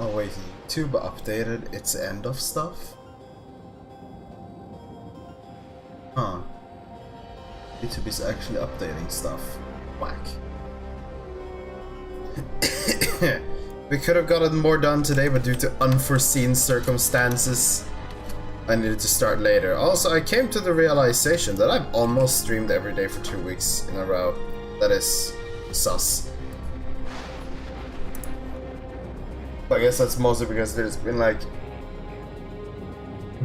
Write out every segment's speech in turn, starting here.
Oh wait, YouTube updated its end of stuff? Huh. YouTube is actually updating stuff. Whack. We could have gotten more done today, but due to unforeseen circumstances, I needed to start later. Also, I came to the realization that I've almost streamed every day for 2 weeks in a row. That is sus. But I guess that's mostly because there's been like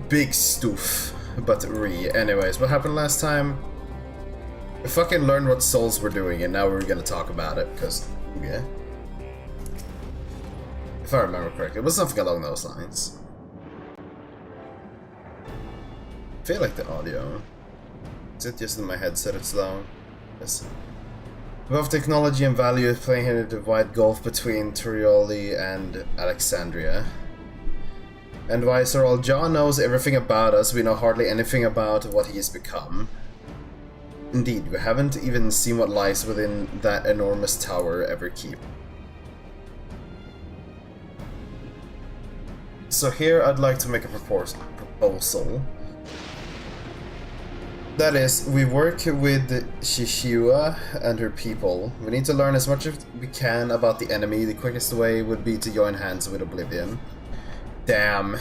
big stuff. But anyways, what happened last time? I fucking learned what souls were doing, and now we're gonna talk about it, because, yeah. If I remember correctly, it was something along those lines. I feel like the audio. Is it just in my headset it's low? Yes. Both technology and value is playing here the wide gulf between Torioli and Alexandria. And why Sir Alja knows everything about us, we know hardly anything about what he has become. Indeed, we haven't even seen what lies within that enormous tower Everkeep. So here I'd like to make a proposal. That is, we work with Shishua and her people. We need to learn as much as we can about the enemy. The quickest way would be to join hands with Oblivion. Damn.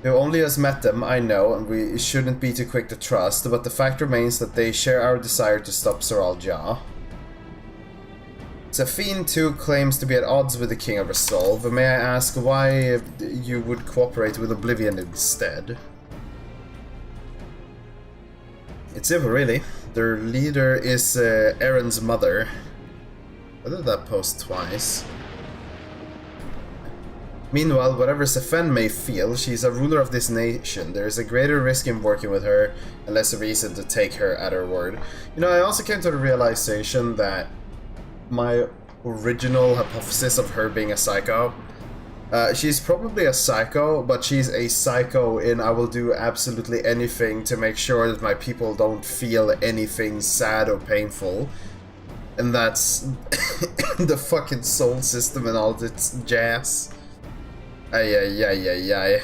We only just met them, I know, and we shouldn't be too quick to trust, but the fact remains that they share our desire to stop Sir Alja. Zafine too claims to be at odds with the King of Resolve. May I ask why you would cooperate with Oblivion instead? It's simple, really. Their leader is Aaron's mother. I did that post twice. Meanwhile, whatever Sefen may feel, she's a ruler of this nation. There is a greater risk in working with her, and less reason to take her at her word. You know, I also came to the realization that my original hypothesis of her being a psycho, she's probably a psycho, but she's a psycho in I will do absolutely anything to make sure that my people don't feel anything sad or painful. And that's the fucking soul system and all its jazz. Ay.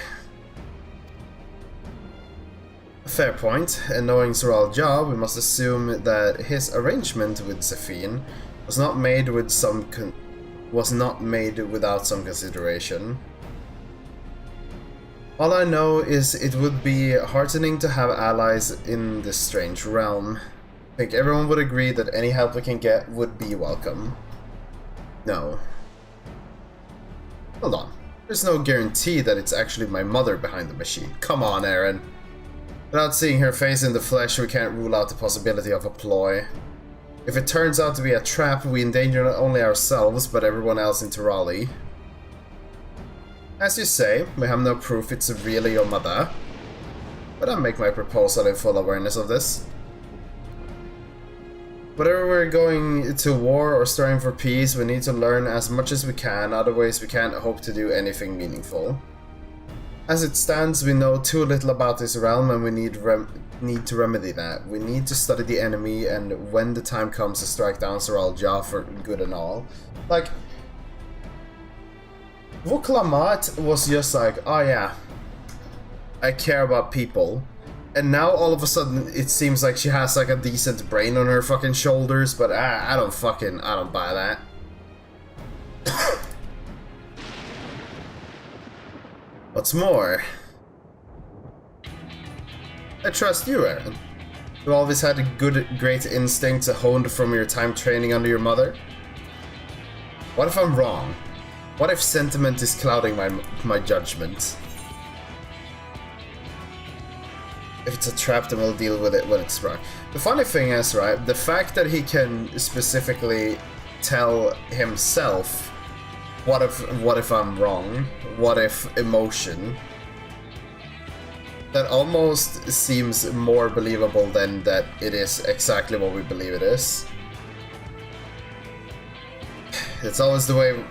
Fair point, and knowing Sir Alja, we must assume that his arrangement with Zafine was not made without some consideration. All I know is it would be heartening to have allies in this strange realm. I think everyone would agree that any help we can get would be welcome. No. Hold on. There's no guarantee that it's actually my mother behind the machine. Come on, Aaron. Without seeing her face in the flesh, we can't rule out the possibility of a ploy. If it turns out to be a trap, we endanger not only ourselves, but everyone else in Tirali. As you say, we have no proof it's really your mother. But I'll make my proposal in full awareness of this. Whether we're going to war or stirring for peace, we need to learn as much as we can, otherwise we can't hope to do anything meaningful. As it stands, we know too little about this realm and we need to remedy that. We need to study the enemy, and when the time comes to strike down Sir Alja for good and all. Like, Vuklamat was just like, oh yeah, I care about people. And now all of a sudden it seems like she has like a decent brain on her fucking shoulders, but I don't buy that. What's more, I trust you, Aaron. You always had a great instinct honed from your time training under your mother. What if I'm wrong? What if sentiment is clouding my judgment? If it's a trap, then we'll deal with it when it's wrong. The funny thing is, right, the fact that he can specifically tell himself, what if I'm wrong? What if emotion? That almost seems more believable than that it is exactly what we believe it is. It's always the way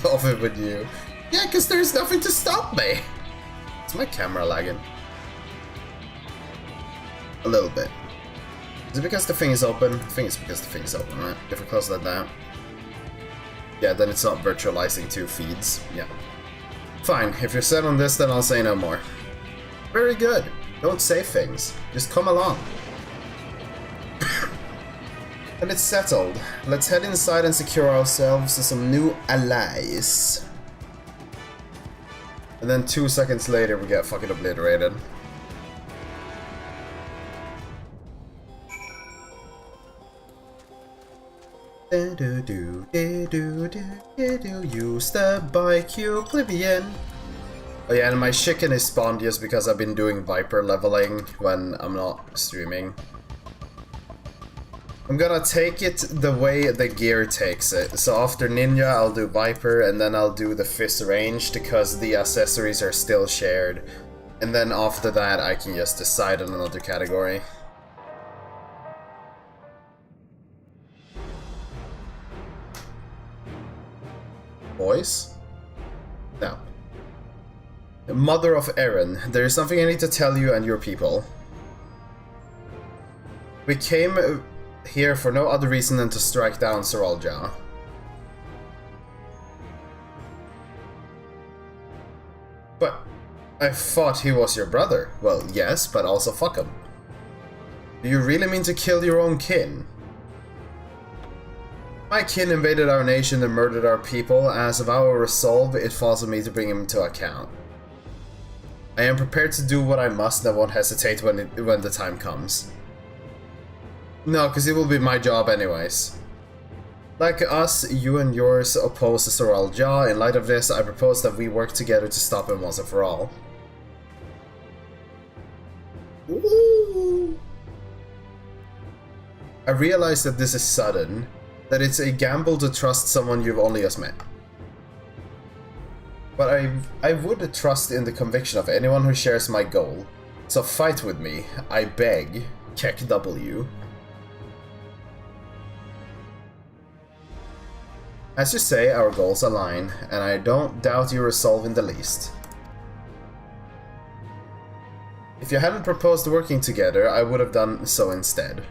of it with you. Yeah, because there's nothing to stop me. Is my camera lagging? A little bit. Is it because the thing is open? I think it's because the thing is open, right? If we close that down. Yeah, then it's not virtualizing 2 feeds. Yeah. Fine, if you're set on this, then I'll say no more. Very good. Don't say things. Just come along. And it's settled. Let's head inside and secure ourselves to some new allies. And then 2 seconds later, we get fucking obliterated. Use the bike, you plebeian. Oh yeah, and my chicken is spawned just because I've been doing Viper leveling when I'm not streaming. I'm gonna take it the way the gear takes it. So after Ninja, I'll do Viper, and then I'll do the Fist Ranged because the accessories are still shared. And then after that, I can just decide on another category. Boys? No. Mother of Eren, there is something I need to tell you and your people. We came here for no other reason than to strike down Soralja. But I thought he was your brother. Well, yes, but also fuck him. Do you really mean to kill your own kin? My kin invaded our nation and murdered our people. As of our resolve, it falls on me to bring him to account. I am prepared to do what I must and I won't hesitate when the time comes. No, because it will be my job anyways. Like us, you and yours oppose Soralja. In light of this, I propose that we work together to stop him once and for all. Ooh. I realize that this is sudden, that it's a gamble to trust someone you've only just met. But I would trust in the conviction of anyone who shares my goal. So fight with me, I beg. Kek W. As you say, our goals align, and I don't doubt your resolve in the least. If you hadn't proposed working together, I would have done so instead.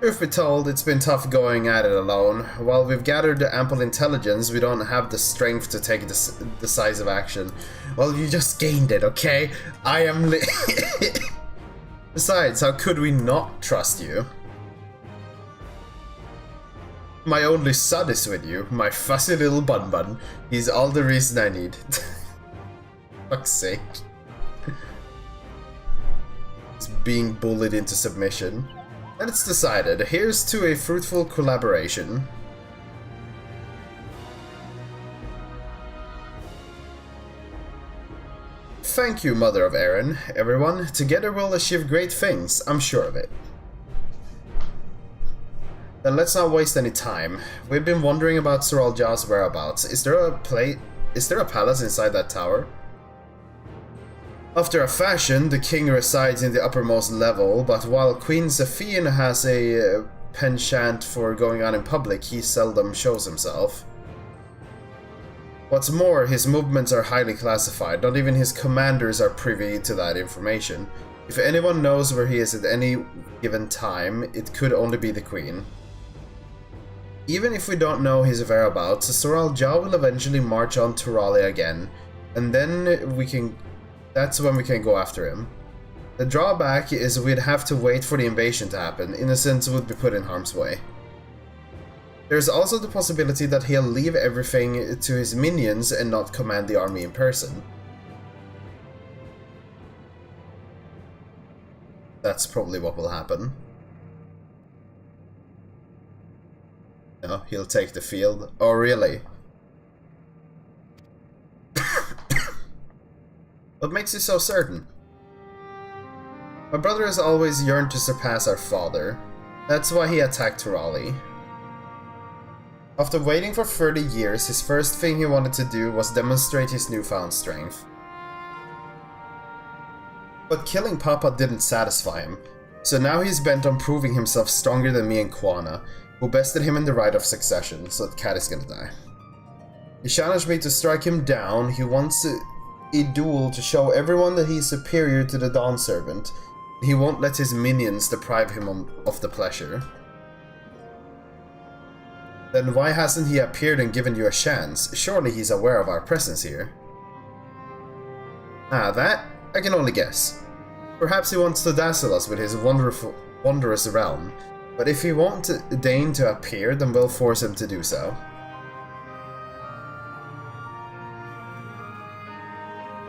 Truth be told, it's been tough going at it alone. While we've gathered ample intelligence, we don't have the strength to take decisive action. Well, you just gained it, okay? I am Besides, how could we not trust you? My only son is with you, my fussy little bun-bun. He's all the reason I need. Fuck's sake. He's being bullied into submission. And it's decided. Here's to a fruitful collaboration. Thank you, Mother of Eren. Everyone, together we'll achieve great things, I'm sure of it. Then let's not waste any time. We've been wondering about Soralja's whereabouts. Is there a palace inside that tower? After a fashion, the king resides in the uppermost level, but while Queen Zephine has a penchant for going on in public, he seldom shows himself. What's more, his movements are highly classified. Not even his commanders are privy to that information. If anyone knows where he is at any given time, it could only be the Queen. Even if we don't know his whereabouts, Soralja will eventually march on Turale again, and then that's when we can go after him. The drawback is we'd have to wait for the invasion to happen. Innocents would be put in harm's way. There's also the possibility that he'll leave everything to his minions and not command the army in person. That's probably what will happen. No, he'll take the field. Oh, really? What makes you so certain? My brother has always yearned to surpass our father. That's why he attacked Turale. After waiting for 30 years, his first thing he wanted to do was demonstrate his newfound strength. But killing Papa didn't satisfy him, so now he's bent on proving himself stronger than me and Quana, who bested him in the right of succession, so that Cat is gonna die. He challenged me to strike him down. He wants a duel to show everyone that he's superior to the Dawn Servant. He won't let his minions deprive him of the pleasure. Then why hasn't he appeared and given you a chance? Surely he's aware of our presence here. Ah, that? I can only guess. Perhaps he wants to dazzle us with his wondrous realm, but if he won't deign to appear, then we'll force him to do so.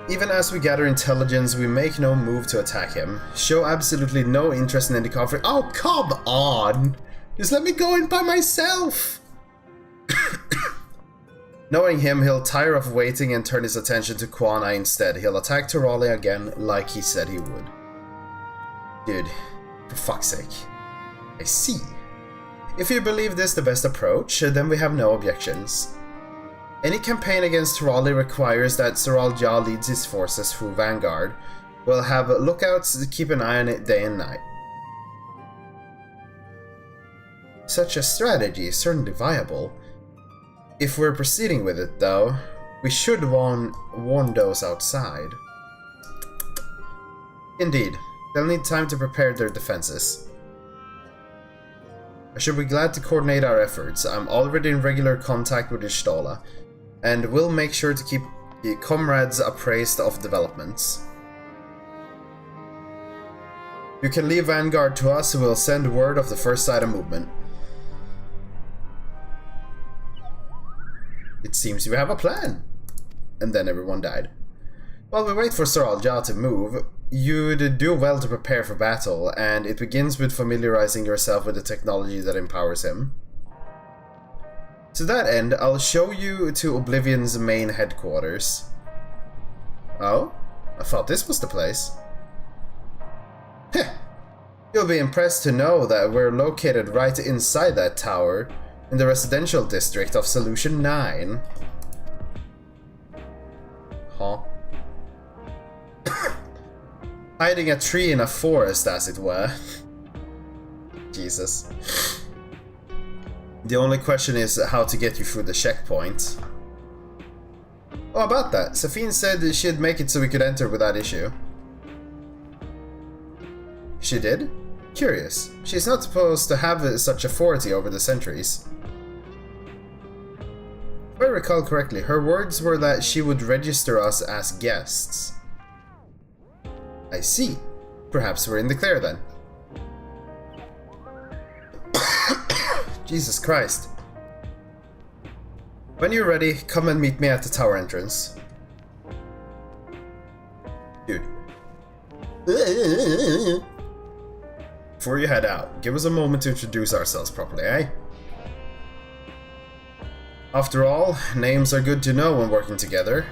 Even as we gather intelligence, we make no move to attack him. Show absolutely no interest in any conflict. Oh, come on! Just let me go in by myself! Knowing him, he'll tire of waiting and turn his attention to Quana instead. He'll attack Tirali again, like he said he would. Dude, for fuck's sake. I see. If you believe this the best approach, then we have no objections. Any campaign against Tirali requires that Zoral Ja leads his forces through Vanguard. We'll have lookouts to keep an eye on it day and night. Such a strategy is certainly viable. If we're proceeding with it, though, we should warn those outside. Indeed, they'll need time to prepare their defenses. I should be glad to coordinate our efforts. I'm already in regular contact with Ishtola, and we'll make sure to keep the comrades appraised of developments. You can leave Vanguard to us, and we'll send word of the first side of movement. It seems we have a plan. And then everyone died. While we wait for Zoral Ja to move, you'd do well to prepare for battle, and it begins with familiarizing yourself with the technology that empowers him. To that end, I'll show you to Oblivion's main headquarters. Oh? I thought this was the place. Heh! You'll be impressed to know that we're located right inside that tower, in the residential district of Solution 9. Huh? Hiding a tree in a forest, as it were. Jesus. The only question is how to get you through the checkpoint. Oh, about that. Safine said she'd make it so we could enter without issue. She did? Curious. She's not supposed to have such authority over the sentries. If I recall correctly, her words were that she would register us as guests. I see. Perhaps we're in the clear then. Jesus Christ. When you're ready, come and meet me at the tower entrance. Dude. Before you head out, give us a moment to introduce ourselves properly, eh? After all, names are good to know when working together.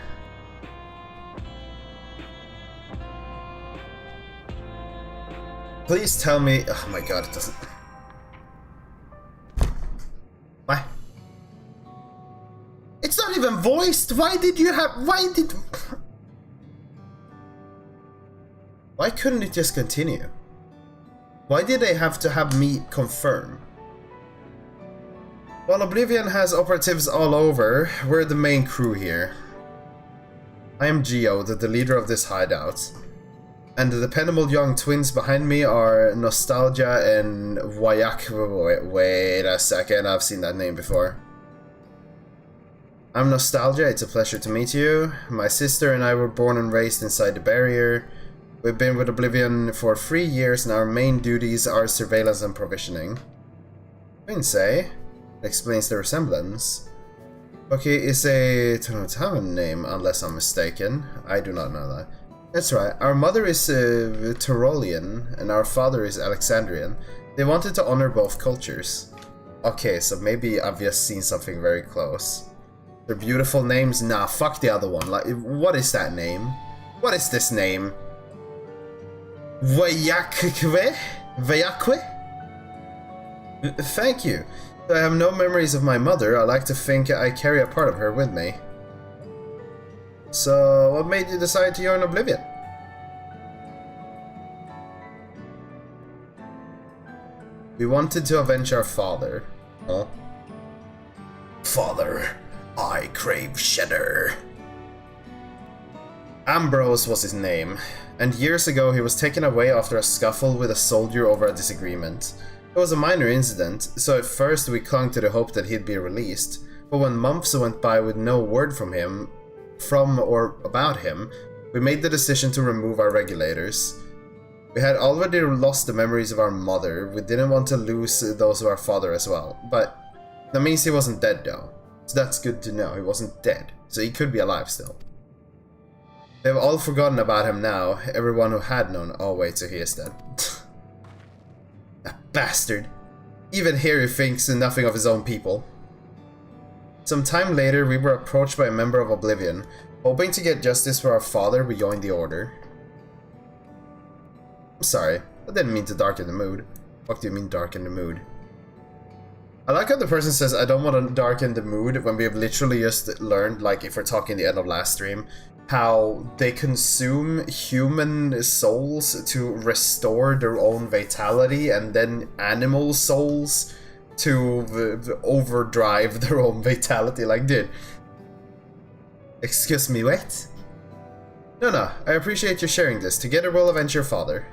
Please tell me... Oh my god, it doesn't... What? It's not even voiced! Why did you have... Why did... Why couldn't it just continue? Why did they have to have me confirm? While Oblivion has operatives all over, we're the main crew here. I am Geode, the leader of this hideout. And the dependable young twins behind me are Nostalgia and Wayak. Wait a second, I've seen that name before. I'm Nostalgia, it's a pleasure to meet you. My sister and I were born and raised inside the barrier. We've been with Oblivion for 3 years and our main duties are surveillance and provisioning. Twins, eh? Explains the resemblance. Okay, is a Tonotaman name, unless I'm mistaken. I do not know that. That's right. Our mother is Tyrolian, and our father is Alexandrian. They wanted to honor both cultures. Okay, so maybe I've just seen something very close. They're beautiful names? Nah, fuck the other one. Like, what is that name? What is this name? Vayakwe? Vayakwe? Thank you. I have no memories of my mother. I like to think I carry a part of her with me. So, what made you decide to join Oblivion? We wanted to avenge our father. Huh? Father, I crave cheddar. Ambrose was his name, and years ago he was taken away after a scuffle with a soldier over a disagreement. It was a minor incident, so at first we clung to the hope that he'd be released, but when months went by with no word from him, or about him, we made the decision to remove our regulators. We had already lost the memories of our mother, we didn't want to lose those of our father as well, but that means he wasn't dead though, so that's good to know, he wasn't dead, so he could be alive still. They've all forgotten about him now, everyone who had known. Oh wait, so he is dead. That bastard. Even here he thinks nothing of his own people. Some time later we were approached by a member of Oblivion. Hoping to get justice for our father, we joined the Order. I'm sorry, I didn't mean to darken the mood. What do you mean darken the mood? I like how the person says I don't want to darken the mood when we have literally just learned, like if we're talking the end of last stream, how they consume human souls to restore their own vitality and then animal souls to overdrive their own vitality. Like, dude. Excuse me, what? No, I appreciate you sharing this. Together we'll avenge your father.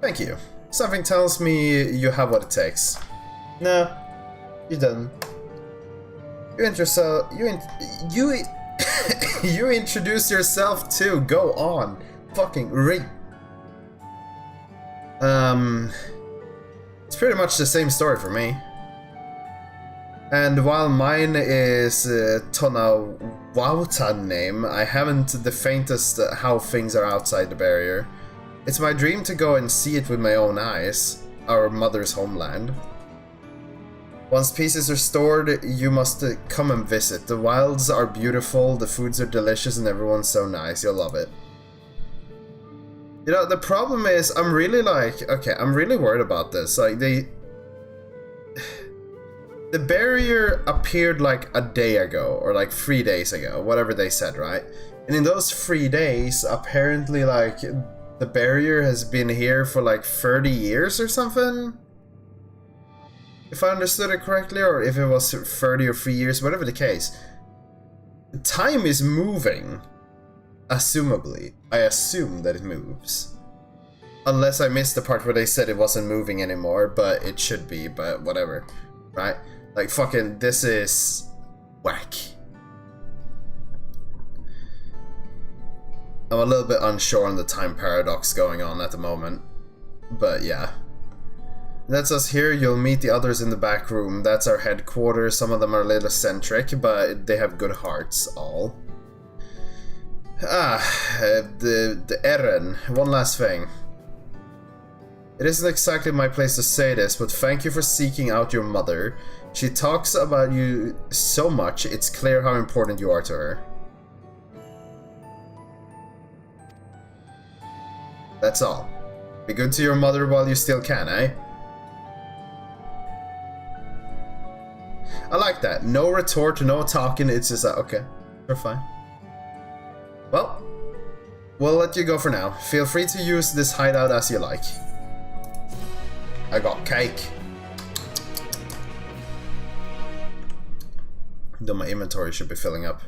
Thank you. Something tells me you have what it takes. No, you don't. You introduce yourself too. Go on. Fucking read. It's pretty much the same story for me. And while mine is Tonawauta name, I haven't the faintest how things are outside the barrier. It's my dream to go and see it with my own eyes, our mother's homeland. Once peace is restored, you must come and visit. The wilds are beautiful, the foods are delicious, and everyone's so nice. You'll love it. You know, the problem is, I'm really worried about this. Like, the barrier appeared like a day ago, or like 3 days ago, whatever they said, right? And in those 3 days, apparently, like, the barrier has been here for like 30 years or something? If I understood it correctly, or if it was 30 or 3 years, whatever the case. Time is moving. Assumably. I assume that it moves. Unless I missed the part where they said it wasn't moving anymore, but it should be, but whatever. Right? Like, fucking, this is whack. I'm a little bit unsure on the time paradox going on at the moment. But yeah. That's us here. You'll meet the others in the back room. That's our headquarters. Some of them are a little eccentric, but they have good hearts, all. The Eren. One last thing. It isn't exactly my place to say this, but thank you for seeking out your mother. She talks about you so much, it's clear how important you are to her. That's all. Be good to your mother while you still can, eh? I like that. No retort, no talking, it's just like, okay, we're fine. Well, we'll let you go for now. Feel free to use this hideout as you like. I got cake. Though my inventory should be filling up.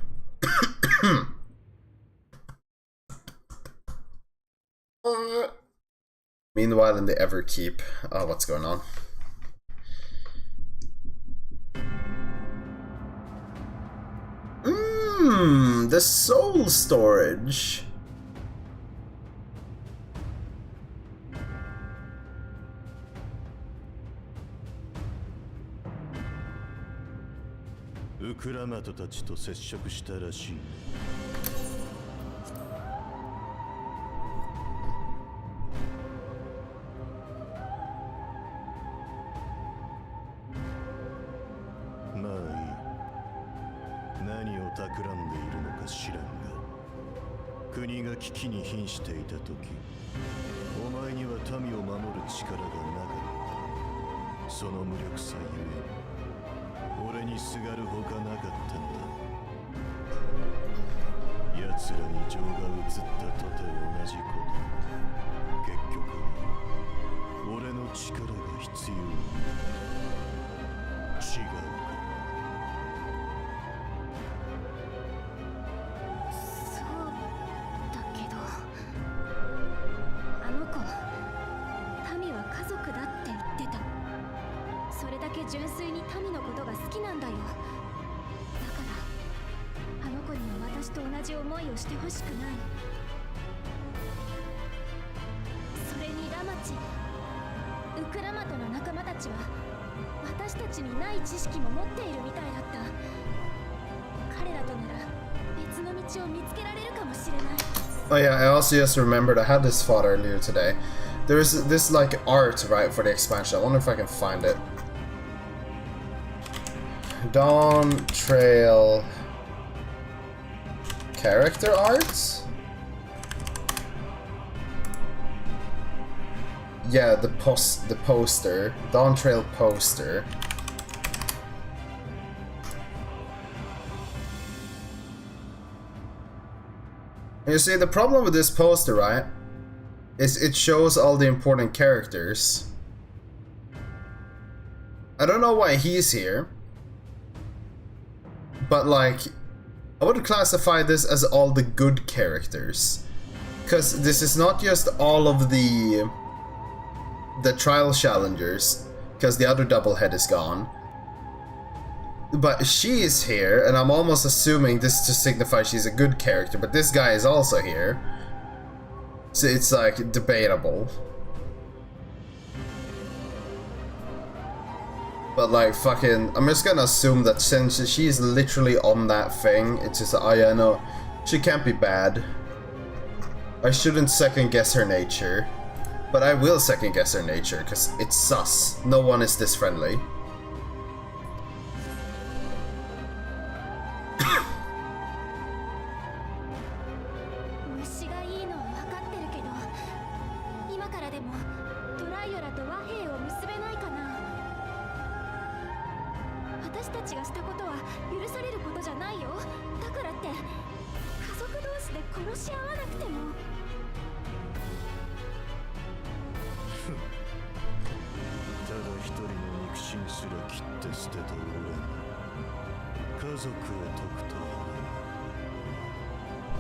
Meanwhile, in the Everkeep. Oh, what's going on? The soul storage. 純粋に民のことが好きなんだよ。だからあの子には私と同じ思いをしてほしくない。それにラマチ、ウクラマトの仲間たちは私たちにない知識も持っているみたいだった。彼らとなら別の道を見つけられるかもしれない。 Oh yeah, I also just remembered I had this thought earlier today. There's this like art, right, for the expansion. I wonder if I can find it. Yawntrail character art? Yeah, the poster. Yawntrail poster. You see, the problem with this poster, right, is it shows all the important characters. I don't know why he's here, but like, I would classify this as all the good characters, because this is not just all of the trial challengers, because the other double head is gone. But she is here, and I'm almost assuming this to signify she's a good character, but this guy is also here. So it's like debatable. But like fucking, I'm just gonna assume that since she's literally on that thing, it's just, oh yeah, no, she can't be bad. I shouldn't second guess her nature. But I will second guess her nature, because it's sus. No one is this friendly.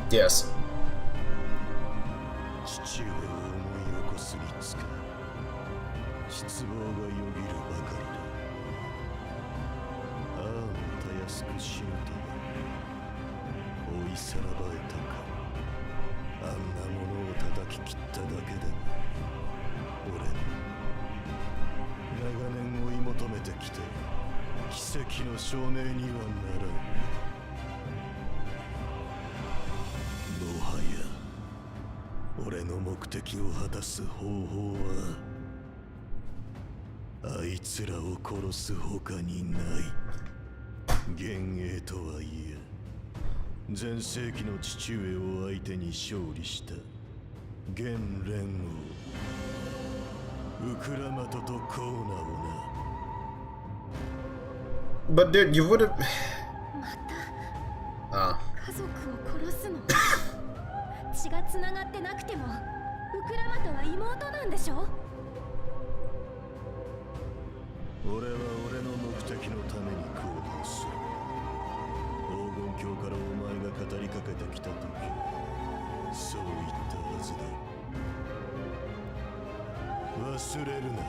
Yes. But dude, you would have... Ah. 血がつながってなくてもウクラマトは妹なんでしょ。俺は俺の目的のために行動する。黄金鏡からお前が語りかけてきた時、そう言ったはずだ。忘れるな。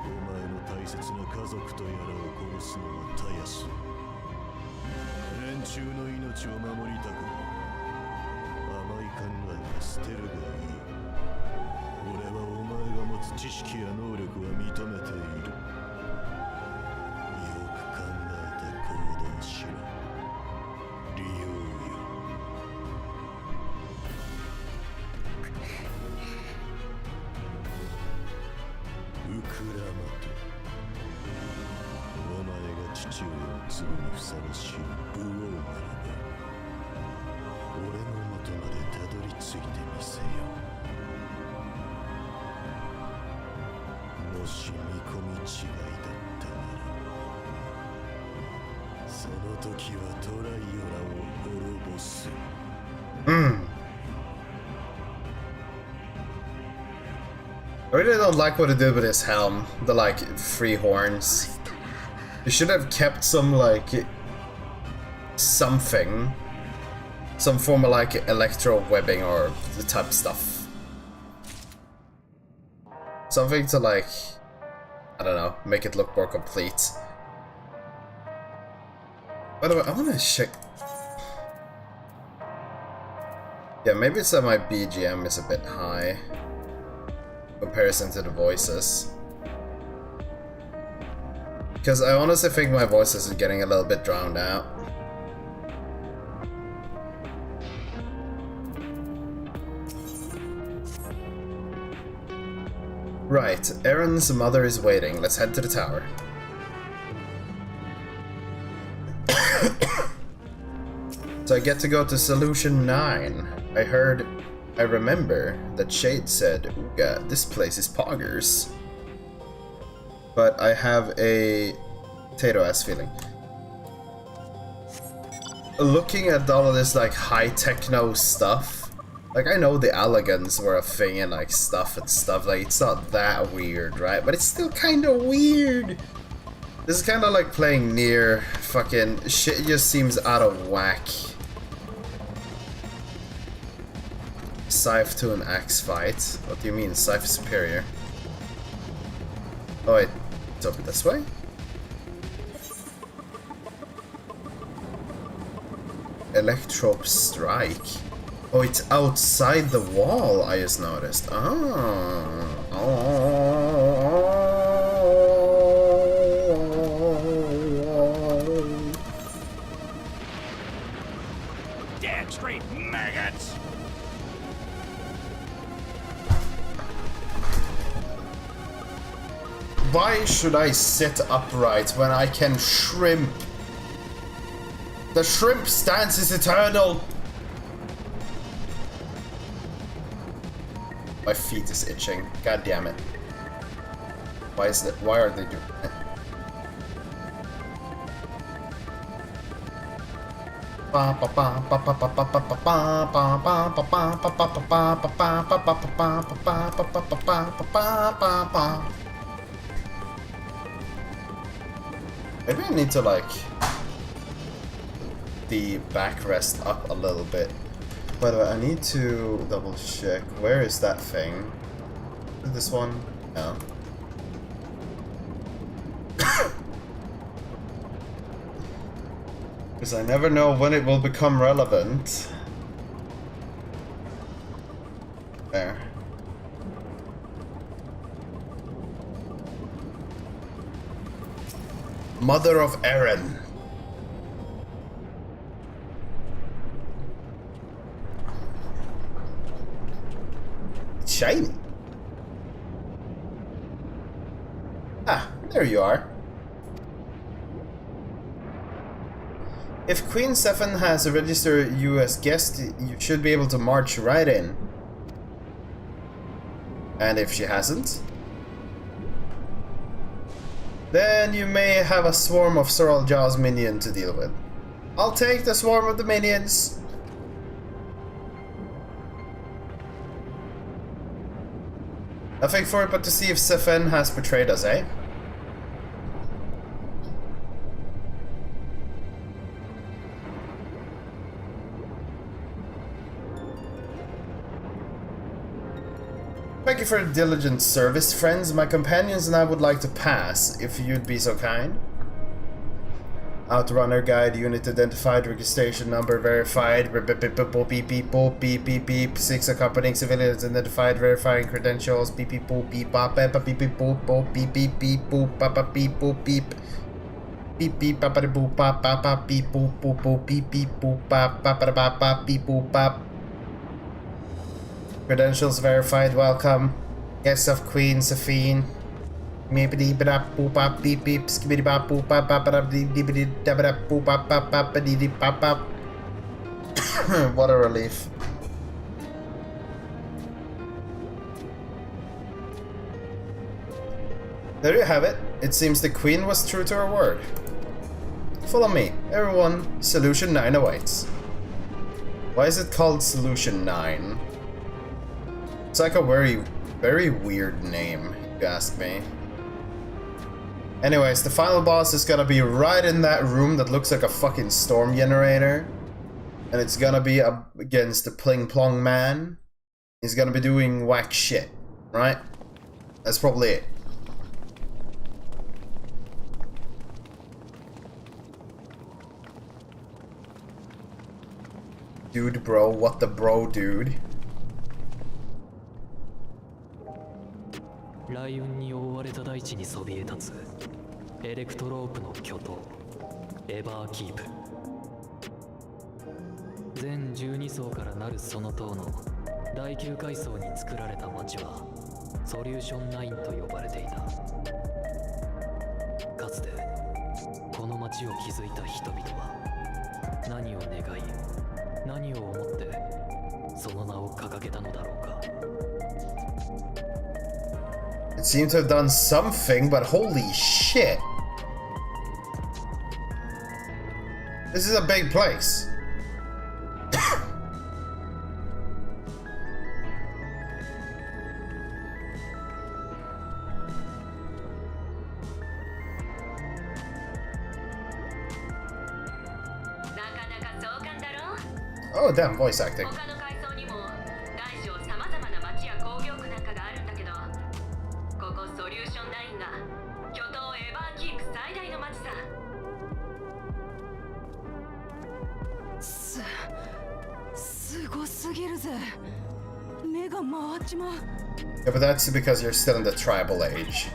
お前の大切な家族とやらを殺すのはたやすい。連中の命を守りたくない。甘い考えは捨てるがいい。俺はお前が持つ知識や能力は認めている。よく考えて行動しろ。理由よ。ウクラマト、お前が父親を継ぐにふさわしい武王ならば、俺の元までたどり着いてみせよう。もし見込み違いだったなら、その時はトライオラを滅ぼす。I really don't like what it did with his helm. The like 3 horns. You should have kept some like something. Some form of like electro webbing or the type stuff. Something to like I don't know, make it look more complete. By the way, I want to check. Yeah, maybe it's that my BGM is a bit high in comparison to the voices. Because I honestly think my voices are getting a little bit drowned out. Right, Aaron's mother is waiting. Let's head to the tower. So I get to go to Solution 9. I remember that Shade said, "Ooga, this place is poggers." But I have a potato-ass feeling. Looking at all of this like high-techno stuff, like I know the Allegans were a thing and like stuff, like it's not that weird, right? But it's still kind of weird. This is kind of like playing near fucking shit. Just seems out of whack. Scythe to an axe fight. What do you mean, Scythe superior? Oh wait, it's over this way? Electrope strike. Oh, it's outside the wall, I just noticed. Dead straight maggots! Why should I sit upright when I can shrimp? The shrimp stance is eternal! My feet is itching. God damn it. Why is that? Why are they doing it? Maybe I need to like the backrest up a little bit. By the way, I need to double check. Where is that thing? Is this one? No. Because I never know when it will become relevant. There. Mother of Aaron. It's shiny. Ah, there you are. If Queen Stefan has a registered US guest, you should be able to march right in. And if she hasn't, then you may have a swarm of Soral Jaw's minion to deal with. I'll take the swarm of the minions. Nothing for it but to see if Stefan has betrayed us, eh? Thank you for the diligent service, friends. My companions and I would like to pass, if you'd be so kind. Outrunner guide, unit identified, registration number verified, beep beep boop beep beep boop beep beep beep, 6 accompanying civilians identified, verifying credentials, beep beep boop beep bop beep beep beep boop boop beep beep beep boop papa beep boop beep beep beep papa boop papa beep boop boop boop beep beep boop papa papa beep boop pop. Credentials verified, welcome. Guest of Queen Safine. What a relief. There you have it. It seems the Queen was true to her word. Follow me. Everyone, Solution 9 awaits. Why is it called Solution 9? It's like a very weird name, if you ask me. Anyways, the final boss is gonna be right in that room that looks like a fucking storm generator. And it's gonna be up against the Pling Plong Man. He's gonna be doing whack shit, right? That's probably it. Dude, bro, what the bro, dude? 雷雲に覆われた大地にそびえ立つエレクトロープの巨塔エバーキープ。全12層からなるその塔の第9階層に作られた町はソリューション9と呼ばれていた。かつてこの町を築いた人々は何を願い何を思ってその名を掲げたのだろうか。 It seems to have done something, but holy shit. This is a big place. Oh, damn, voice acting. 他の階層にも大小さまざまな町や工業区なんかがあるんだけど、ここソリューション9が巨頭エバーキープ最大の町さ。すごすぎるぜ。目が回っちまう。 Yeah, but that's because you're still in the tribal age.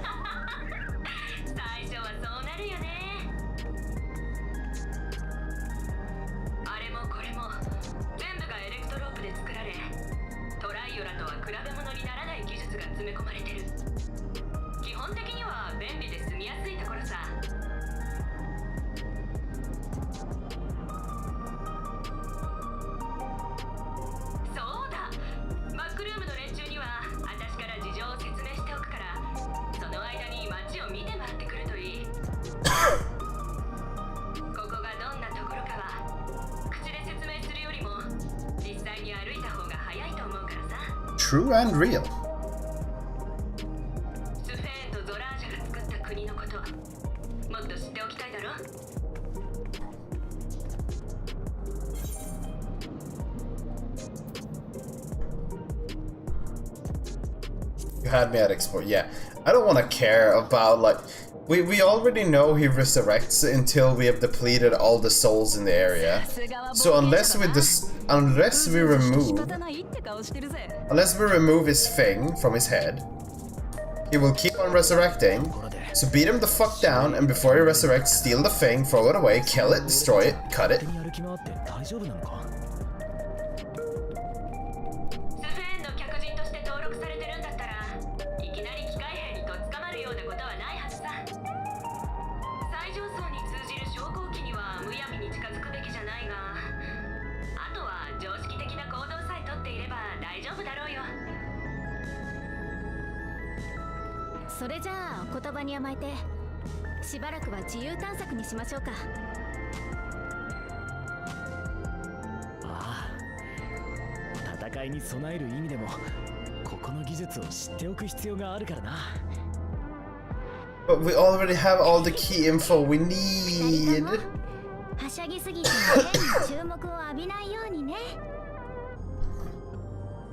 最初はそうなるよね。あれもこれも全部がエレクトロープで作られ、トライオラとは比べ物にならない技術が詰め込まれてる。基本的には便利で住みやすいところさ。そうだ、バックルームの連中には私から事情を説明しておくから、その間に街を見て回ってくるといい。ここがどんなところかは口で説明するよりも実際に歩いた方が早いと思うからさ。 True and real. スフェーンとゾラージャが作った国のこと、もっと知っておきたいだろ。 You had me at explore. Yeah, I don't want to care about like we already know he resurrects until we have depleted all the souls in the area. So unless we remove his thing from his head, he will keep on resurrecting. So beat him the fuck down, and before he resurrects, steal the thing, throw it away, kill it, destroy it, cut it. スフェーンの客人として登録されてるんだったら、いきなり機械兵にとっ捕まるようなことはないはずさ。最上層に通じる昇降機にはむやみに近づくべきじゃないが、あとは常識的な行動さえとっていれば大丈夫だろうよ。それじゃあお言葉に甘えてしばらくは自由探索にしましょうか。ああ、戦いに備える意味でもここの技術を知っておく必要があるからな。 But we already have all the key info we need. はしゃぎすぎて変に注目を浴びないようにね。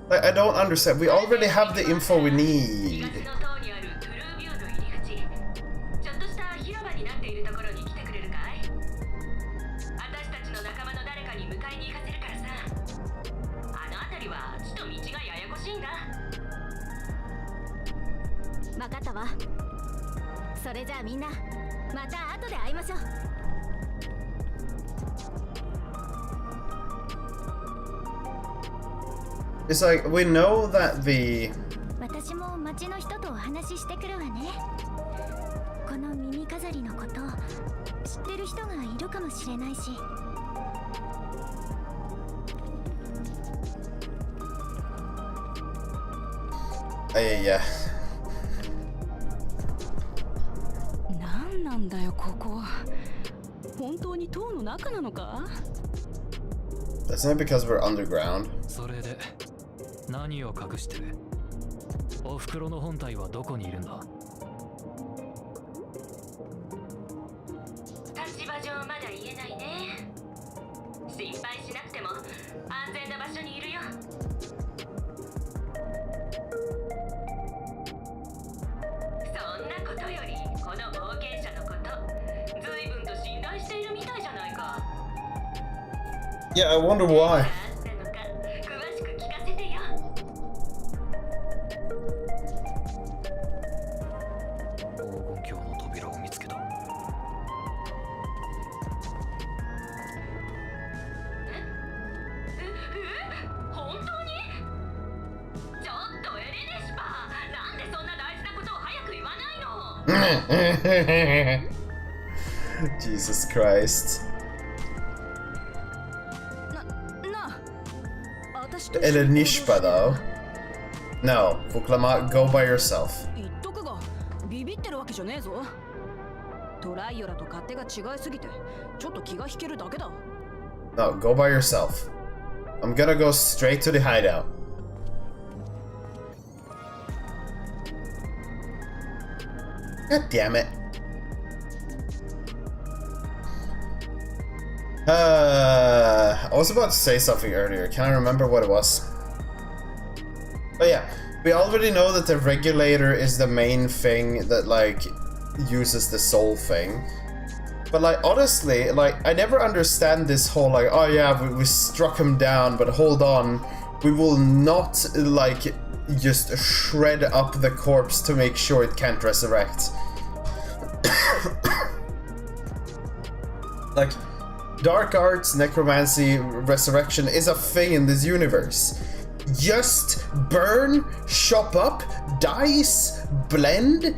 Like, I don't understand. We already have the info we 東 need. の塔にあるトゥルービューの入り口、ちょっとした広場になっているところに来てくれるかい？私たちの仲間の誰かに迎えに行かせるからさ。あの辺りは地と道がややこしいんだ。分かったわ。それじゃあみんなまた後で会いましょう。 It's like we know that the 私も町の人とお話ししてくるわね。この耳飾りのこと知ってる人がいるかもしれないし。yeah. なんなんだよここ。本当に塔の中なのか？ That's not because we're underground. それで何を隠してる？お袋の本体はどこにいるんだ？立場上まだ言えないね。心配しなくても安全な場所にいるよ。そんなことよりこの冒険者のこと、随分と信頼しているみたいじゃないか。Yeah, I wonder why. だって Jesus Christ. Eller Nishpa though. No, Fuklama, go by yourself. No, go by yourself. I'm gonna go straight to the hideout. God damn it. I was about to say something earlier. Can I remember what it was? Oh yeah, we already know that the regulator is the main thing that like uses the soul thing. But like honestly, like I never understand this whole like, oh yeah, we struck him down, but hold on, we will not like just shred up the corpse to make sure it can't resurrect. Like, dark arts, necromancy, resurrection is a thing in this universe. Just burn, chop up, dice, blend,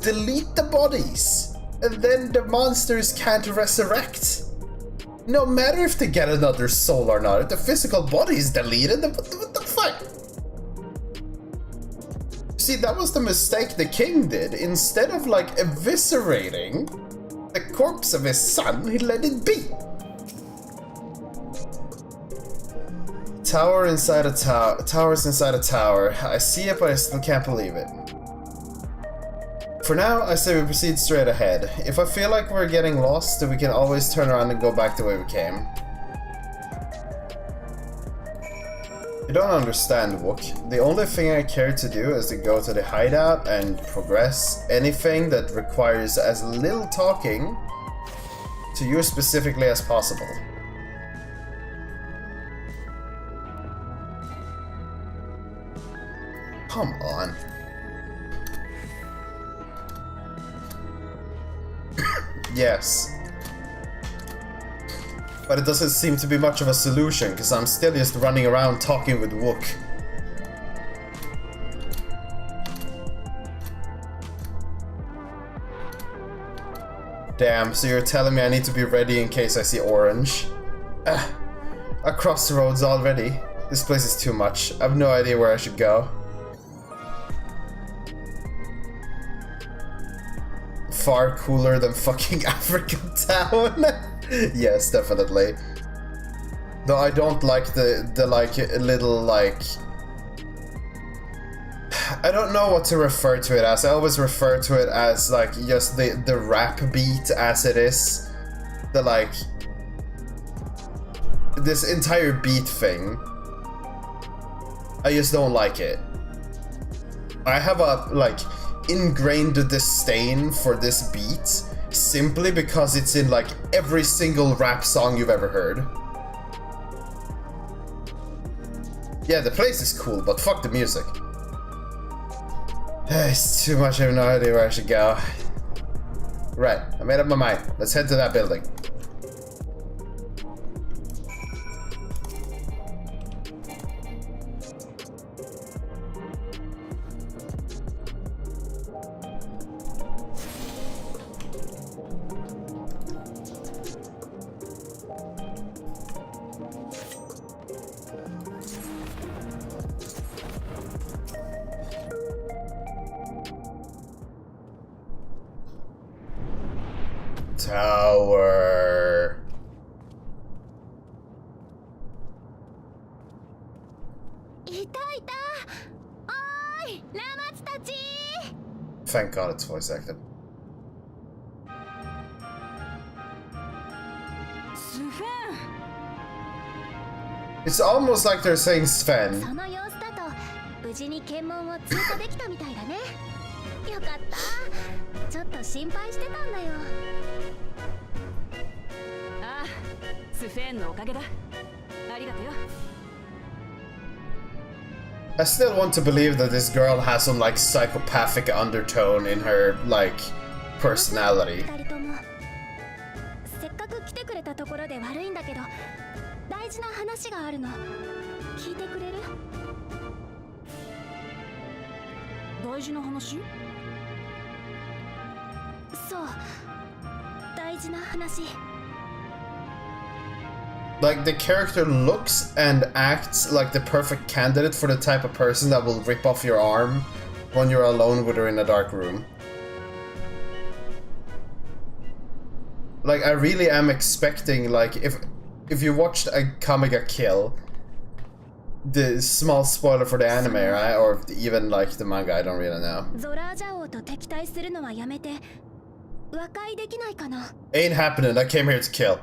delete the bodies, and then the monsters can't resurrect. No matter if they get another soul or not, if the physical body is deleted, then what the fuck? See, that was the mistake the king did. Instead of like eviscerating the corpse of his son, he let it be. Tower inside a tower. Towers inside a tower. I see it, but I still can't believe it. For now, I say we proceed straight ahead. If I feel like we're getting lost, then we can always turn around and go back the way we came. You don't understand, Wook. The only thing I care to do is to go to the hideout and progress anything that requires as little talking to you specifically as possible. Come on. Yes. But it doesn't seem to be much of a solution, because I'm still just running around talking with Wook. Damn, so you're telling me I need to be ready in case I see orange? A crossroads already. This place is too much. I have no idea where I should go. Far cooler than fucking African Town. Yes, definitely. Though I don't like the like little like, I don't know what to refer to it as. I always refer to it as like just the rap beat as it is. The like this entire beat thing. I just don't like it. I have a like ingrained disdain for this beat simply because it's in like every single rap song you've ever heard. Yeah, the place is cool, but fuck the music. It's too much, I have no idea where I should go. Right, I made up my mind. Let's head to that building. Tower. Thank God it's voice acted. It's almost like they're saying Sven. I still want to believe that this girl has some like psychopathic undertone in her like personality. そう大事な話 Like, the character looks and acts like the perfect candidate for the type of person that will rip off your arm when you're alone with her in a dark room. Like, I really am expecting, like, if you watched a Kamiga kill, the small spoiler for the anime, right? Or even, like, the manga, I don't really know. ゾラージャ王と敵対するのはやめて和解できないかな Ain't happening, I came here to kill.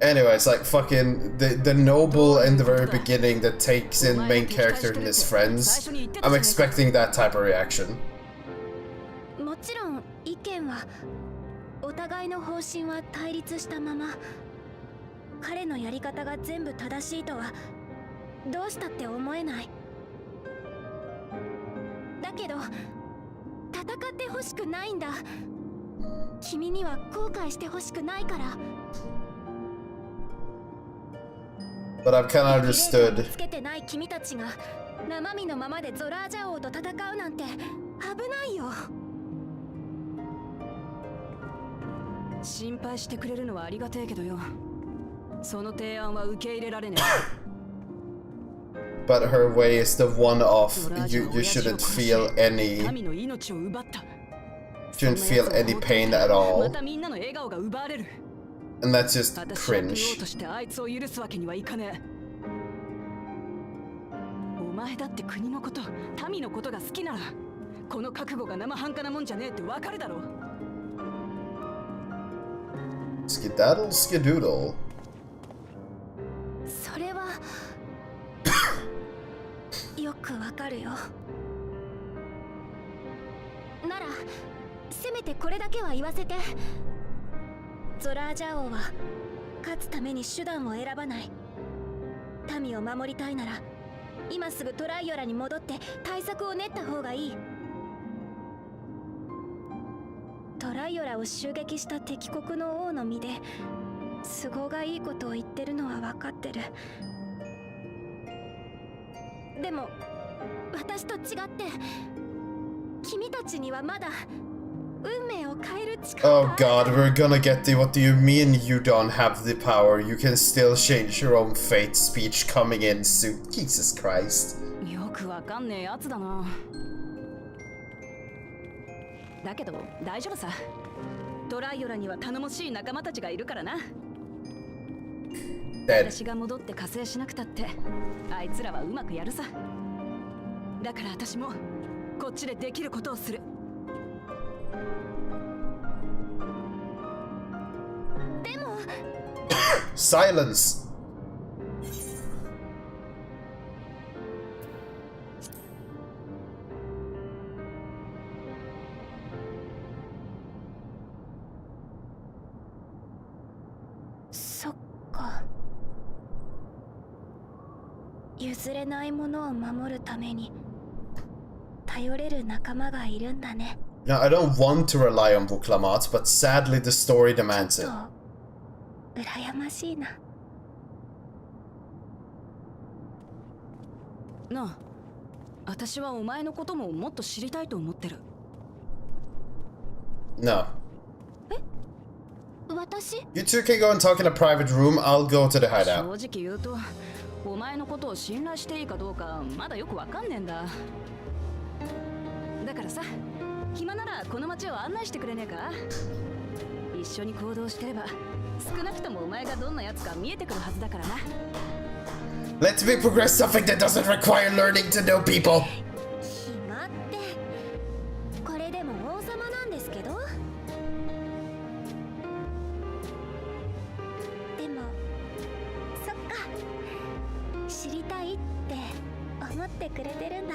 Anyways, like, fucking, the noble in the very beginning that takes in main character and his friends, I'm expecting that type of reaction. もちろん意見はお互いの方針は対立したまま彼のやり方が全部正しいとはどうしたって思えないだけど戦ってほしくないんだ君には後悔してほしくないから But I've kind of understood. つけてない君たちが生身のままでゾラージャ王と戦うなんて危ないよ心配してくれるのはありがてえけどよその提案は受け入れられねえ But her way is the one-off. You shouldn't feel any pain at all. And that's just cringe. お前だって国のこと、民のことが好きなら、この覚悟が生半可なもんじゃねえってわかるだろう。Skedaddle, skedoodle. それはよくわかるよ。ならせめてこれだけは言わせて。ゾラージャ王は勝つために手段を選ばない。民を守りたいなら今すぐトライオラに戻って対策を練った方がいい。トライオラを襲撃した敵国の王の身で都合がいいことを言ってるのは分かってる。でも私と違って君たちにはまだ運命を変える力がある。 Oh god, we're gonna get the what do you mean you don't have the power? You can still change your own fate speech coming in soon. Jesus Christ. よくわかんねえやつだな。だけど大丈夫さ。トライオラには頼もしい仲間たちがいるからな。私が戻って加勢しなくたってあいつらはうまくやるさ。だから私もこっちでできることをする。でもSilence. そっか。譲れないものを守るために頼れる仲間がいるんだね。Now, I don't want to rely on Buklamat, but sadly the story demands it. 羨ましいな。なあ、私はお前のことももっと知りたいと思ってる。No. 私 You two can go and talk in a private room. I'll go to the 正 hideout. 直言うと、お前のことを信頼していいかどうかまだよくわかんねえんだ。だからさ、暇ならこの街を案内してくれねえか。一緒に行動してれば少なくともお前がどんなやつか見えてくるはずだからな。 Let me progress something that doesn't require learning to know people. 暇ってこれでも王様なんですけど。でもそっか、知りたいって思ってくれてるんだ。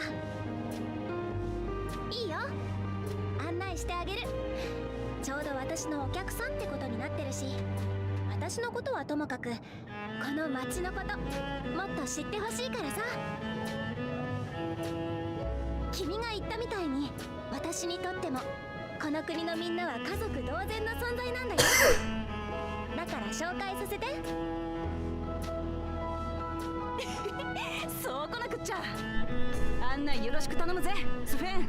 いいよ、案内してあげる。ちょうど私のお客さんってことになってるし、私のことはともかくこの街のこともっと知ってほしいからさ。君が言ったみたいに私にとってもこの国のみんなは家族同然の存在なんだよ。だから紹介させて。そうこなくっちゃ。案内よろしく頼むぜ、スフェン。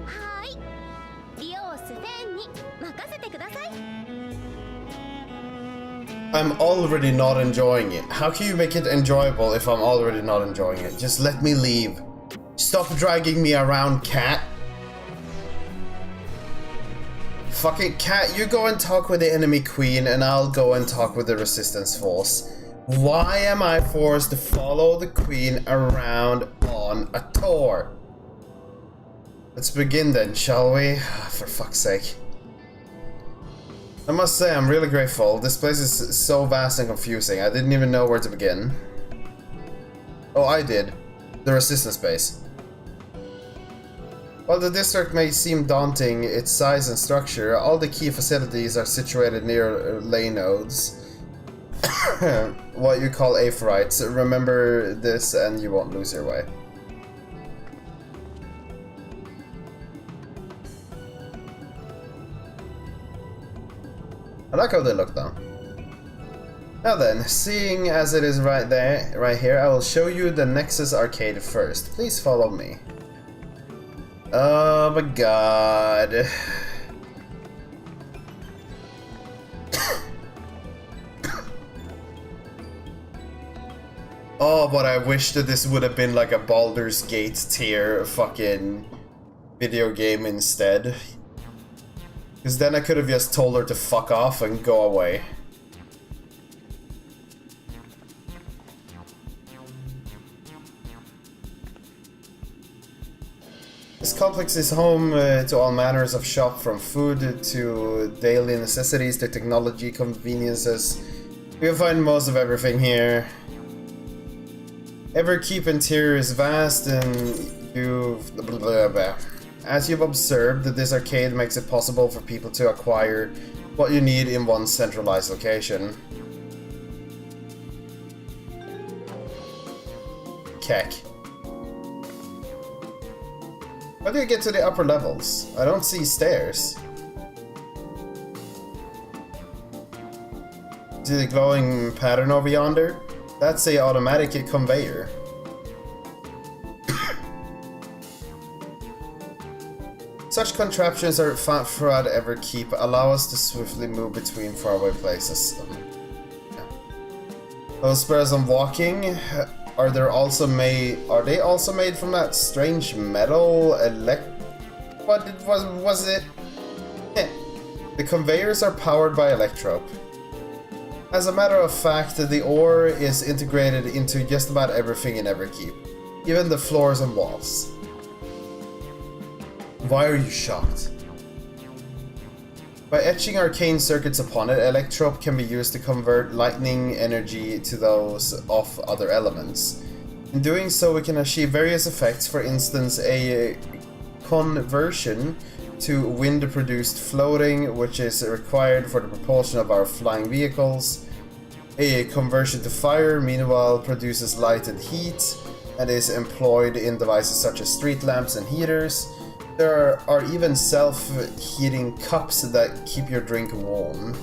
はーい、面に任せてください。 I'm already not enjoying it. How can you make it enjoyable if I'm already not enjoying it? Just let me leave. Stop dragging me around, cat. Fucking cat, you go and talk with the enemy queen and I'll go and talk with the resistance force. Why am I forced to follow the queen around on a tour? Let's begin then, shall we? For fuck's sake. I must say, I'm really grateful. This place is so vast and confusing. I didn't even know where to begin. Oh, I did. The resistance base. While the district may seem daunting, its size and structure, all the key facilities are situated near lay nodes. What you call aphorites. Remember this and you won't lose your way. I like how they look though. Now then, seeing as it is right here, I will show you the Nexus arcade first. Please follow me. Oh my god. Oh, but I wish that this would have been like a Baldur's Gate tier fucking video game instead. Because then I could have just told her to fuck off and go away. This complex is home to all manners of shop, from food to daily necessities to technology conveniences. You can find most of everything here. Everkeep interior is vast and as you've observed, this arcade makes it possible for people to acquire what you need in one centralized location. Keck. How do you get to the upper levels? I don't see stairs. See the glowing pattern over yonder? That's a automatic conveyor. Such contraptions are found throughout Everkeep, allow us to swiftly move between faraway places. Those spurs on walking, are they also made from that strange metal what was it? The conveyors are powered by electrope. As a matter of fact, the ore is integrated into just about everything in Everkeep, even the floors and walls. Why are you shocked? By etching arcane circuits upon it, electrope can be used to convert lightning energy to those of other elements. In doing so, we can achieve various effects, for instance, a conversion to wind-produced floating, which is required for the propulsion of our flying vehicles. A conversion to fire, meanwhile, produces light and heat, and is employed in devices such as street lamps and heaters. There are even self-heating cups that keep your drink warm.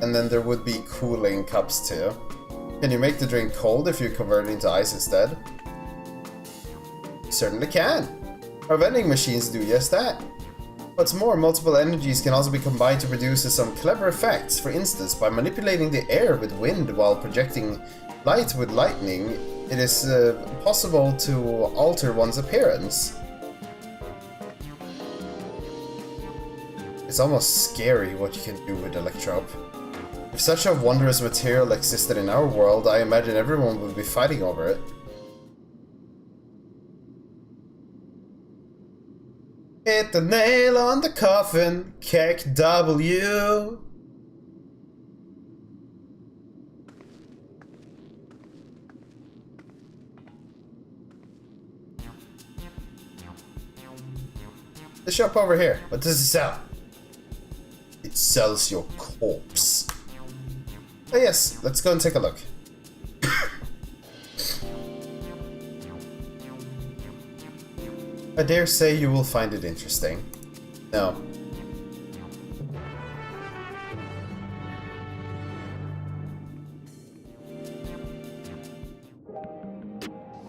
And then there would be cooling cups too. Can you make the drink cold if you convert it into ice instead? Certainly can. Our vending machines do just that. What's more, multiple energies can also be combined to produce some clever effects. For instance, by manipulating the air with wind while projecting light with lightning, it is possible to alter one's appearance. It's almost scary what you can do with electrope. If such a wondrous material existed in our world, I imagine everyone would be fighting over it. Hit the nail on the coffin, Keck W. The shop over here. What does it sell? It sells your corpse. Oh yes, let's go and take a look. I dare say you will find it interesting. No.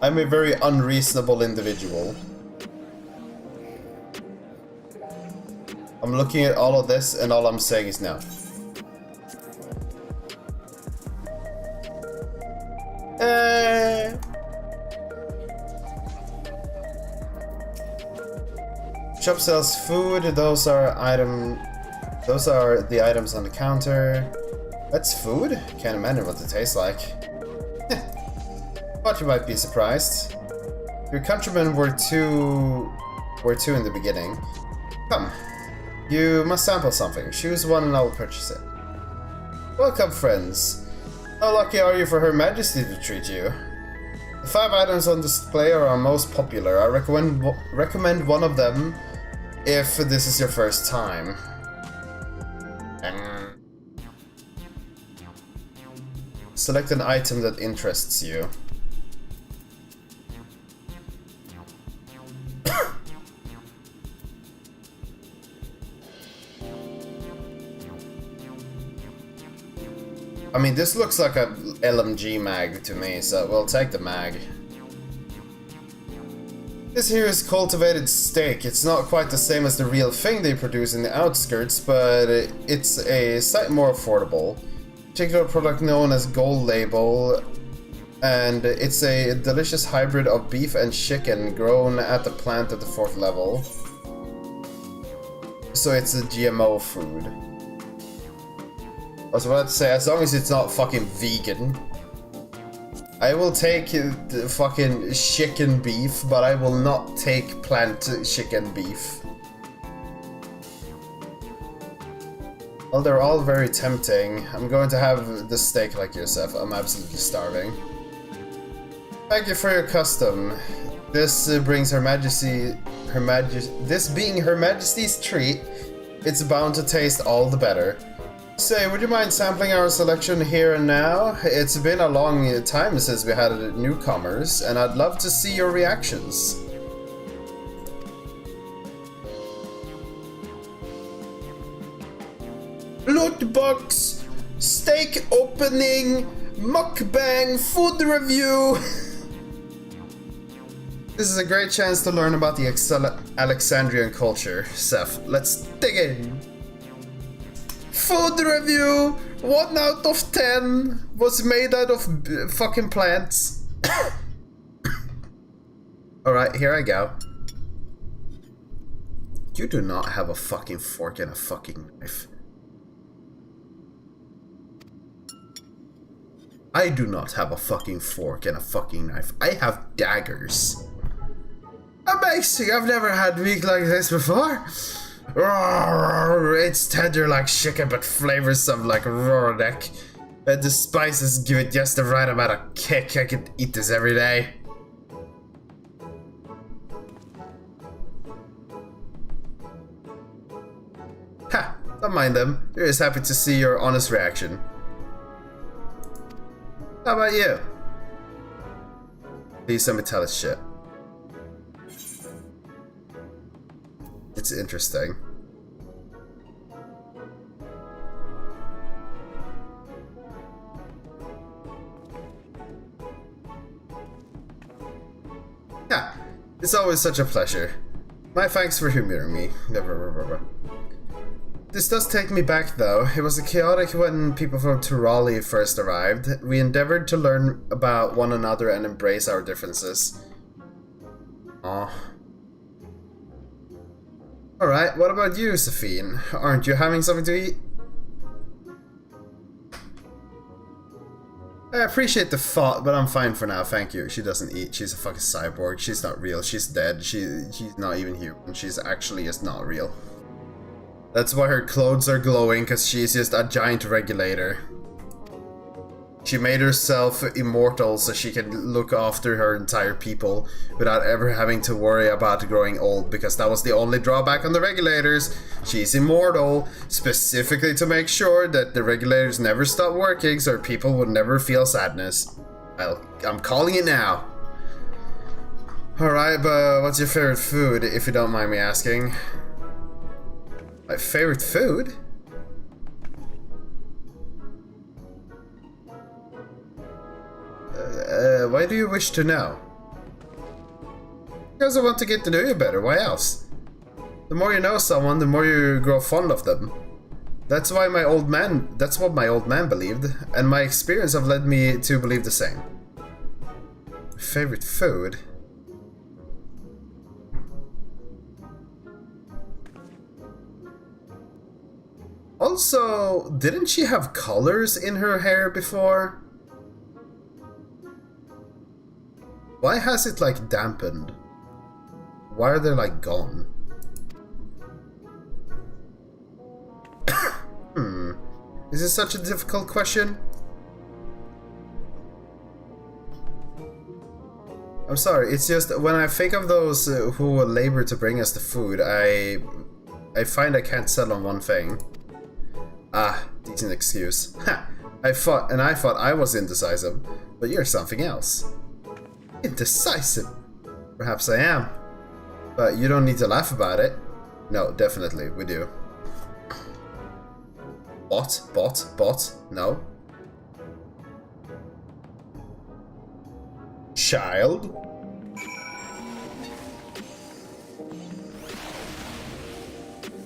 I'm a very unreasonable individual. I'm looking at all of this and all I'm saying is no. Shop sells food. Those are the items on the counter. That's food? Can't imagine what it tastes like. But you might be surprised. Your countrymen were two in the beginning. Come. You must sample something. Choose one and I will purchase it. Welcome, friends. How lucky are you for Her Majesty to treat you? The 5 items on display are our most popular. I recommend one of them if this is your first time. Select an item that interests you. I mean, this looks like a LMG mag to me, so we'll take the mag. This here is cultivated steak. It's not quite the same as the real thing they produce in the outskirts, but it's a sight more affordable. Particular product known as Gold Label, and it's a delicious hybrid of beef and chicken grown at the plant at the 4th level. So it's a GMO food. I was about to say, as long as it's not fucking vegan. I will take the fucking chicken beef, but I will not take plant chicken beef. Well, they're all very tempting. I'm going to have the steak like yourself. I'm absolutely starving. Thank you for your custom. This brings this being Her Majesty's treat, it's bound to taste all the better. Say, would you mind sampling our selection here and now? It's been a long time since we had newcomers, and I'd love to see your reactions. Loot box, steak opening, mukbang, food review. This is a great chance to learn about the Alexandrian culture. Seth, let's dig in. Food review, 1 out of 10 was made out of fucking plants. Alright, here I go. You do not have a fucking fork and a fucking knife. I do not have a fucking fork and a fucking knife. I have daggers. Amazing, I've never had meat like this before. It's tender like chicken, but flavorsome like raw neck. And the spices give it just the right amount of kick. I could eat this every day. Ha! Don't mind them. They're just happy to see your honest reaction. How about you? Please let me tell us shit. It's interesting. Yeah, it's always such a pleasure. My thanks for humoring me. This does take me back though. It was chaotic when people from Turali first arrived. We endeavored to learn about one another and embrace our differences. Aww. Alright, what about you, Safine? Aren't you having something to eat? I appreciate the thought, but I'm fine for now, thank you. She doesn't eat, she's a fucking cyborg, she's not real, she's dead, she's not even human, she's actually just not real. That's why her clothes are glowing, because she's just a giant regulator. She made herself immortal so she can look after her entire people without ever having to worry about growing old, because that was the only drawback on the regulators. She's immortal, specifically to make sure that the regulators never stop working so people would never feel sadness. Well, I'm calling it now. Alright, but what's your favorite food, if you don't mind me asking? My favorite food? Why do you wish to know? Because I want to get to know you better, why else? The more you know someone, the more you grow fond of them. That's what my old man believed, and my experience have led me to believe the same. Favorite food? Also, didn't she have colors in her hair before? Why has it like dampened? Why are they like gone? Is this such a difficult question? I'm sorry, it's just when I think of those who labor to bring us the food, I find I can't settle on one thing. Ah, decent excuse. Ha! I thought I was indecisive, but you're something else. Indecisive? Perhaps I am. But you don't need to laugh about it. No, definitely, we do. Bot? No. Child?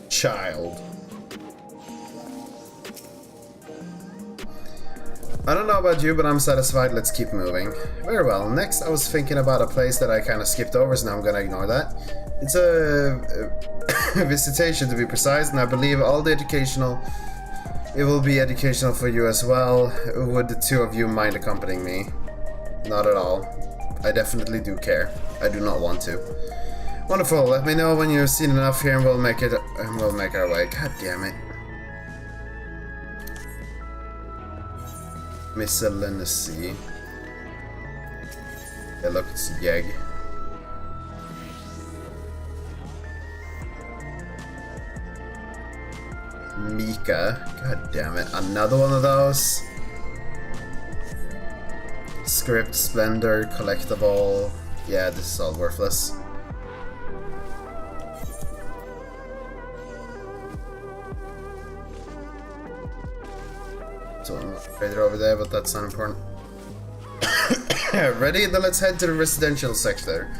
Child. I don't know about you, but I'm satisfied. Let's keep moving. Very well. Next, I was thinking about a place that I kind of skipped over, so now I'm gonna ignore that. It's a visitation, to be precise, and I believe all the educational... It will be educational for you as well. Would the two of you mind accompanying me? Not at all. I definitely do care. I do not want to. Wonderful. Let me know when you've seen enough here, and we'll make our way. God damn it. Miscellaneous. Yeah, look, it's Yeg. Mika. God damn it. Another one of those. Script, Splendor, Collectible. Yeah, this is all worthless. So I'm right over there, but that's not important. Ready? Then let's head to the residential sector.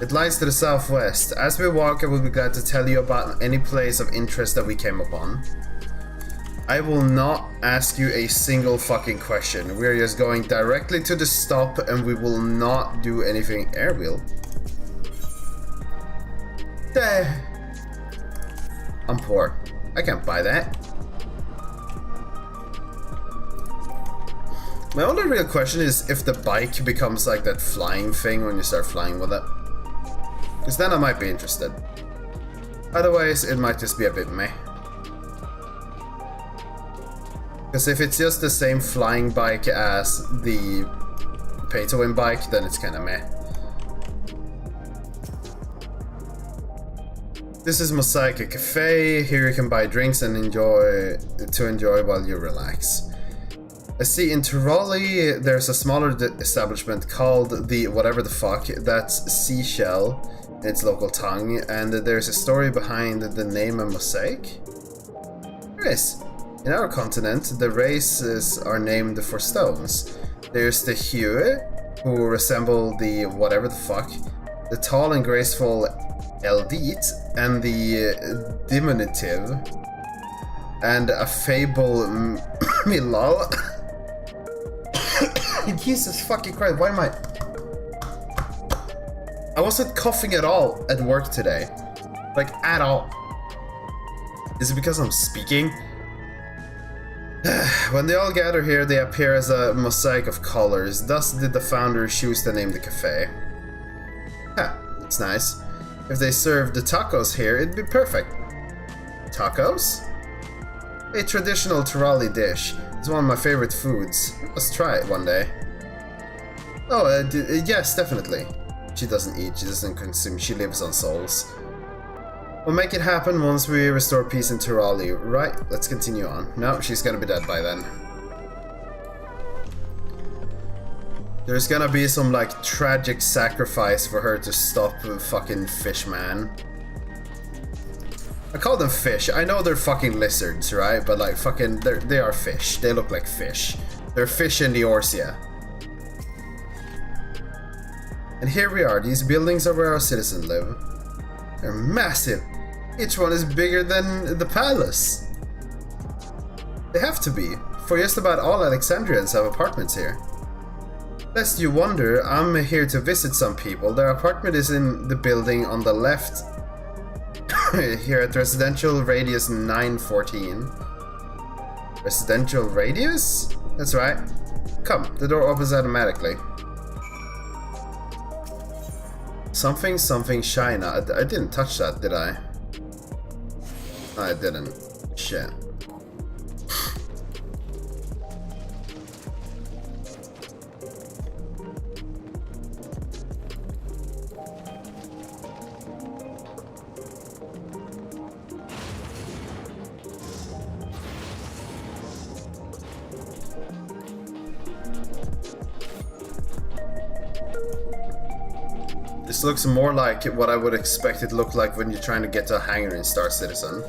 It lies to the southwest. As we walk, I will be glad to tell you about any place of interest that we came upon. I will not ask you a single fucking question. We're just going directly to the stop, and we will not do anything. Airwheel. I'm poor. I can't buy that. My only real question is if the bike becomes like that flying thing when you start flying with it. Because then I might be interested. Otherwise, it might just be a bit meh. Because if it's just the same flying bike as the pay-to-win bike, then it's kind of meh. This is Mosaic Cafe. Here you can buy drinks and enjoy while you relax. I see in Tiroli there's a smaller establishment called the whatever the fuck, that's Seashell in its local tongue, and there's a story behind the name of Mosaic. There is. In our continent, the races are named for stones. There's the Hue, who resemble the whatever the fuck, the tall and graceful Eldit, and the diminutive, and a fable Milal. Jesus fucking Christ, why am I wasn't coughing at all at work today. Like, at all. Is it because I'm speaking? When they all gather here, they appear as a mosaic of colors. Thus did the founder choose to name the cafe. Ha, that's nice. If they served the tacos here, it'd be perfect. Tacos? A traditional Tiroli dish. It's one of my favorite foods. Let's try it one day. Oh, yes, definitely. She doesn't eat, she doesn't consume, she lives on souls. We'll make it happen once we restore peace in Tiroli. Right, let's continue on. No, she's gonna be dead by then. There's gonna be some, like, tragic sacrifice for her to stop the fucking fish man. I call them fish. I know they're fucking lizards, right? But, like, fucking, they are fish. They look like fish. They're fish in the Orsia. And here we are. These buildings are where our citizens live. They're massive. Each one is bigger than the palace. They have to be, for just about all Alexandrians have apartments here. Lest you wonder, I'm here to visit some people. Their apartment is in the building on the left. Here at Residential Radius 914. Residential Radius? That's right. Come, the door opens automatically. Something shiny. I didn't touch that, did I? No, I didn't. Shit. This looks more like what I would expect it to look like when you're trying to get to a hangar in Star Citizen.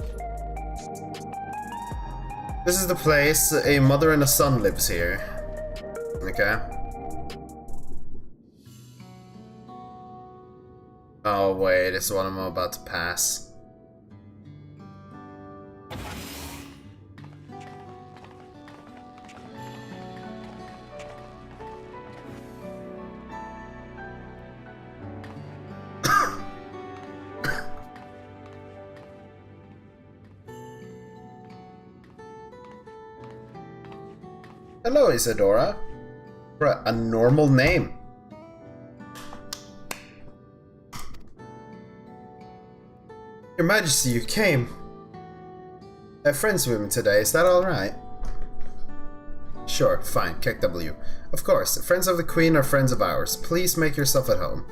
This is the place. A mother and a son lives here. Okay. Oh wait, it's what I'm about to pass. Hello, Isadora. Bruh, a normal name. Your Majesty, you came. I have friends with me today, is that alright? Sure, fine, kick W. Of course, friends of the Queen are friends of ours. Please make yourself at home.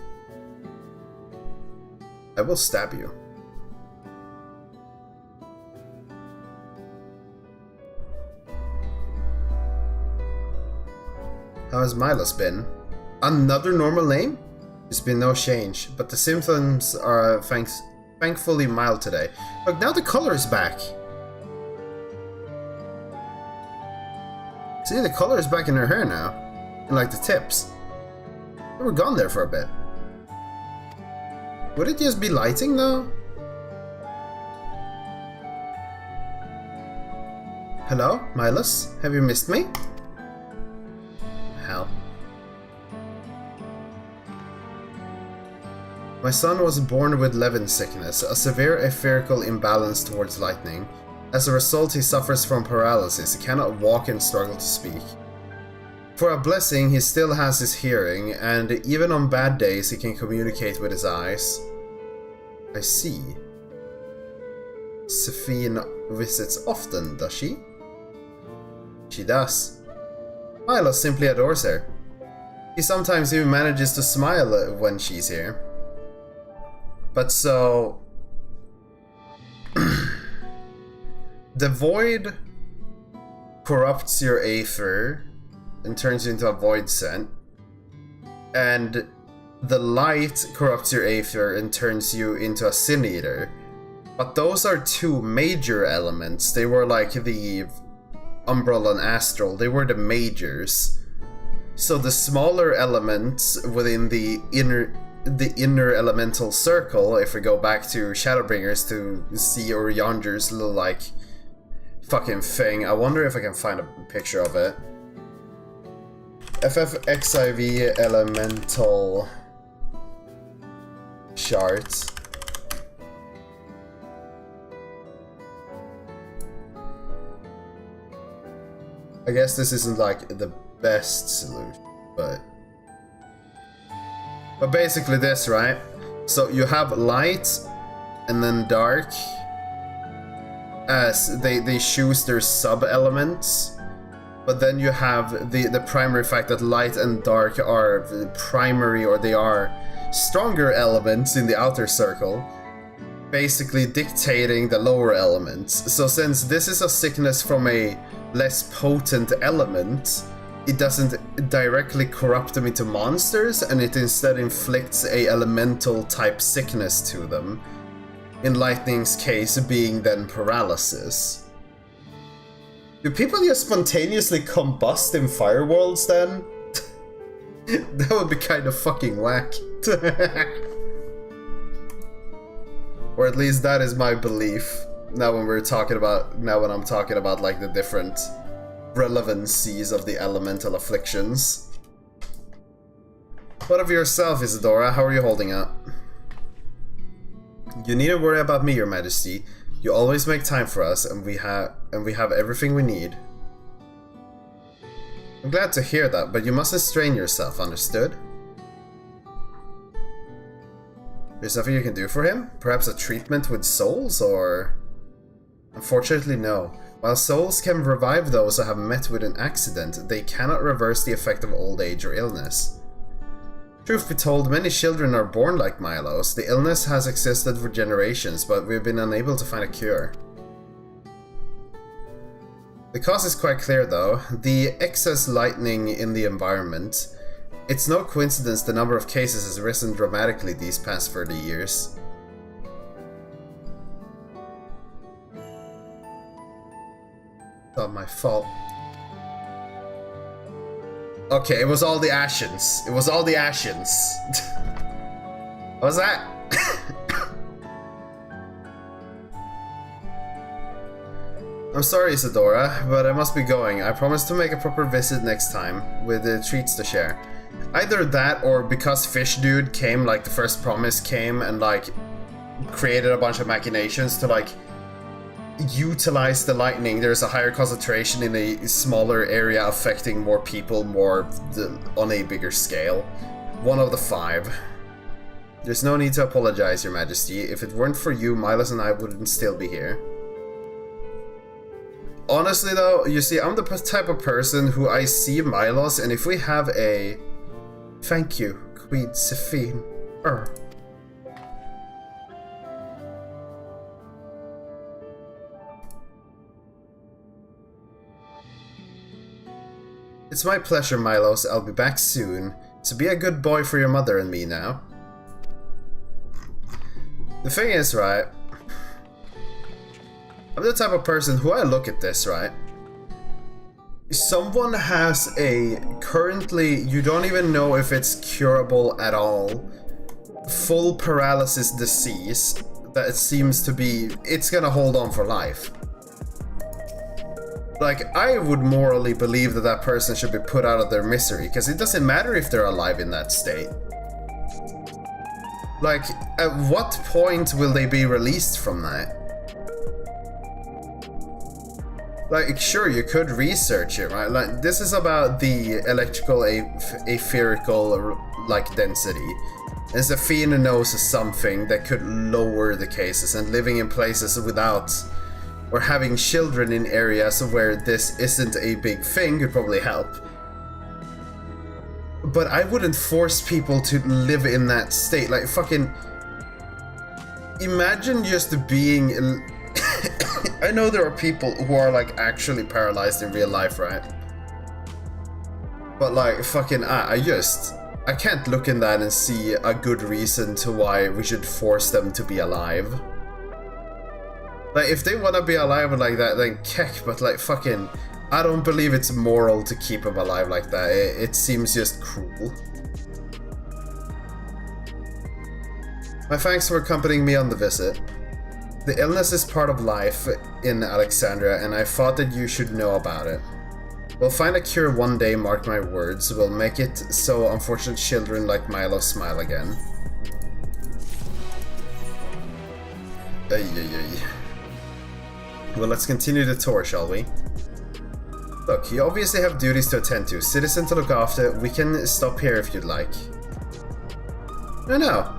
I will stab you. How has Milos been? Another normal name? There's been no change, but the symptoms are thankfully mild today. Look, now the color is back. See, the color is back in her hair now. And like the tips. They were gone there for a bit. Would it just be lighting though? Hello, Milos? Have you missed me? Hell. My son was born with Levin sickness, a severe etherical imbalance towards lightning. As a result, he suffers from paralysis. He cannot walk and struggle to speak. For a blessing, he still has his hearing, and even on bad days, he can communicate with his eyes. I see. Sophine visits often, does she? She does. Milos simply adores her. He sometimes even manages to smile when she's here. But so... the void corrupts your aether and turns you into a void scent. And the light corrupts your aether and turns you into a sin eater. But those are two major elements. They were like the umbral and astral. They were the majors. So the smaller elements within the inner elemental circle, if we go back to Shadowbringers to see Orionder's little like fucking thing. I wonder if I can find a picture of it. FFXIV elemental charts. I guess this isn't like the best solution, but basically this, right? So you have light and then dark as they choose their sub-elements, but then you have the primary fact that light and dark are the primary, or they are stronger elements in the outer circle, basically dictating the lower elements. So since this is a sickness from a less potent element, it doesn't directly corrupt them into monsters, and it instead inflicts a elemental type sickness to them. In Lightning's case being then paralysis. Do people just spontaneously combust in fireworlds then? That would be kind of fucking whack. Or at least that is my belief. Now when I'm talking about like the different relevancies of the elemental afflictions. What of yourself, Isadora? How are you holding up? You needn't worry about me, Your Majesty. You always make time for us, and we have everything we need. I'm glad to hear that, but you mustn't strain yourself, understood? There's nothing you can do for him? Perhaps a treatment with souls, or... Unfortunately, no. While souls can revive those who have met with an accident, they cannot reverse the effect of old age or illness. Truth be told, many children are born like Milos. The illness has existed for generations, but we've been unable to find a cure. The cause is quite clear though. The excess lightning in the environment. It's no coincidence the number of cases has risen dramatically these past 30 years. It's not my fault. Okay, it was all the Ashens. It was all the Ashens. What was that? I'm sorry, Isadora, but I must be going. I promise to make a proper visit next time, with treats to share. Either that, or because Fish Dude came, like the first promise came, and like created a bunch of machinations to like utilize the lightning. There's a higher concentration in a smaller area, affecting more people on a bigger scale. One of the 5. There's no need to apologize, Your Majesty. If it weren't for you, Milos and I wouldn't still be here. Honestly though, you see, I'm the type of person who I see Milos, and if we have a... Thank you, Queen Sephine. It's my pleasure, Milos. I'll be back soon. So be a good boy for your mother and me now. The thing is, right, I'm the type of person who I look at this, right? Someone has a currently, you don't even know if it's curable at all, full paralysis disease that it seems to be, it's gonna hold on for life. Like, I would morally believe that that person should be put out of their misery, because it doesn't matter if they're alive in that state. Like, at what point will they be released from that? Like, sure, you could research it, right? Like, this is about the electrical etherical, like, density. And Zafina knows something that could lower the cases, and living in places without, or having children in areas where this isn't a big thing could probably help. But I wouldn't force people to live in that state. Like, fucking... Imagine just being... I know there are people who are, like, actually paralyzed in real life, right? But, like, fucking... I can't look in that and see a good reason to why we should force them to be alive. Like, if they want to be alive like that, then keck, but, like, fucking... I don't believe it's moral to keep them alive like that. It seems just cruel. My thanks for accompanying me on the visit. The illness is part of life in Alexandria, and I thought that you should know about it. We'll find a cure one day, mark my words. We'll make it so unfortunate children like Milo smile again. Ay, ay, ay. Well, let's continue the tour, shall we? Look, you obviously have duties to attend to, citizen to look after. We can stop here if you'd like. No.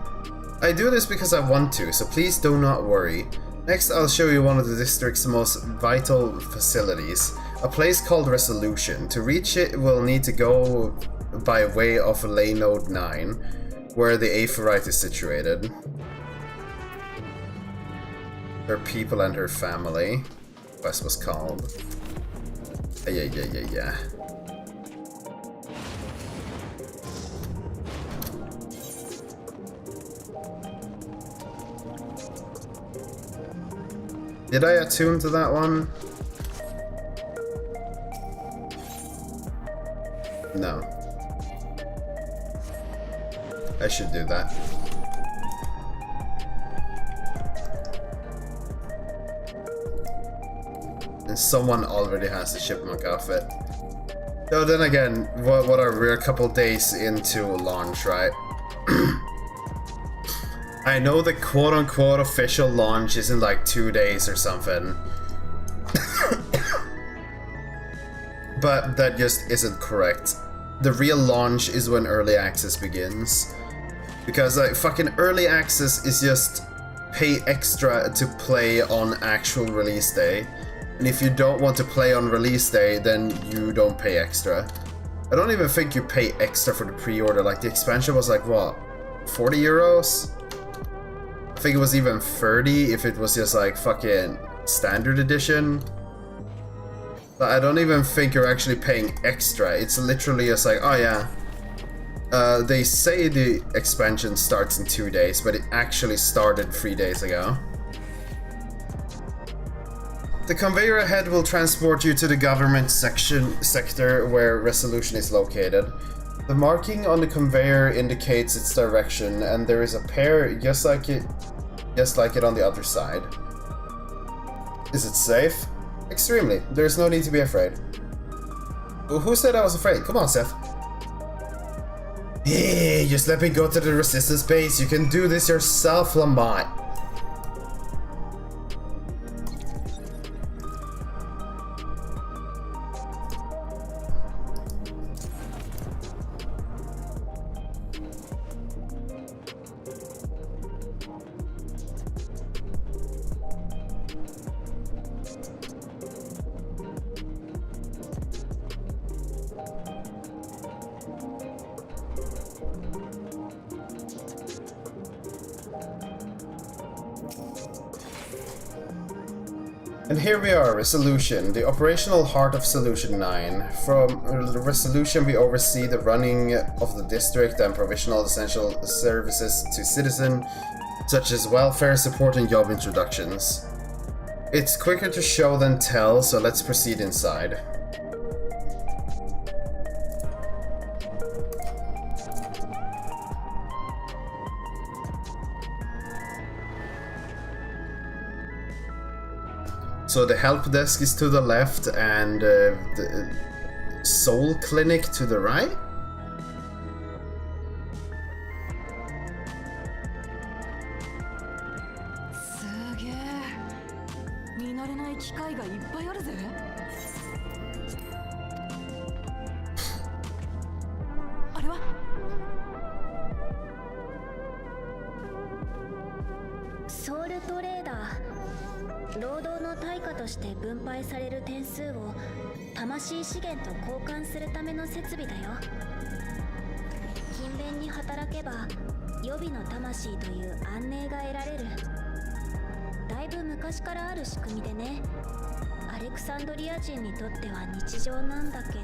I do this because I want to, so please do not worry. Next, I'll show you one of the district's most vital facilities, a place called Resolution. To reach it, we'll need to go by way of Lane Node 9, where the Aephorite is situated. Her people and her family, quest was called. Yeah. Did I attune to that one? No. I should do that. and someone already has the chipmunk outfit. Though then again, what are we, a couple days into launch, right? I know the quote-unquote official launch is in like 2 days or something. But that just isn't correct. The real launch is when early access begins. Because like fucking early access is just pay extra to play on actual release day. And if you don't want to play on release day, then you don't pay extra. I don't even think you pay extra for the pre-order. Like the expansion was like what? 40 euros? I think it was even 30 if it was just like fucking standard edition. But I don't even think you're actually paying extra. It's literally just like, oh yeah. They say the expansion starts in 2 days, but it actually started 3 days ago. The conveyor ahead will transport you to the government sector where Resolution is located. The marking on the conveyor indicates its direction, and there is a pair just like it on the other side. Is it safe? Extremely. There's no need to be afraid. Who said I was afraid? Come on, Seth. Hey, just let me go to the resistance base. You can do this yourself, Lamont. And here we are, Resolution, the operational heart of Solution 9. From Resolution we oversee the running of the district and provisional essential services to citizens, such as welfare support and job introductions. It's quicker to show than tell, so let's proceed inside. So the help desk is to the left and the soul clinic to the right?ソウルトレーダー、労働の対価として分配される点数を魂資源と交換するための設備だよ。勤勉に働けば予備の魂という安寧が得られる。だいぶ昔からある仕組みでね、アレクサンドリア人にとっては日常なんだけど。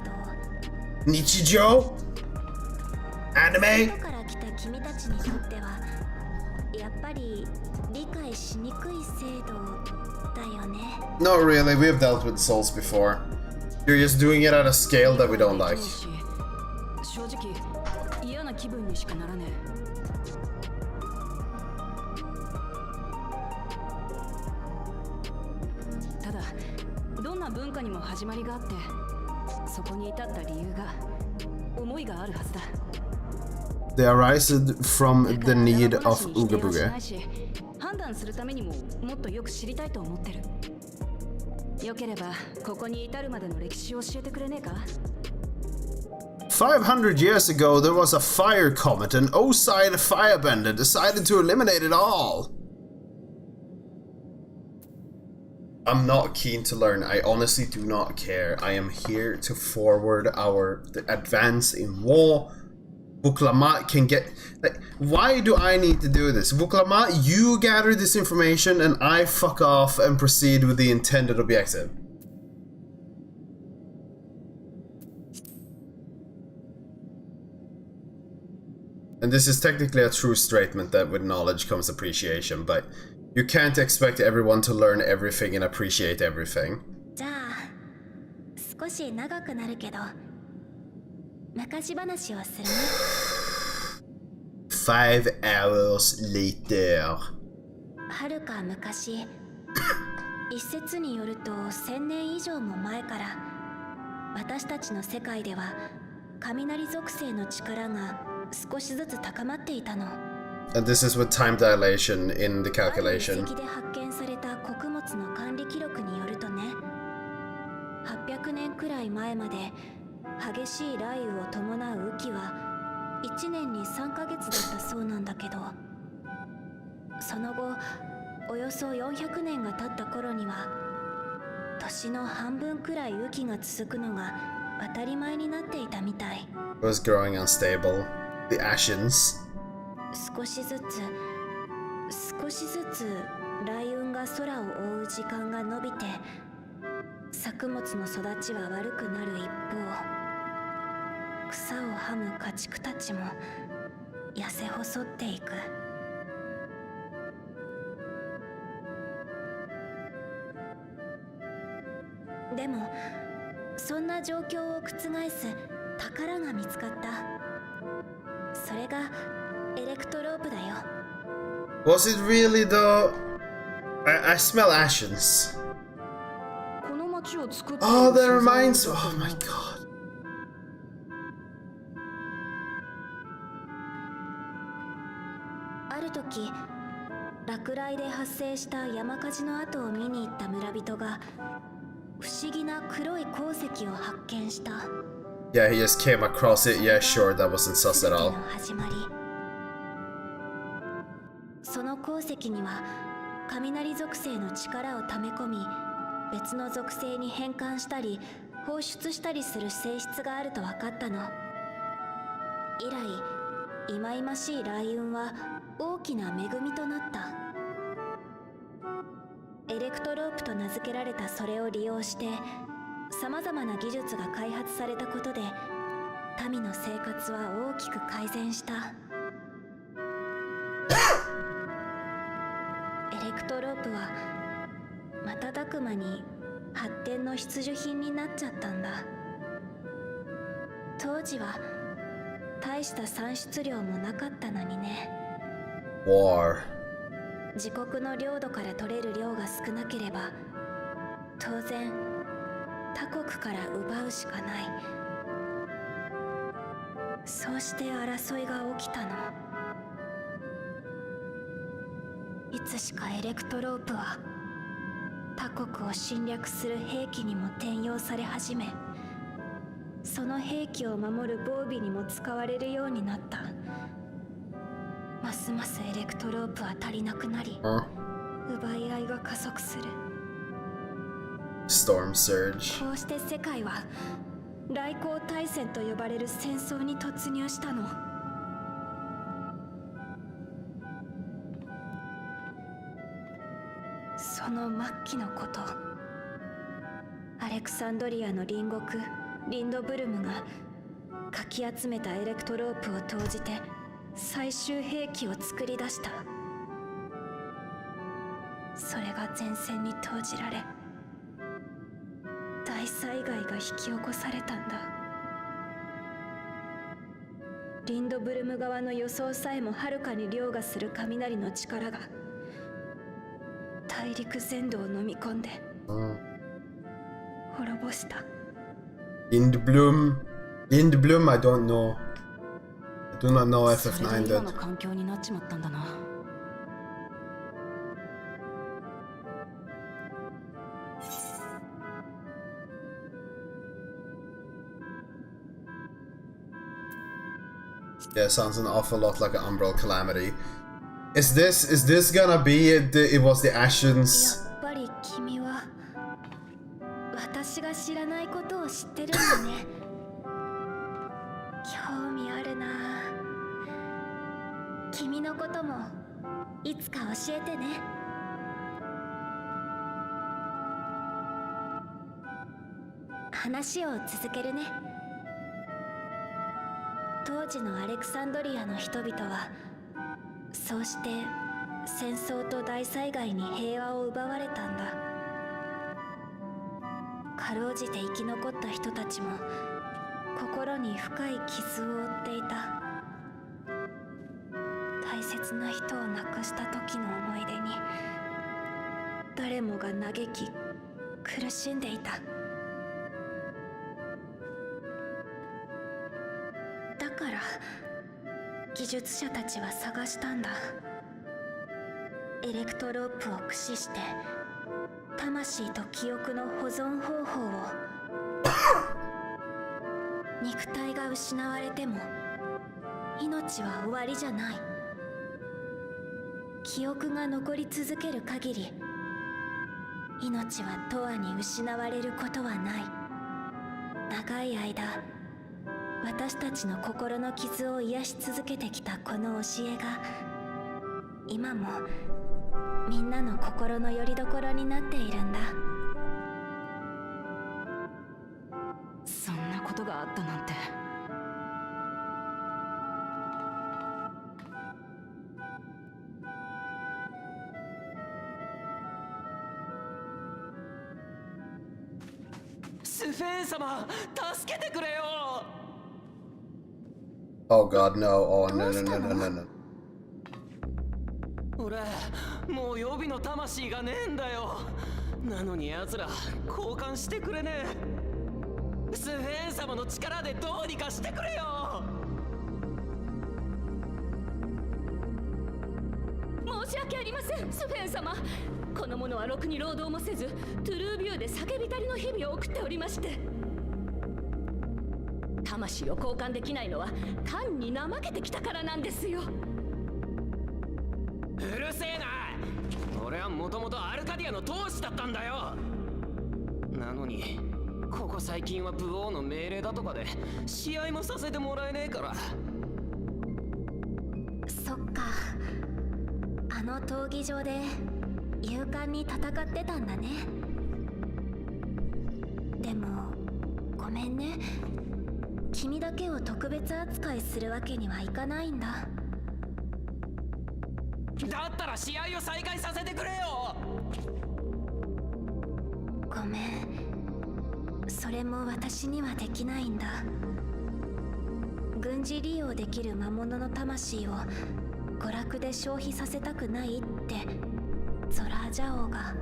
日常？アニメ？外から来た君たちにとってはやっぱり理解しにくい制度だよね。Not really, we have dealt with souls before. You're just doing it at a scale that we don't like. 正直嫌な気分にしかならねえ。ただどんな文化にも始まりがあって、そこに至った理由が思いがあるはずだ。They arise from the need of Ugabuge. 判断するためにももっとよく知りたいと思ってる。よければここに至るまでの歴史を教えてくれねえか？500 years ago, there was a fire comet, and Oside Firebender decided to eliminate it all. I'm not keen to learn. I honestly do not care. I am here to forward our advance in war. Buklamat can get... Like, why do I need to do this? Buklamat, you gather this information and I fuck off and proceed with the intended objective. And this is technically a true statement that with knowledge comes appreciation, but you can't expect everyone to learn everything and appreciate everything. じゃあ、少し長くなるけど、昔話をするね。5 hours later. はるか昔、一説によると1000年以上も前から私たちの世界では雷属性の力が少しずつ高まっていたの。 And this is with time dilation in the ある遺 calculation. 跡で発見された穀物の管理記録によるとね、800年くらい前まで激しい雷雨を伴う雨季は1年に3ヶ月だったそうなんだけど、その後およそ400年が経った頃には年の半分くらい雨季が続くのが当たり前になっていたみたい。 It was growing unstable. The Ashians. 少しずつ雷雲が空を覆う時間が延びて作物の育ちは悪くなる一方、草をはむ家畜たちも痩せ細っていく。でもそんな状況を覆す宝が見つかった。それがエレクトロープだよ。 Was it really though? I smell Ashians. この町を作っている Oh, that 所在を reminds. Oh my god. ある時落雷で発生した山火事の後を見に行った村人が不思議な黒い鉱石を発見した。 Yeah, he just came across it. Yeah, sure, that wasn't sus 全 at て all. の始まり。その鉱石には雷属性の力を溜め込み別の属性に変換したり放出したりする性質があると分かったの。以来忌々しい雷雲は大きな恵みとなった。エレクトロープと名付けられたそれを利用して様々な技術が開発されたことで民の生活は大きく改善した。エレクトロープは瞬く間に発展の必需品になっちゃったんだ。当時は大した産出量もなかったのにね。 War. 自国の領土から取れる量が少なければ当然他国から奪うしかない。そうして争いが起きたの。いつしかエレクトロープは他国を侵略する兵器にも転用され始め、その兵器を守る防備にも使われるようになった。ますますエレクトロープは足りなくなり、 Huh? 奪い合いが加速する。 Storm surge. こうして世界は雷光大戦と呼ばれる戦争に突入したの。その末期のこと、アレクサンドリアの隣国リンドブルムがかき集めたエレクトロープを投じて最終兵器を作り出した。それが前線に投じられ大災害が引き起こされたんだ。リンドブルム側の予想さえもはるかに凌駕する雷の力が大陸全土を飲み込んで滅ぼした。 Lindblom. Lindblom, I don't know. I do not know それ FF9 で今の did. 環境になっちまったんだな。Yeah, sounds an awful lot like an Umbral Calamity. Is this gonna be it? It was the や Ashians. っぱり君は私が知らないことを知ってるんだね。興味あるな。君のこともいつか教えてね。話を続けるね。当時のアレクサンドリアの人々はそうして戦争と大災害に平和を奪われたんだ。かろうじて生き残った人たちも心に深い傷を負っていた。大切な人を亡くした時の思い出に誰もが嘆き苦しんでいた。だから技術者たちは探したんだ。エレクトロープを駆使して魂と記憶の保存方法を肉体が失われても命は終わりじゃない。記憶が残り続ける限り命は永遠に失われることはない。長い間私たちの心の傷を癒し続けてきたこの教えが今もみんなの心の拠り所になっているんだ。そんなことがあったなんて。スフェーン様、助けてくれよ。 Oh god, no. Oh, no, no, no, no, no, no. 俺もう予備の魂がねえんだよ。なのに奴ら交換してくれねえ。スフェーン様の力でどうにかしてくれよ。申し訳ありません、スフェーン様。この者はろくに労働もせず、トゥルービューで叫びたりの日々を送っておりまして、魂を交換できないのは単に怠けてきたからなんですよ。うるせえな。俺はもともとアルカディアの当主だったんだよ。なのにここ最近は武王の命令だとかで試合もさせてもらえねえから。そっか、あの闘技場で勇敢に戦ってたんだね。でもごめんね、君だけを特別扱いするわけにはいかないんだ。だったら試合を再開させてくれよ。ごめん、それも私にはできないんだ。軍事利用できる魔物の魂を娯楽で消費させたくないってゾラージャ王が。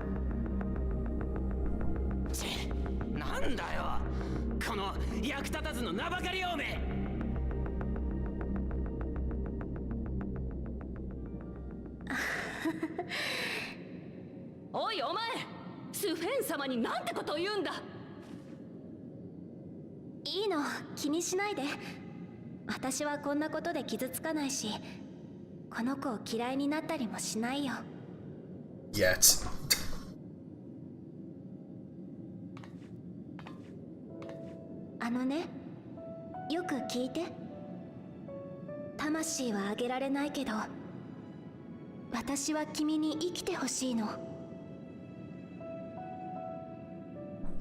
なんだよこの役立たずの名ばかりおめ。おいお前、スフェン様になんてことを言うんだ。いいの、気にしないで。私はこんなことで傷つかないし、この子を嫌いになったりもしないよ。Yet. あのね、よく聞いて。魂はあげられないけど、私は君に生きてほしいの。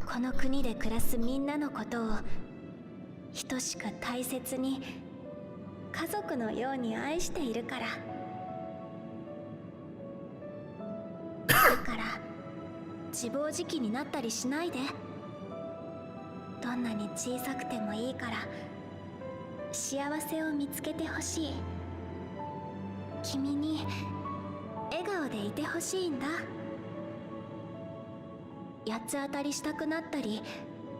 この国で暮らすみんなのことを等しく大切に家族のように愛しているから。だから自暴自棄になったりしないで。どんなに小さくてもいいから幸せを見つけてほしい。君に笑顔でいてほしいんだ。八つ当たりしたくなったり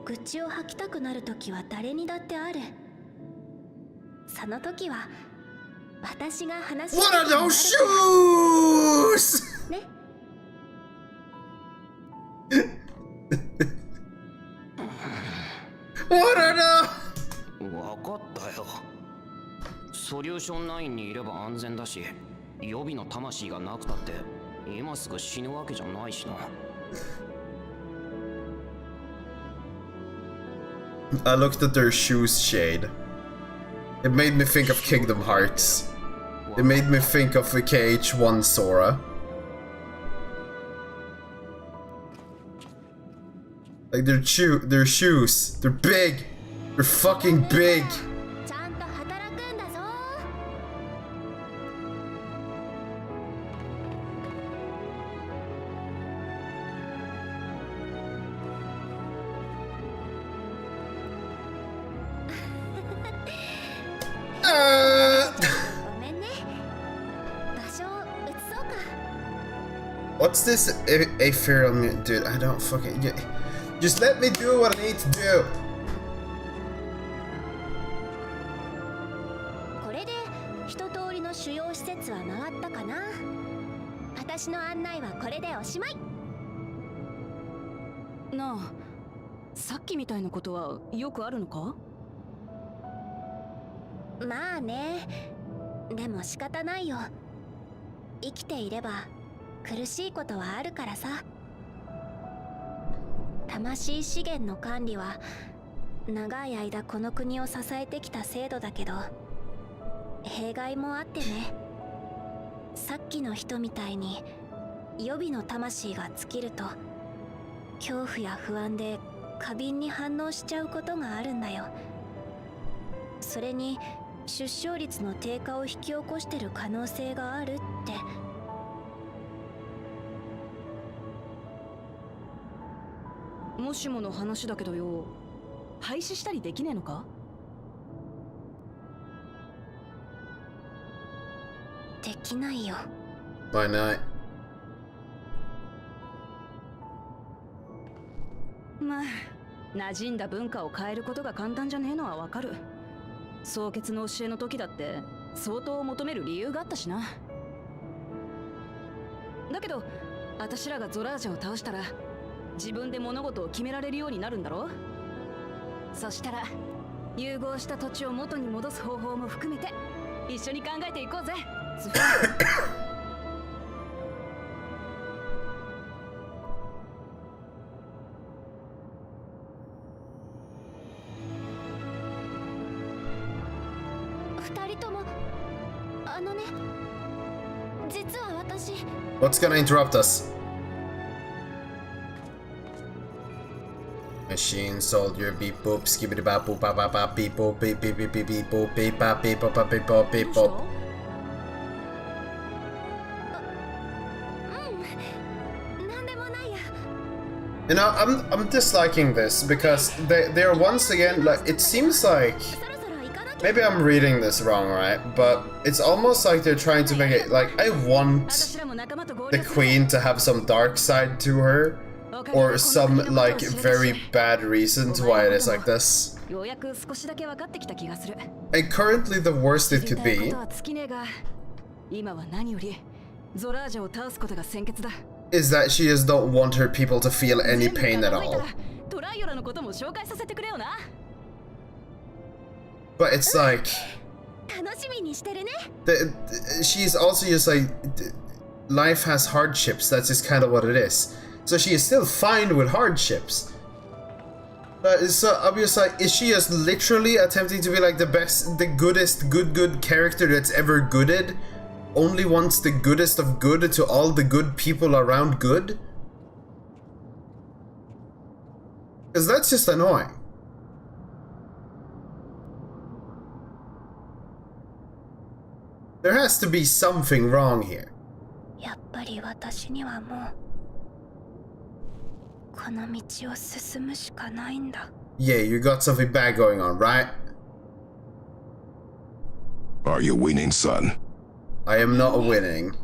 愚痴を吐きたくなる時は誰にだってある。その時は私が話し What are those shoes? ね。What are the... わかったよ。ソリューション9にいれば安全だし、予備の魂がなくたって今すぐ死ぬわけじゃないしな。I looked at their shoes shade. It made me think of Kingdom Hearts. It made me think of the KH1 Sora. Like their shoes, they're big. They're fucking big. ちゃんと働くんだぞ。ごめんね。場所を移そうか。What's this ethereal dude? I don't fucking... Just let me do what I need to do. これで一通りの主要施設は回ったかな。私の案内はこれでおしまい。なあ、さっきみたいなことはよくあるのか？まあね。でも仕方ないよ。生きていれば苦しいことはあるからさ。魂資源の管理は長い間この国を支えてきた制度だけど、弊害もあってね。さっきの人みたいに予備の魂が尽きると恐怖や不安で過敏に反応しちゃうことがあるんだよ。それに出生率の低下を引き起こしてる可能性があるって。もしもの話だけどよ、廃止したりできねえのか？できないよ。Why not? まあ、馴染んだ文化を変えることが簡単じゃねえのはわかる。蒼潔の教えの時だって相当求める理由があったしな。だけど私らがゾラージャを倒したら自分で物事を決められるようになるんだろ。そしたら融合した土地を元に戻す方法も含めて一緒に考えていこうぜ。二人ともあのね、実は私。 What's gonna interrupt us? Machine soldier beep boop skibbity bop boop bop bop bop beep boop beep beep beep beep beep boop beep bop beep bop bop beep bop beep bop. You know, I'm disliking this because they're once again like, it seems like maybe I'm reading this wrong, right? But it's almost like they're trying to make it like, I want the queen to have some dark side to her, or some like very bad reason to why it is like this. And currently the worst it could be is that she just don't want her people to feel any pain at all. But it's like she's also just like, life has hardships, that's just kind of what it is. So she is still fine with hardships. So I'm just like, is she just literally attempting to be like the best, the goodest good character that's ever gooded? Only wants the goodest of good to all the good people around good? Because that's just annoying. There has to be something wrong here. Yeah, you got something bad going on, right? Are you winning, son? I am not winning.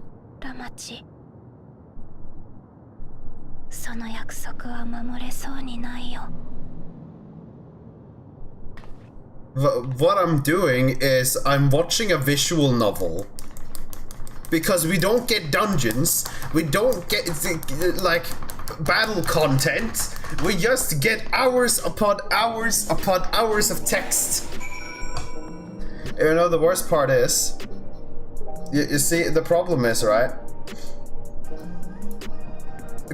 What I'm doing is I'm watching a visual novel. Because we don't get dungeons, we don't get like battle content, we just get hours upon hours upon hours of text. You know, the worst part is, you see, the problem is, right?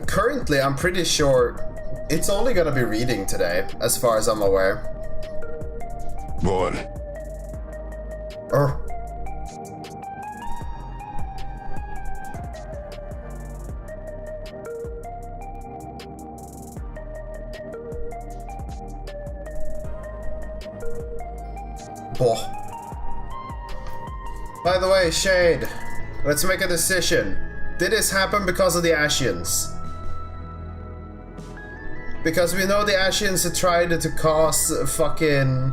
Currently, I'm pretty sure it's only gonna be reading today, as far as I'm aware. Boy. Oh. By the way, Shade, let's make a decision. Did this happen because of the Ashians? Because we know the Ashians tried to cause fucking...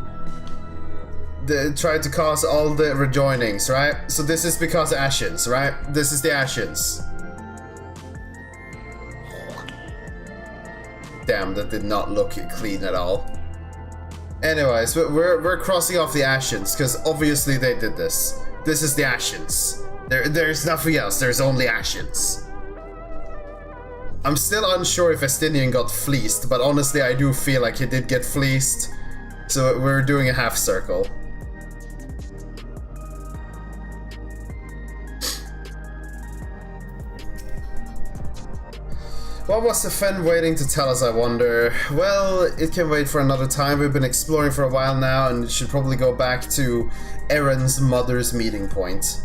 tried to cause all the rejoinings, right? So this is because of Ashians, right? This is the Ashians. webcam that did not look clean at all. Anyways, we're crossing off the Ascians, because obviously they did this. This is the Ascians. There's nothing else, there's only Ascians. I'm still unsure if Estinian got fleeced, but honestly I do feel like he did get fleeced. So we're doing a half circle. What was the Fen waiting to tell us, I wonder? Well, it can wait for another time. We've been exploring for a while now, and it should probably go back to Erin's mother's meeting point.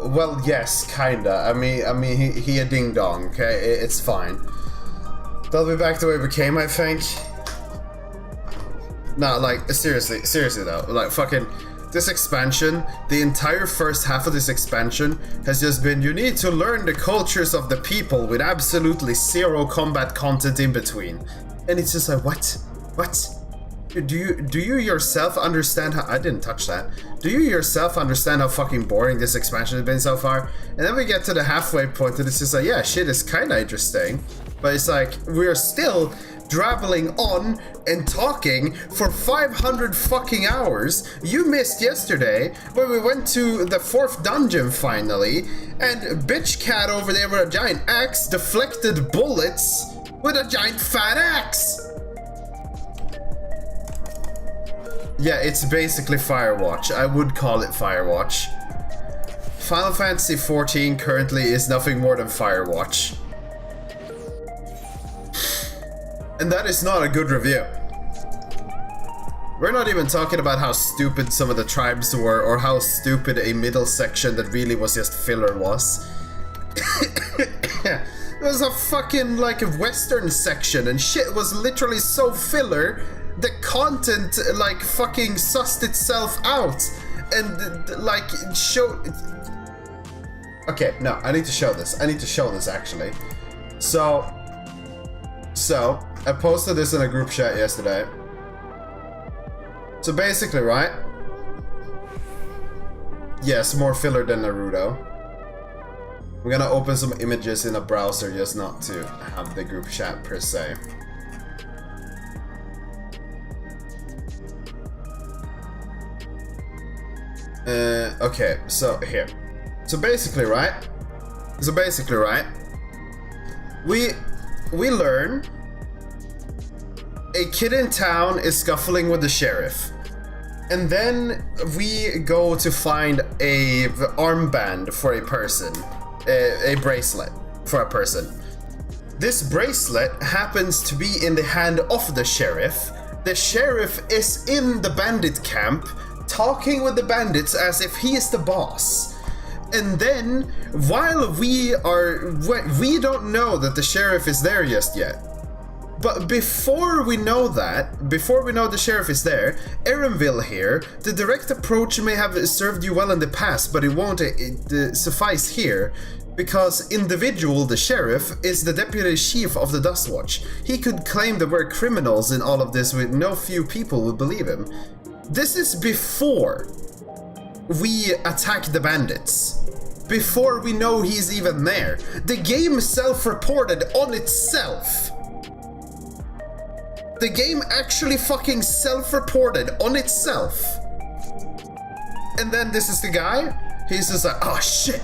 Well, yes, kinda. I mean, he a ding-dong, okay? It's fine. They'll be back the way we came, I think. Nah, like, seriously though. Like, fucking... This expansion, the entire first half of this expansion has just been, you need to learn the cultures of the people with absolutely zero combat content in between. And it's just like, what? What? Do you yourself understand how— I didn't touch that. Do you yourself understand how fucking boring this expansion has been so far? And then we get to the halfway point and it's just like, yeah, shit is kinda interesting. But it's like, we're still drabbling on and talking for 500 fucking hours. You missed yesterday when we went to the 4th dungeon finally, and bitch cat over there with a giant axe deflected bullets with a giant fat axe. Yeah, it's basically Firewatch. I would call it Firewatch. Final Fantasy XIV currently is nothing more than Firewatch. And that is not a good review. We're not even talking about how stupid some of the tribes were, or how stupid a middle section that really was just filler was. It was a fucking, like, western section, and shit was literally so filler, the content, like, fucking sussed itself out. And, like, Okay, no, I need to show this. I need to show this, actually. So, I posted this in a group chat yesterday. So basically, right? Yes, more filler than Naruto. We're gonna open some images in a browser just not to have the group chat per se. Okay, so here. So basically, right? We learn a kid in town is scuffling with the sheriff. And then we go to find a armband for a person. A bracelet for a person. This bracelet happens to be in the hand of the sheriff. The sheriff is in the bandit camp, talking with the bandits as if he is the boss. And then, while we don't know that the sheriff is there just yet. But before we know the sheriff is there, Erenville here, the direct approach may have served you well in the past, but it won't suffice here, because Individual, the sheriff, is the deputy chief of the Dustwatch. He could claim that we're criminals in all of this with no few people would believe him. This is before we attack the bandits. Before we know he's even there. The game self-reported on itself. The game actually fucking self-reported on itself. And then this is the guy. He's just like, oh shit.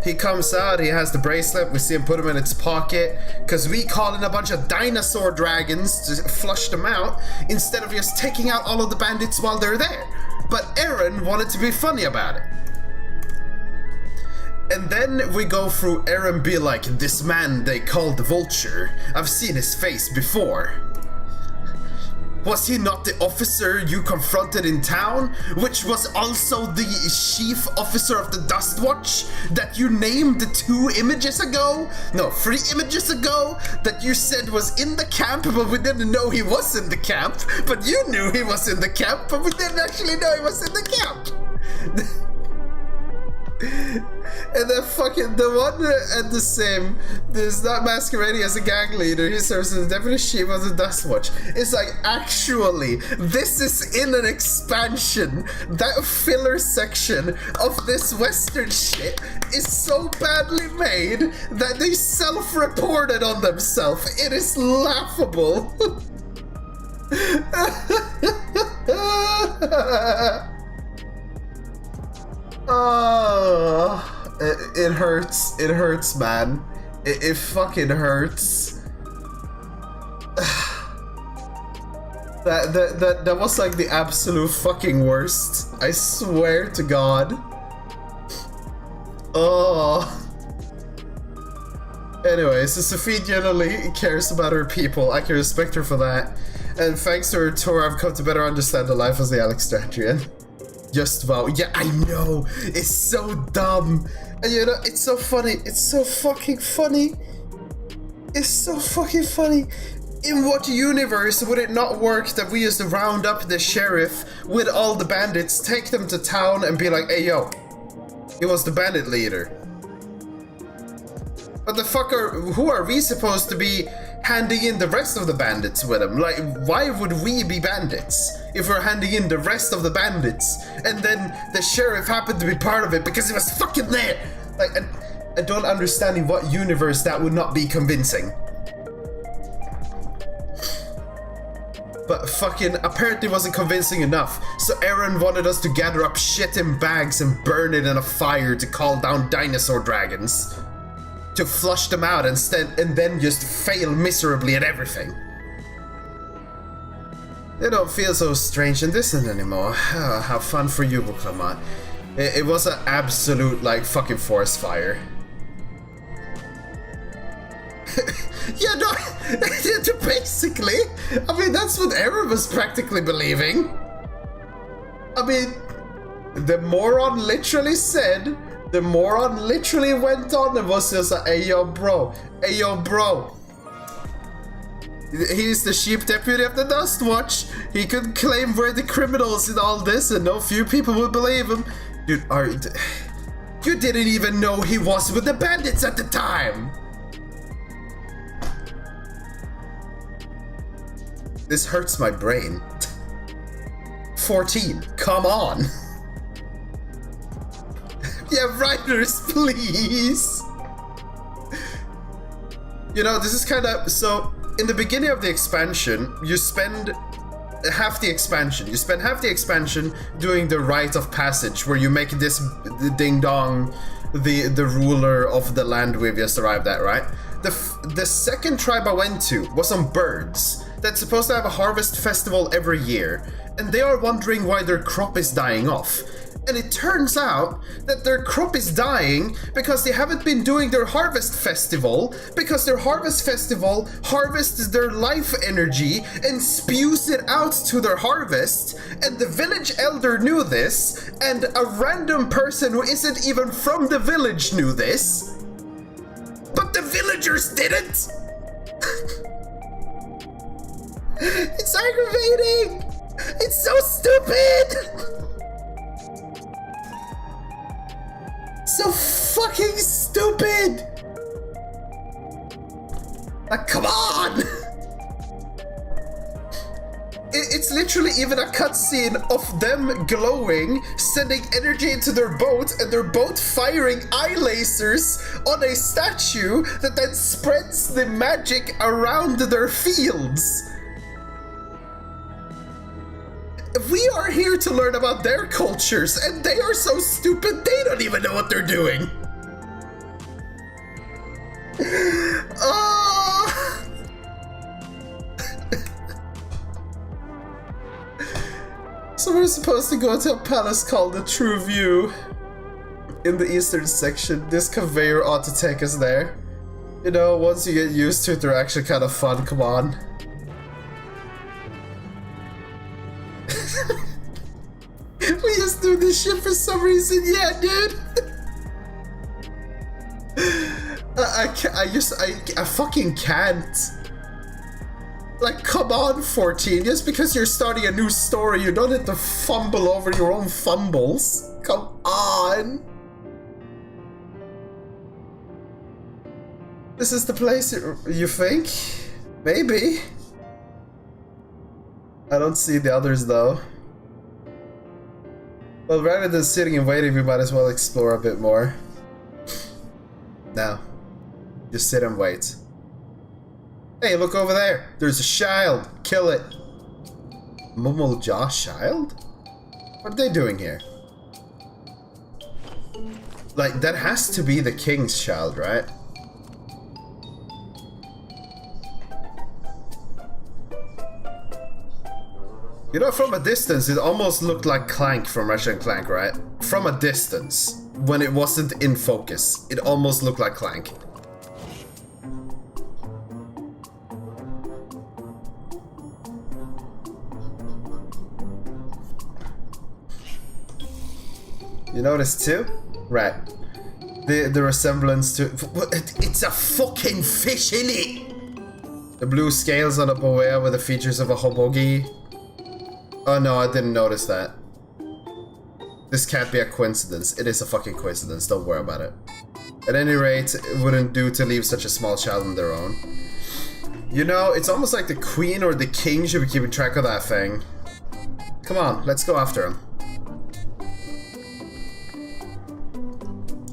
He comes out, he has the bracelet, we see him put him in its pocket, because we call in a bunch of dinosaur dragons to flush them out, instead of just taking out all of the bandits while they're there. But Eren wanted to be funny about it. And then we go through Eren be like, this man they called the Vulture, I've seen his face before. Was he not the officer you confronted in town? Which was also the chief officer of the Dustwatch that you named 2 images ago? No, 3 images ago? That you said was in the camp, but we didn't know he was in the camp. But you knew he was in the camp, but we didn't actually know he was in the camp. And then fucking the one at the same, there's not masquerading as a gang leader, he serves as the deputy chief of the Dust Watch. It's like, actually, this is in an expansion. That filler section of this Western shit is so badly made that they self-reported on themselves. It is laughable. Oh. It hurts. It hurts, man. It fucking hurts. That was like the absolute fucking worst. I swear to God. Oh. Anyways, so Sophie generally cares about her people. I can respect her for that. And thanks to her tour, I've come to better understand the life as the Alexandrian. Just wow. Yeah, I know. It's so dumb. And you know, it's so funny. It's so fucking funny. It's so fucking funny. In what universe would it not work that we just round up the sheriff with all the bandits, take them to town and be like, hey yo, he was the bandit leader. But the fucker, who are we supposed to be handing in the rest of the bandits with him? Like, why would we be bandits if we're handing in the rest of the bandits and then the sheriff happened to be part of it because he was fucking there? Like, I don't understand in what universe that would not be convincing. But fucking apparently wasn't convincing enough. So Aaron wanted us to gather up shit in bags and burn it in a fire to call down dinosaur dragons. To flush them out and then just fail miserably at everything. They don't feel so strange and distant anymore. Oh, how fun for you, Buklaman. It was an absolute, like, fucking forest fire. Yeah, no, basically. I mean, that's what Aaron was practically believing. I mean, the moron literally said, the moron literally went on and was just like, hey yo bro, he's the chief deputy of the Dust Watch. He could claim we're the criminals in all this and no few people would believe him. Dude, you didn't even know he was with the bandits at the time. This hurts my brain. 14, come on. Yeah, writers, please. You know, this is kind of, so in the beginning of the expansion, you spend half the expansion. You spend half the expansion doing the rite of passage, where you make this ding dong the ruler of the land we've just arrived at, right? The second tribe I went to was on birds. That's supposed to have a harvest festival every year, and they are wondering why their crop is dying off. And it turns out that their crop is dying because they haven't been doing their harvest festival, because their harvest festival harvests their life energy and spews it out to their harvest, and the village elder knew this, and a random person who isn't even from the village knew this, but the villagers didn't! It's aggravating! It's so stupid! So fucking stupid! Like, come on! It's literally even a cutscene of them glowing, sending energy into their boat, and their boat firing eye lasers on a statue that then spreads the magic around their fields. We are here to learn about their cultures, and they are so stupid they don't even know what they're doing. Oh. So we're supposed to go to a palace called the True View in the eastern section. This conveyor ought to take us there. You know, once you get used to it, they're actually kind of fun. Come on. We just do this shit for some reason, yeah, dude. I fucking can't. Like, come on, 14. Just because you're starting a new story, you don't have to fumble over your own fumbles. Come on. This is the place you think? Maybe. I don't see the others though. Well, rather than sitting and waiting, we might as well explore a bit more. Now, just sit and wait. Hey, look over there! There's a child! Kill it! Mummel Josh child? What are they doing here? Like, that has to be the king's child, right? You know, from a distance, it almost looked like Clank from Ratchet & Clank, right? From a distance, when it wasn't in focus, it almost looked like Clank. You notice too? Right. The resemblance to... It's a fucking fish, innit? The blue scales on a boa with the features of a hobogi. Oh no, I didn't notice that. This can't be a coincidence. It is a fucking coincidence, don't worry about it. At any rate, it wouldn't do to leave such a small child on their own. You know, it's almost like the queen or the king should be keeping track of that thing. Come on, let's go after him.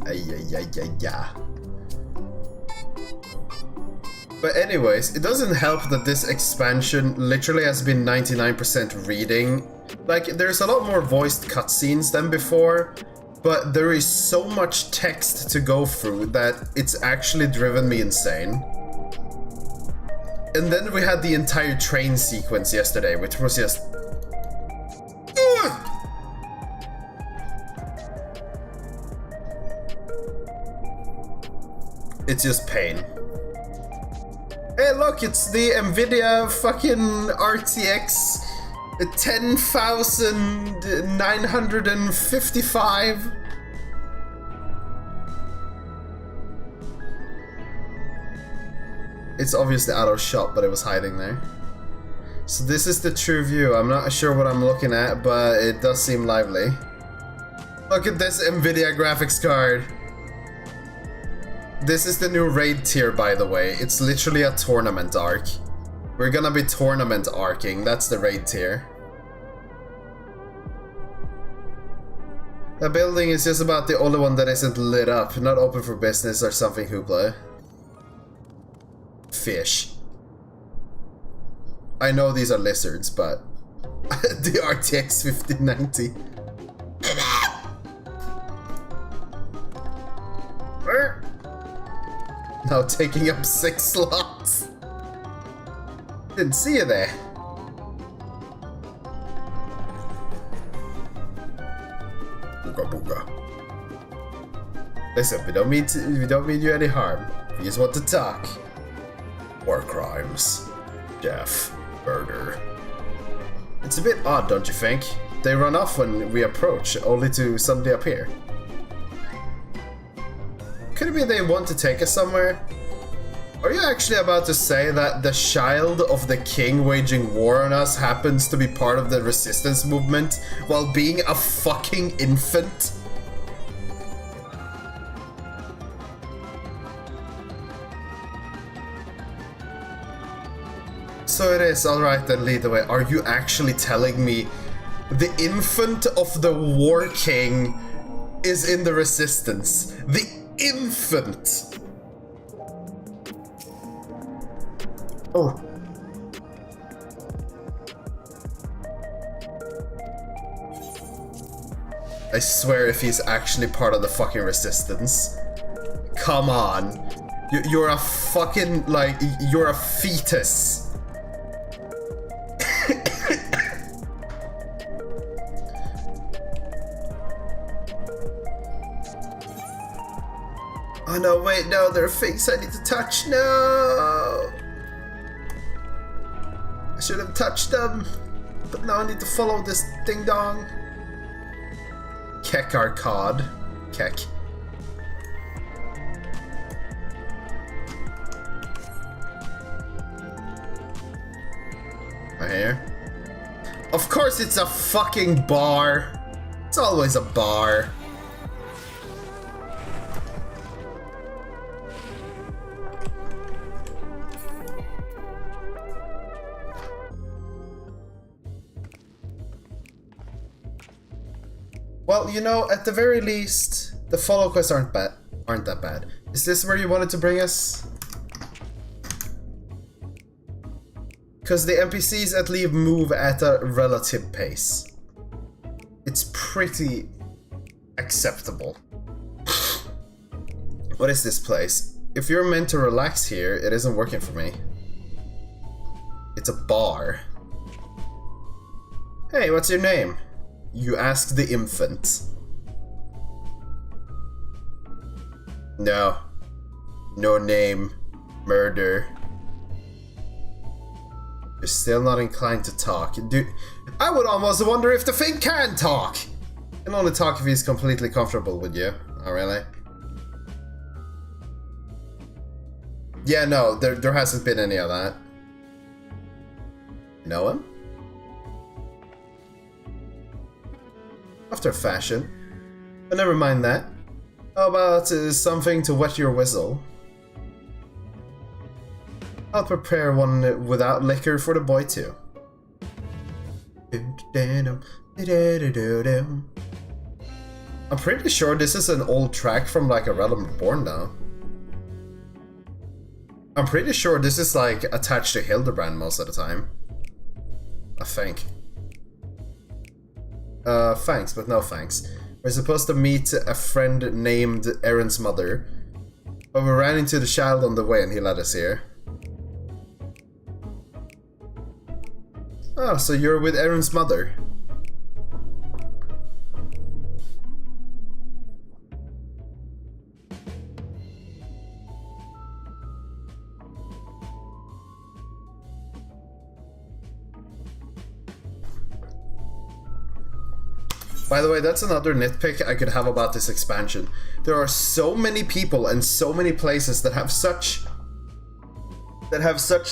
Ay. But anyways, it doesn't help that this expansion literally has been 99% reading. Like, there's a lot more voiced cutscenes than before, but there is so much text to go through that it's actually driven me insane. And then we had the entire train sequence yesterday, which was just... It's just pain. Hey look, it's the Nvidia fucking RTX 10,955. It's obviously out of shot, but it was hiding there. So this is the true view. I'm not sure what I'm looking at, but it does seem lively. Look at this Nvidia graphics card. This is the new raid tier, by the way. It's literally a tournament arc. We're gonna be tournament arcing. That's the raid tier. The building is just about the only one that isn't lit up, not open for business or something hoopla. Fish. I know these are lizards, but the RTX 5090. Now taking up 6 slots. Didn't see you there. Booga booga. Listen, we don't mean you any harm. We just want to talk. War crimes, death, murder. It's a bit odd, don't you think? They run off when we approach, only to suddenly appear. Could it be they want to take us somewhere? Are you actually about to say that the child of the king waging war on us happens to be part of the resistance movement while being a fucking infant? So it is, alright then, lead the way. Are you actually telling me the infant of the war king is in the resistance? The infant! Oh. I swear if he's actually part of the fucking resistance. Come on. You're a fucking, like, you're a fetus. Oh no, wait, no, there are things I need to touch, no! I should have touched them, but now I need to follow this ding-dong. Keck our cod. Keck. Right here. Of course it's a fucking bar. It's always a bar. Well, you know, at the very least, the follow quests aren't that bad. Is this where you wanted to bring us? Because the NPCs at least move at a relative pace. It's pretty acceptable. What is this place? If you're meant to relax here, it isn't working for me. It's a bar. Hey, what's your name? You ask the infant. No. No name. Murder. You're still not inclined to talk. Dude, I would almost wonder if the thing can talk! It can only talk if he's completely comfortable with you. Oh, really? Yeah, no, there hasn't been any of that. You know him? After fashion. But never mind that. How about something to wet your whistle? I'll prepare one without liquor for the boy too. I'm pretty sure this is an old track from like A Realm Reborn now. I'm pretty sure this is like attached to Hildebrand most of the time. I think. Thanks, but no thanks. We're supposed to meet a friend named Aaron's mother, but we ran into the child on the way and he led us here. Oh, so you're with Aaron's mother. By the way, that's another nitpick I could have about this expansion. There are so many people and so many places that have such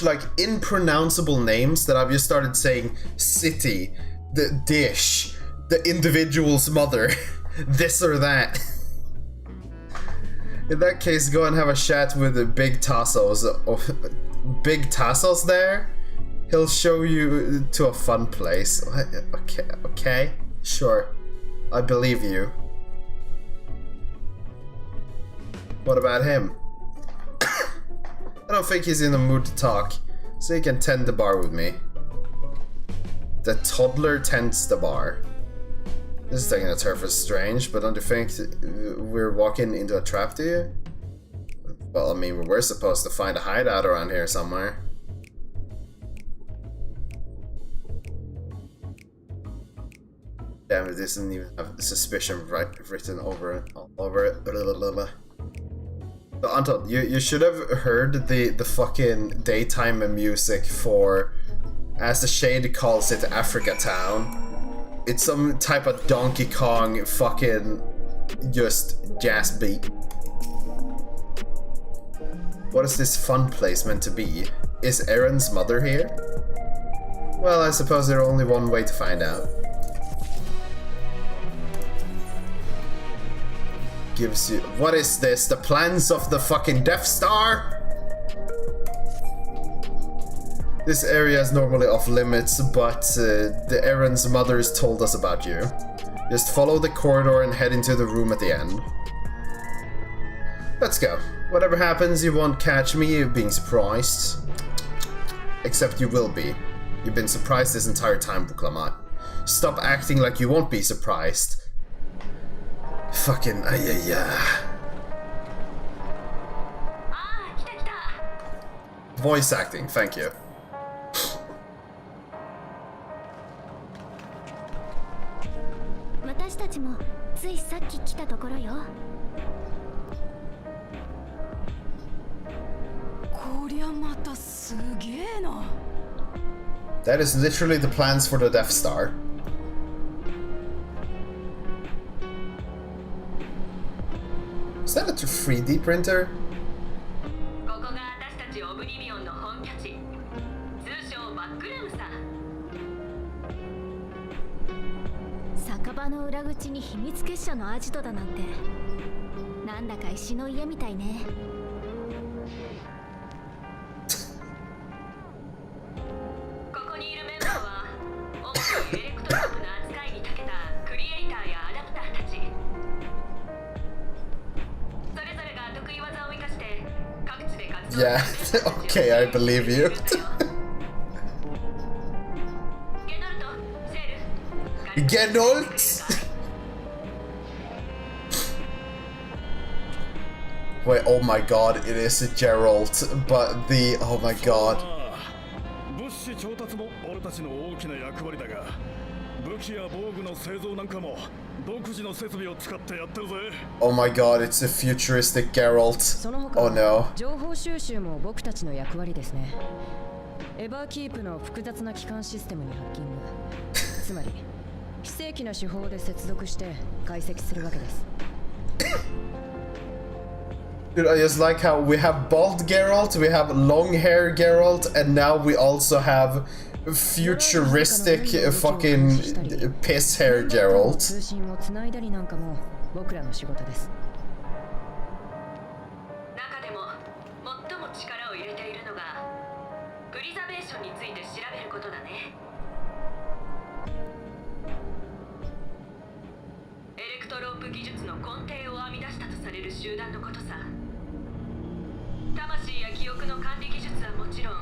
like impronounceable names that I've just started saying city, the dish, the individual's mother, this or that. In that case, go and have a chat with the Big Tassos. Big Tassos there? He'll show you to a fun place. Okay, sure. I believe you. What about him? I don't think he's in the mood to talk, so he can tend the bar with me. The toddler tends the bar. This is taking a turn for strange, but don't you think we're walking into a trap, do you? Well, I mean, we're supposed to find a hideout around here somewhere. Damn, it doesn't even have suspicion written over it. But Anton, you should have heard the fucking daytime music for, as the Shade calls it, Africa Town. It's some type of Donkey Kong fucking just jazz beat. What is this fun place meant to be? Is Aaron's mother here? Well, I suppose there's only one way to find out. Gives you... What is this? The plans of the fucking Death Star? This area is normally off limits, but the Aaron's mother's told us about you. Just follow the corridor and head into the room at the end. Let's go. Whatever happens, you won't catch me being surprised. Except you will be. You've been surprised this entire time, Buklamat. Stop acting like you won't be surprised. Fucking Voice acting, thank you. 私たちもついさっき来たところよ。こりゃまたすげえな。 That is literally the plans for the Death Star. Is that a 3D printer? ここが私たちオブリビオンの本拠地。通称バックルームさ。酒場の裏口に秘密結社のアジトだなんて、なんだか石の家みたいね。ここにいるメンバーは主にエレクトロニックな扱いに長けたクリエイターやアダプター Yeah, okay, I believe you. Genolt! Wait, oh my god, it is Geralt, but the... oh my god. Oh my god, it's a futuristic Geralt. Oh no. 情報収集も僕たちの役割ですね。エバーキープの複雑な機関システムにハッキング。つまり非正規な手法で接続して解析するわけです。Dude, I just like how we have bald Geralt, we have long hair Geralt, and now we also have futuristic fucking piss hair Geralt. 通信をつないだりなんかも僕らの仕事です。中でも最も力を入れているのがプリザベーションについて調べることだね。エレクトロープ技術の根底を編み出したとされる集団のことさ。魂や記憶の管理技術はもちろん、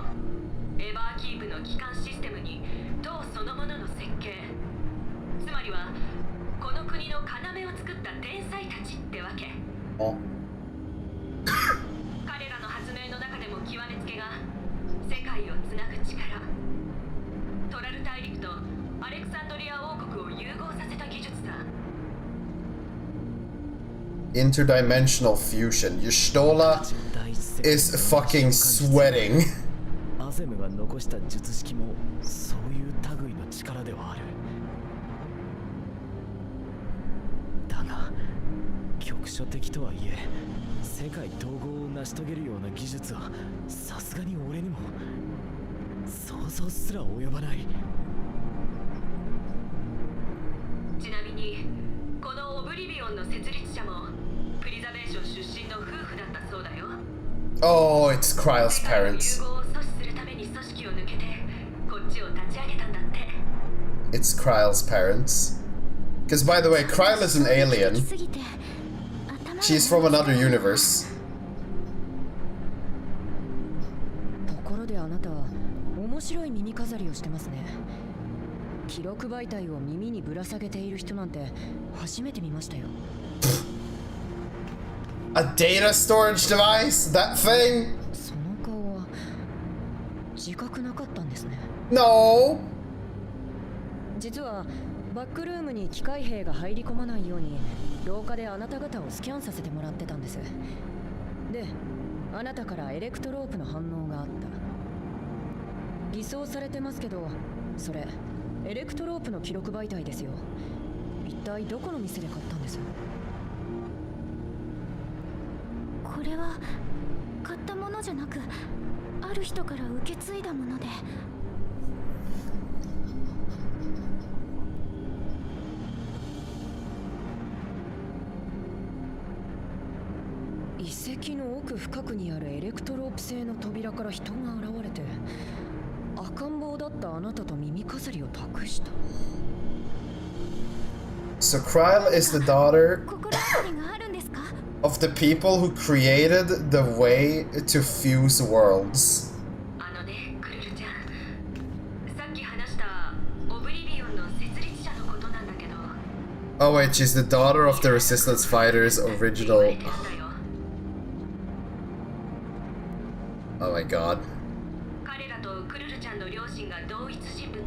エバーキープの基幹システムに塔そのものの設計、つまりはこの国の要を作った天才たちってわけ。彼らの発明の中でも極めつけが世界をつなぐ力、トラル大陸とアレクサンドリア王国を融合させた技術さ。Interdimensional fusion. Yustola is fucking sweating. アゼムが残した術式もそういう類の力ではある。だが局所的とはいえ世界統合を成し遂げるような技術はさすがに俺にも想像すら及ばない。ちなみにこのオブリビオンの設立者もプリザベーション出身の夫婦だったそうだよ。Oh, it's Kryle's parents. 融合を阻止するために組織を抜けてこっちを立ち上げたんだって。It's Kryle's parents. Because by the way, Kryle is an alien. She's from another universe. ところであなたは面白い耳飾りをしてますね。記録媒体を耳にぶら下げている人なんて初めて見ましたよ。A data storage device? That thing? その顔は自覚なかったんですね。No! 実はバックルームに機械兵が入り込まないように廊下であなた方をスキャンさせてもらってたんです。で、あなたからエレクトロープの反応があった。偽装されてますけど、それエレクトロープの記録媒体ですよ。一体どこの店で買ったんです？これは買ったものじゃなく、ある人から受け継いだもので。遺跡の奥深くにあるエレクトロープ製の扉から人が現れて、赤ん坊だったあなたと耳飾りを託した。 So Kryle is the daughter 心当たりがあるんですか？ of the people who created the way to fuse worlds. あのね、クルルちゃん。さっき話したオブリビオンの設立者のことなんだけど。Oh wait, she's the daughter of the Resistance Fighters original. Oh my god. 彼らとクルルちゃんの両親が同一人物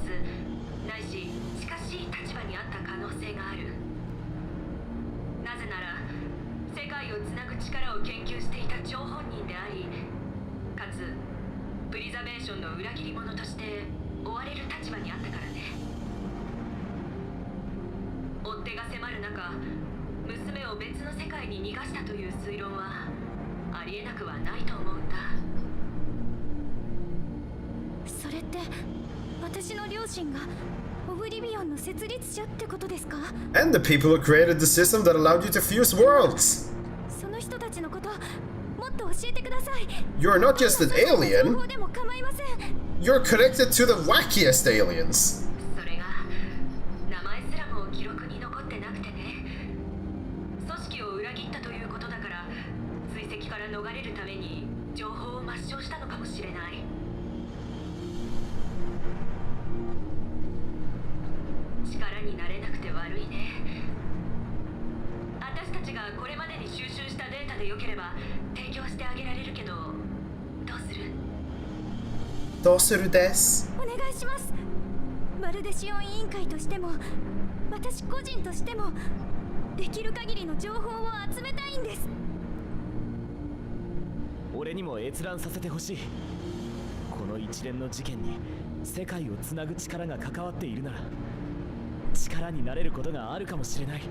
ないし近しい立場にあった可能性がある。なぜなら世界をつなぐ力を研究していた張本人であり、かつプリザベーションの裏切り者として追われる立場にあったからね。追っ手が迫る中、娘を別の世界に逃がしたという推論はありえなくはないと思うんだ。それって私の両親がオブリビオンの設立者ってことですか？ And the people who created the system that allowed you to fuse worlds. その人たちのこともっと教えてください。 You're not just an 情 alien, 報でも構いません。 you're connected to the wackiest aliens. それが名前すらも記録に残ってなくてね。組織を裏切ったということだから追跡から逃れるために情報を抹消いね。私たちがこれまでに収集したデータで良ければ提供してあげられるけど、どうする？どうするです。お願いします。まるでシオン委員会としても私個人としてもできる限りの情報を集めたいんです。俺にも閲覧させてほしい。この一連の事件に世界をつなぐ力が関わっているなら力になれることがあるかもしれない。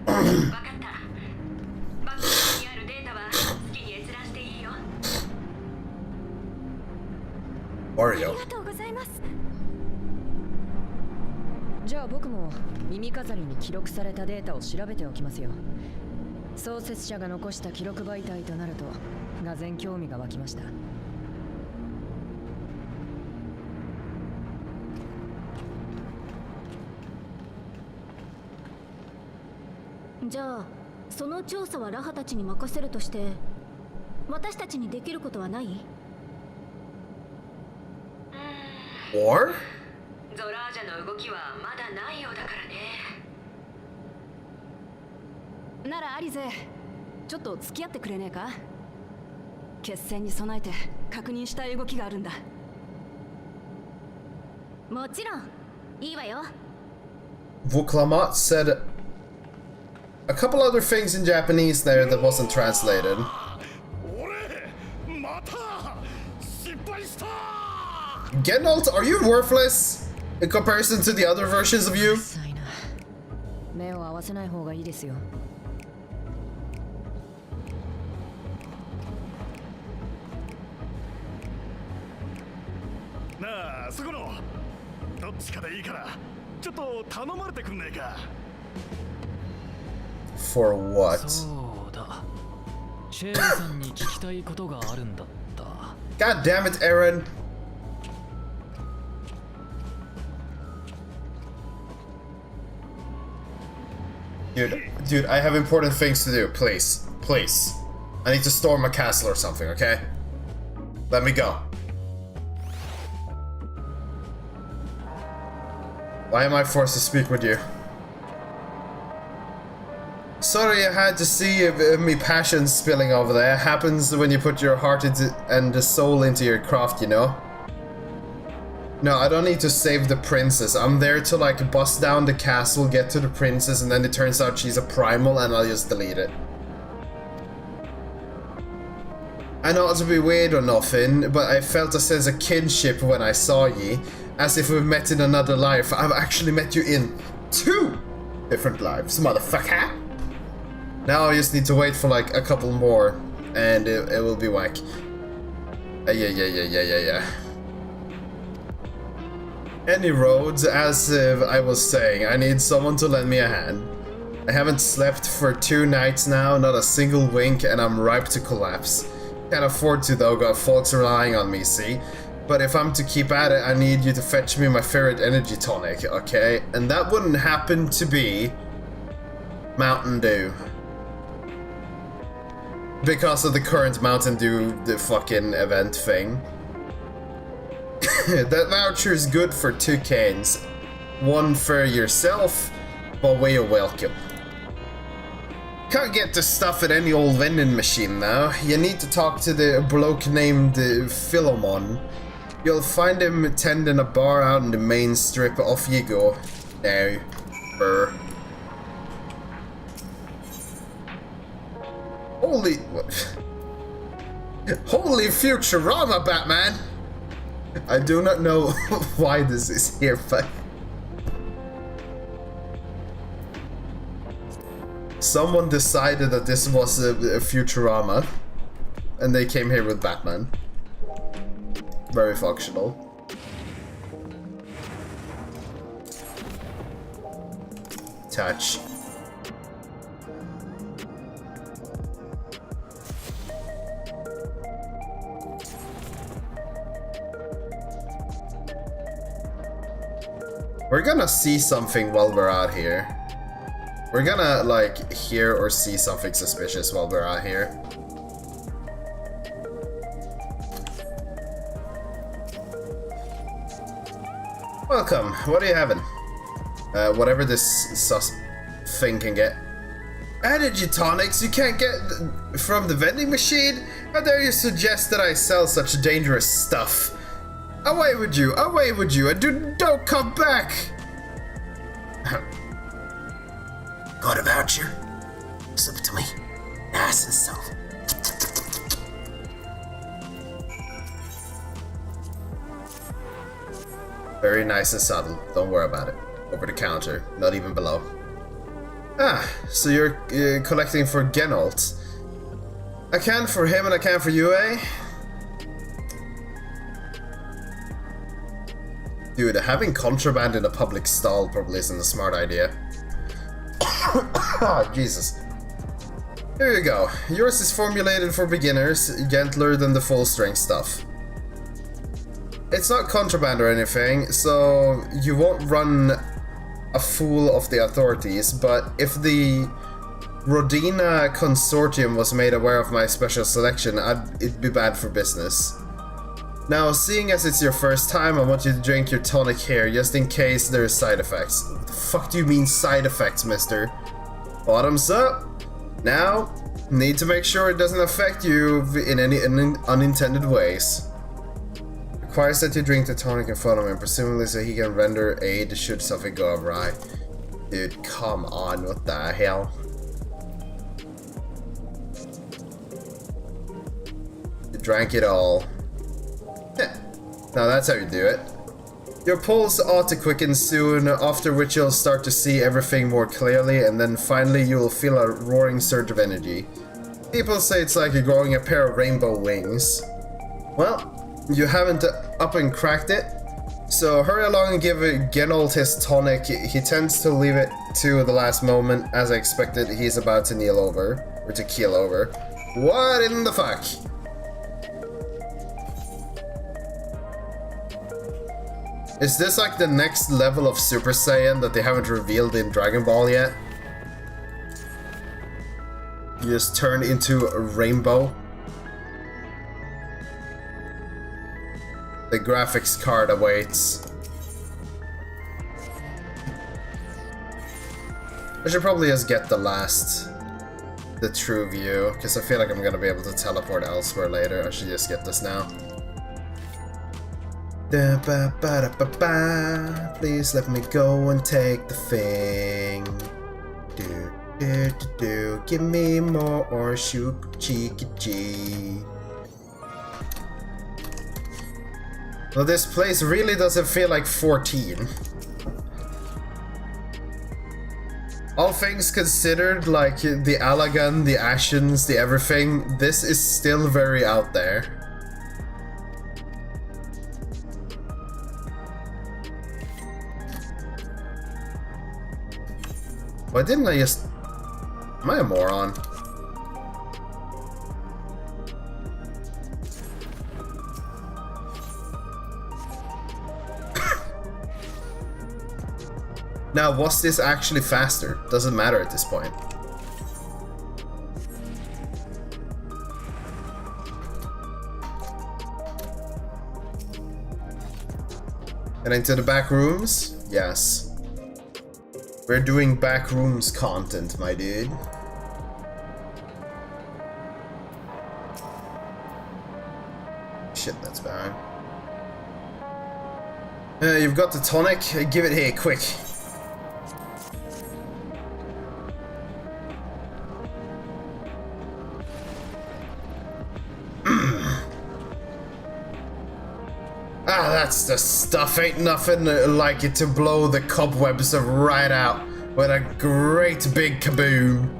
分かった。バックにあるデータは好きに閲覧していいよ。ありがとうございます。じゃあ僕も耳飾りに記録されたデータを調べておきますよ。創設者が残した記録媒体となるとがぜん興味が湧きました。じゃあその調査はラハたちに任せるとして私たちにできることはない？ Or? ゾラージャの動きはまだないようだからね。ならアリゼ、ちょっと付き合ってくれねえか？決戦に備えて確認したい動きがあるんだ。もちろんいいわよ。 Vuklamat said a couple other things in Japanese there that wasn't translated. Geralt, are you worthless in comparison to the other versions of you? 目を合わせない方がいいですよ。なあ、そこのどっちかでいいからちょっと頼まれてくんねえか。For what? そうだ。シェーンさんに聞きたいことがあるんだった。God damn it, Aaron. Dude, I have important things to do. Please. Please. I need to storm a castle or something, okay? Let me go. Why am I forced to speak with you? Sorry, I had to see me passion spilling over there. It happens when you put your heart into and the soul into your craft, you know? No, I don't need to save the princess. I'm there to like bust down the castle, get to the princess, and then it turns out she's a primal and I'll just delete it. I know it's a bit weird or nothing, but I felt a sense of kinship when I saw ye. As if we've met in another life. I've actually met you in 2 different lives, motherfucker. Now I just need to wait for like a couple more, and it will be whack. Yeah. Any roads, as I was saying, I need someone to lend me a hand. I haven't slept for 2 nights now, not a single wink, and I'm ripe to collapse. Can't afford to though, got folks relying on me, see? But if I'm to keep at it, I need you to fetch me my favorite energy tonic, okay? And that wouldn't happen to be Mountain Dew. Because of the current Mountain Dew, the fucking event thing. That voucher is good for 2 cans. 1 for yourself, but you're welcome. Can't get the stuff at any old vending machine now. You need to talk to the bloke named Philemon. You'll find him tending a bar out in the main strip. Off you go. Now. Holy... what? Holy Futurama, Batman! I do not know why this is here, but... someone decided that this was a Futurama, and they came here with Batman. Very functional. Touch. We're gonna see something while we're out here. We're gonna, like, hear or see something suspicious while we're out here. Welcome. What are you having? Whatever this sus thing can get. Energy tonics you can't get from the vending machine? How dare you suggest that I sell such dangerous stuff? Away with you, and don't come back! Got a voucher? Slip it to me. Nice and subtle. Very nice and subtle, don't worry about it. Over the counter, not even below. Ah, so you're collecting for Genolt. I can for him and I can for you, eh? Dude, having contraband in a public stall probably isn't a smart idea. Jesus. Here you go. Yours is formulated for beginners, gentler than the full-strength stuff. It's not contraband or anything, so you won't run a fool of the authorities, but if the Rodina Consortium was made aware of my special selection, it'd be bad for business. Now, seeing as it's your first time, I want you to drink your tonic here, just in case there's side effects. What the fuck do you mean side effects, mister? Bottoms up! Now, need to make sure it doesn't affect you in any unintended ways. Requires that you drink the tonic and follow him, presumably so he can render aid should something go awry. Dude, come on, what the hell? You drank it all. Now that's how you do it. Your pulse ought to quicken soon, after which you'll start to see everything more clearly, and then finally you'll feel a roaring surge of energy. People say it's like you're growing a pair of rainbow wings. Well, you haven't up and cracked it, so hurry along and give Genold his tonic. He tends to leave it to the last moment. As I expected, he's about to kneel over, or to keel over. What in the fuck? Is this like the next level of Super Saiyan that they haven't revealed in Dragon Ball yet? You just turn into a rainbow? The graphics card awaits. I should probably just get the true view, because I feel like I'm gonna be able to teleport elsewhere later. I should just get this now. Please let me go and take the thing. Give me more or shoot cheeky G. Well, this place really doesn't feel like 14. All things considered, like the Allagan, the Ashens, the everything, this is still very out there. Why didn't I just... Am I a moron? Now, was this actually faster? Doesn't matter at this point. And into the back rooms? Yes. We're doing back rooms content, my dude. Shit, that's bad. You've got the tonic. Give it here, quick. Ah, that's the stuff. Ain't nothing like it to blow the cobwebs right out with a great big kaboom.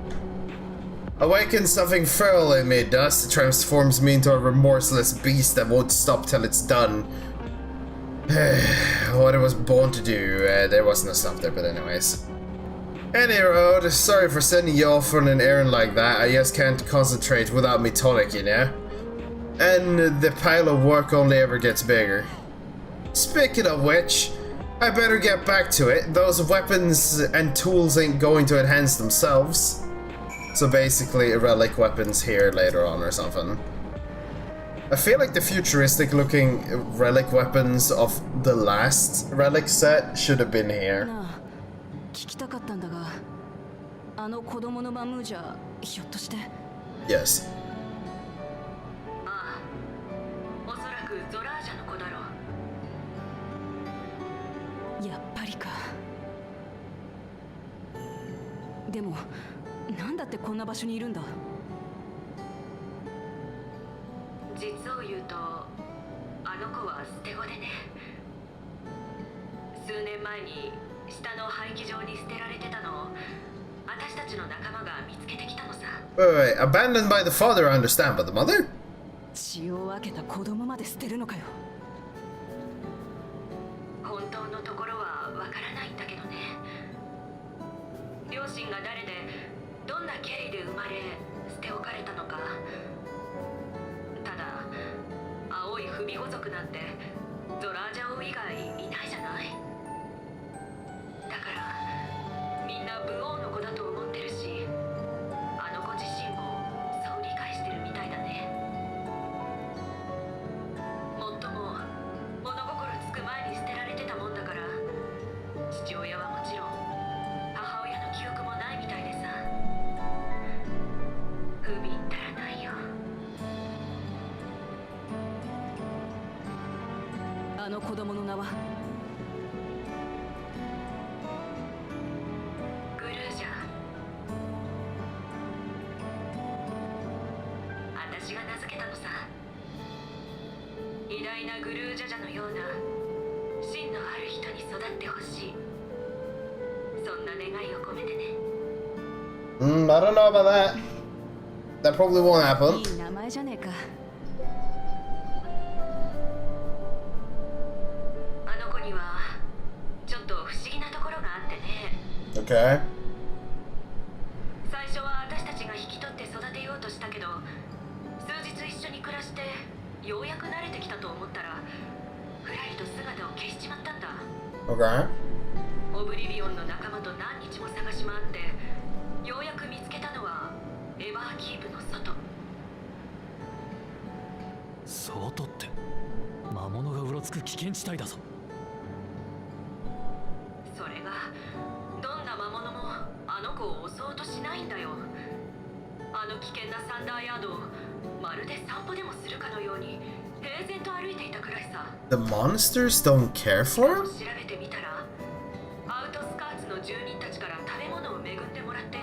Awakens something feral in me, dust. It transforms me into a remorseless beast that won't stop till it's done. What it was born to do. There wasn't a stop there, but anyways. Any road, sorry for sending you off on an errand like that. I just can't concentrate without me tonic, you know? And the pile of work only ever gets bigger. Speaking of which, I better get back to it. Those weapons and tools ain't going to enhance themselves. So basically, relic weapons here later on or something. I feel like the futuristic looking relic weapons of the last relic set should have been here. 聞きたかったんだが、あの子供のマムーじゃひょっとして。 Yes. ああ、おそらくゾラージャの子だろう。やっぱりか。でもなんだってこんな場所にいるんだ。実を言うと、あの子は捨て子でね。数年前に下の廃棄場に捨てられてたのを私たちの仲間が見つけてきたのさ。Wait. Abandoned by the father, I understand, but the mother? 血を分けた子供まで捨てるのかよ。本当のところはわからないんだけどね。両親が誰でどんな経緯で生まれ捨て置かれたのか。ただ青い不備語族なんてゾラージャ王以外いないじゃない。だからみんな武王の子だと思ってるし、あの子自身もそう理解してるみたいだね。もっとも物心つく前に捨てられてたもんだから、父親はもちろん母親の記憶もないみたいでさ。不憫ったらないよ。あの子供の名は？グルージャ。私が名付けたのさ。偉大なグルージャジャのような芯のある人に育ってほしい、そんな願いを込めてね。I don't know about that. That probably won't happen. いい名前じゃねえか。あの子にはちょっと不思議なところがあってね。 Okay. 最初は私たちが引き取って育てようとしたけど、数日一緒に暮らしてようやく慣れてきたと思ったら、ふらりと姿を消しちまったんだ。 Okay. オブリビオンの仲間と何日も探し回って、ようやく見つけたのはエバーキープの外。外って魔物がうろつく危険地帯だぞ。それがどんな魔物もあの子を襲おうとしないんだよ。あの危険なサンダーヤードをまるで散歩でもするかのように平然と歩いていたくらいさ。 The monsters don't care for 調 him? べてみたら、アウトスカーツの住人たちから食べ物を恵んでもらって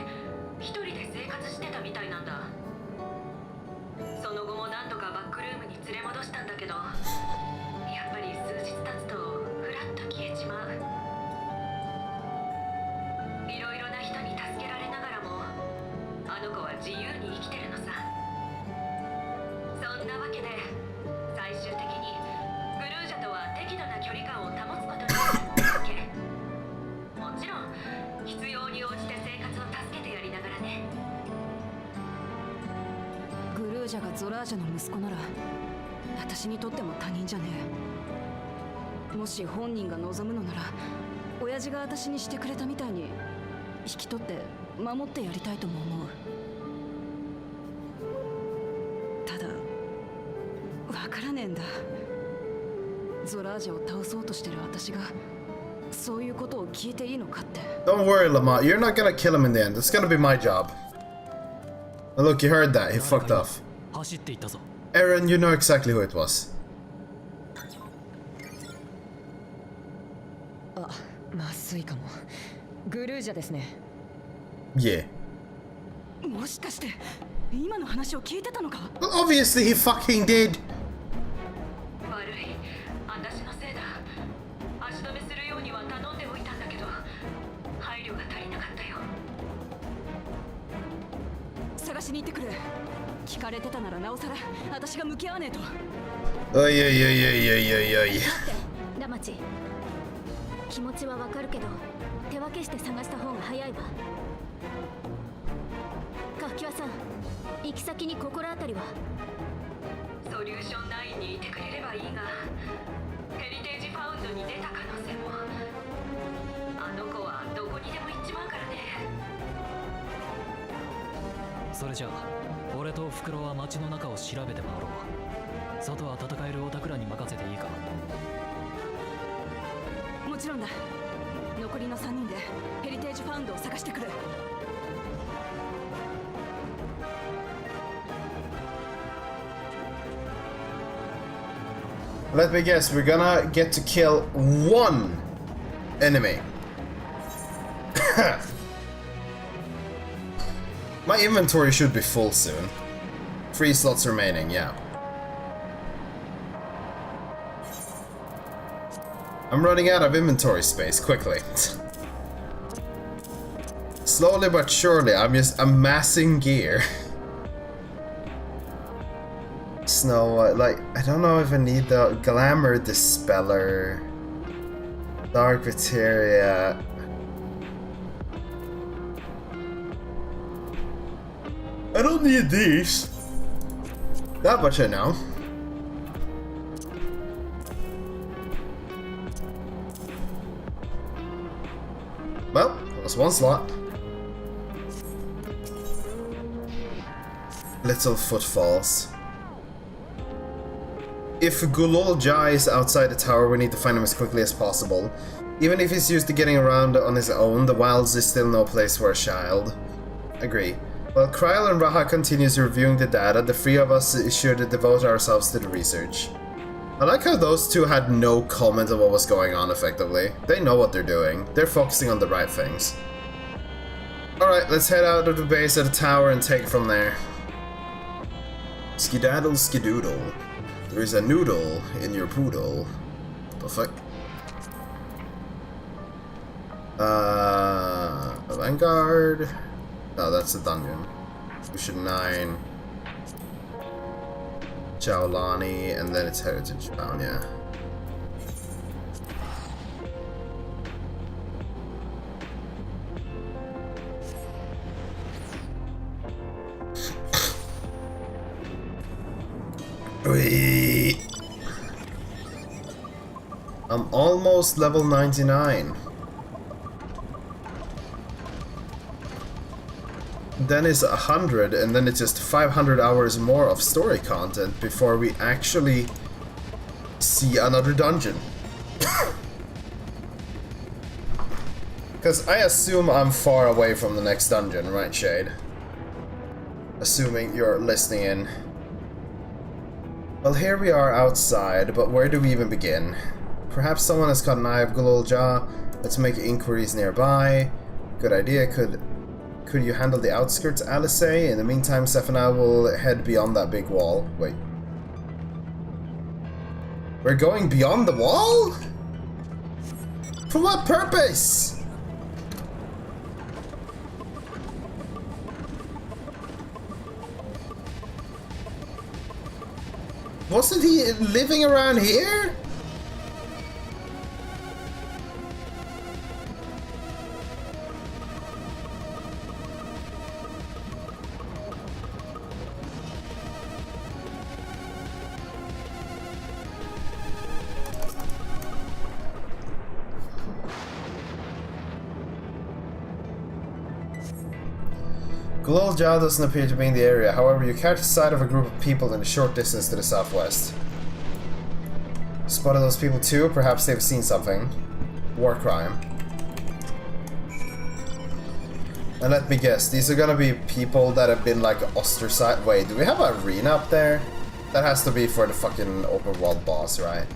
一人で生活してたみたいなんだ。その後も何度かバックルームに連れ戻したんだけど、やっぱり数日経つとふらっと消えちまう。いろいろな人に助けられながらもあの子は自由に生きてるのさ。そんなわけで最終的にグルージャとは適度な距離感を保つことになったわけ。もちろん必要に応じて生活を助けてやりながらね。グルージャがゾラージャの息子なら私にとっても他人じゃねえ。もし本人が望むのなら、親父が私にしてくれたみたいに引き取って守ってやりたいとも思う。ただわからねえんだ。ゾラージャを倒そうとしてる私がそういうことを聞いていいのかって。 Don't worry, Lamont. You're not gonna kill him in the end. It's gonna be my job. Now look, you heard that. He fucked off. 走っていったぞ。 Aaron, you know exactly who it was. あ、まずいかも。グルージャですね。 Yeah. もしかして今の話を聞いてたのか？ Well, obviously he fucking did. 悪い、私のせいだ。足止めするようには頼んでおいたんだけど、配慮が足りなかったよ。探しに行ってくる。聞かれてたならなおさら私が向き合わねえと。Oy, oy, oy, oy, oy, oy. 待ってラマチ、気持ちはわかるけど手分けして探した方が早いわ。カフキワさん、行き先に心当たりは？ソリューション9にいてくれればいいが、ヘリテージファウンドに出た可能性も。あの子はどこにでも行っちまうからね。それじゃあ俺とフクロは街の中を調べて回ろう。外は戦えるオタクらに任せていいか？もちろんだ。残残りの3人でヘリテージファウンドを探してくる。 Let me guess, we're gonna get to kill one enemy. My inventory should be full soon. 3 slots remaining, yeah. I'm running out of inventory space quickly. Slowly but surely, I'm just amassing gear. Snow White, like, I don't know if I need the Glamour Dispeller, Dark Materia. I don't need these. That much I know. Well, that's one slot. Little footfalls. If Gulul Jai is outside the tower, we need to find him as quickly as possible. Even if he's used to getting around on his own, the wilds is still no place for a child. Agree. While Kryl and Raha continues reviewing the data, the 3 of us should devote ourselves to the research. I like how those 2 had no comment on what was going on effectively. They know what they're doing. They're focusing on the right things. Alright, let's head out of the base of the tower and take it from there. Skedaddle skedoodle. There is a noodle in your poodle. What the fuck? Vanguard. No, that's a dungeon. Fusion 9. Jaolani, and then it's Heritage Bound, yeah. I'm almost level 99. Then it's 100, and then it's just 500 hours more of story content before we actually see another dungeon. Because I assume I'm far away from the next dungeon, right, Shade? Assuming you're listening in. Well, here we are outside, but where do we even begin? Perhaps someone has caught an eye of Gulul Jah. Let's make inquiries nearby. Good idea. Could you handle the outskirts, Alice? In the meantime, Seth and I will head beyond that big wall. Wait. We're going beyond the wall? For what purpose? Wasn't he living around here? Gulul Jah doesn't appear to be in the area, however you catch sight of a group of people in a short distance to the southwest. Spotted those people too? Perhaps they've seen something. War crime. And let me guess, these are gonna be people that have been like ostracized. Wait, do we have an arena up there? That has to be for the fucking open world boss, right?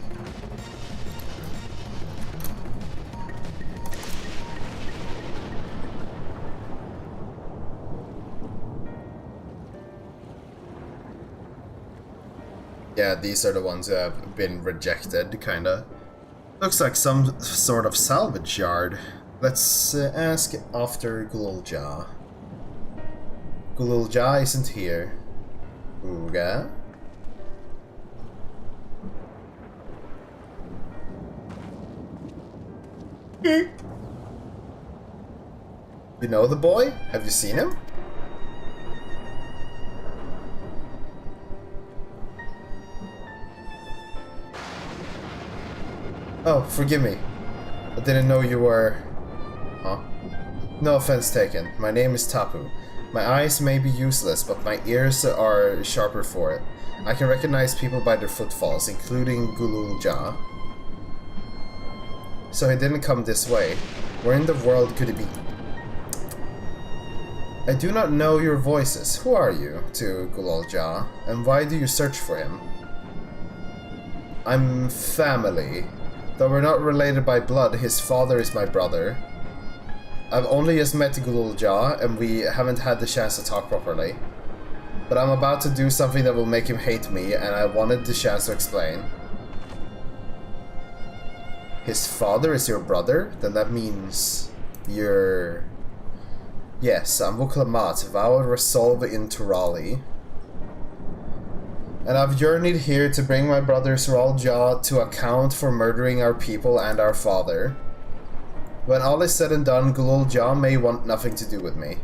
Yeah, these are the ones who have been rejected, kinda. Looks like some sort of salvage yard. Let's ask after Gulul Jah. Gulul Jah isn't here. Ooga? You know the boy? Have you seen him? Oh, forgive me. I didn't know you were... Huh? No offense taken. My name is Tapu. My eyes may be useless, but my ears are sharper for it. I can recognize people by their footfalls, including Gulul Jah. so he didn't come this way. Where in the world could he be? I do not know your voices. Who are you? To Gulolja, and why do you search for him? I'm family. Though we're not related by blood, his father is my brother. I've only just met Gulolja, and we haven't had the chance to talk properly. But I'm about to do something that will make him hate me, and I wanted the chance to explain. His father is your brother? Then that means you're... Yes, I'm Vuklamat, vowed resolve in Turali. And I've journeyed here to bring my brother Suralja to account for murdering our people and our father. When all is said and done, Gulolja may want nothing to do with me.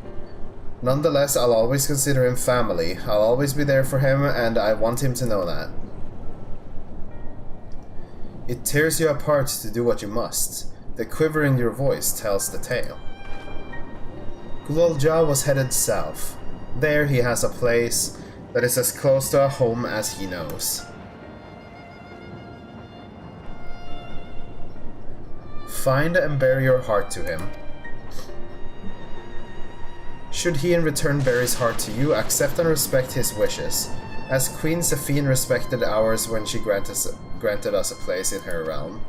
Nonetheless, I'll always consider him family. I'll always be there for him, and I want him to know that. It tears you apart to do what you must. The quiver in your voice tells the tale. Gulolja was headed south. There he has a place that is as close to a home as he knows. Find and bear your heart to him. Should he in return bear his heart to you, accept and respect his wishes, as Queen Zephine respected ours when she granted us a place in her realm.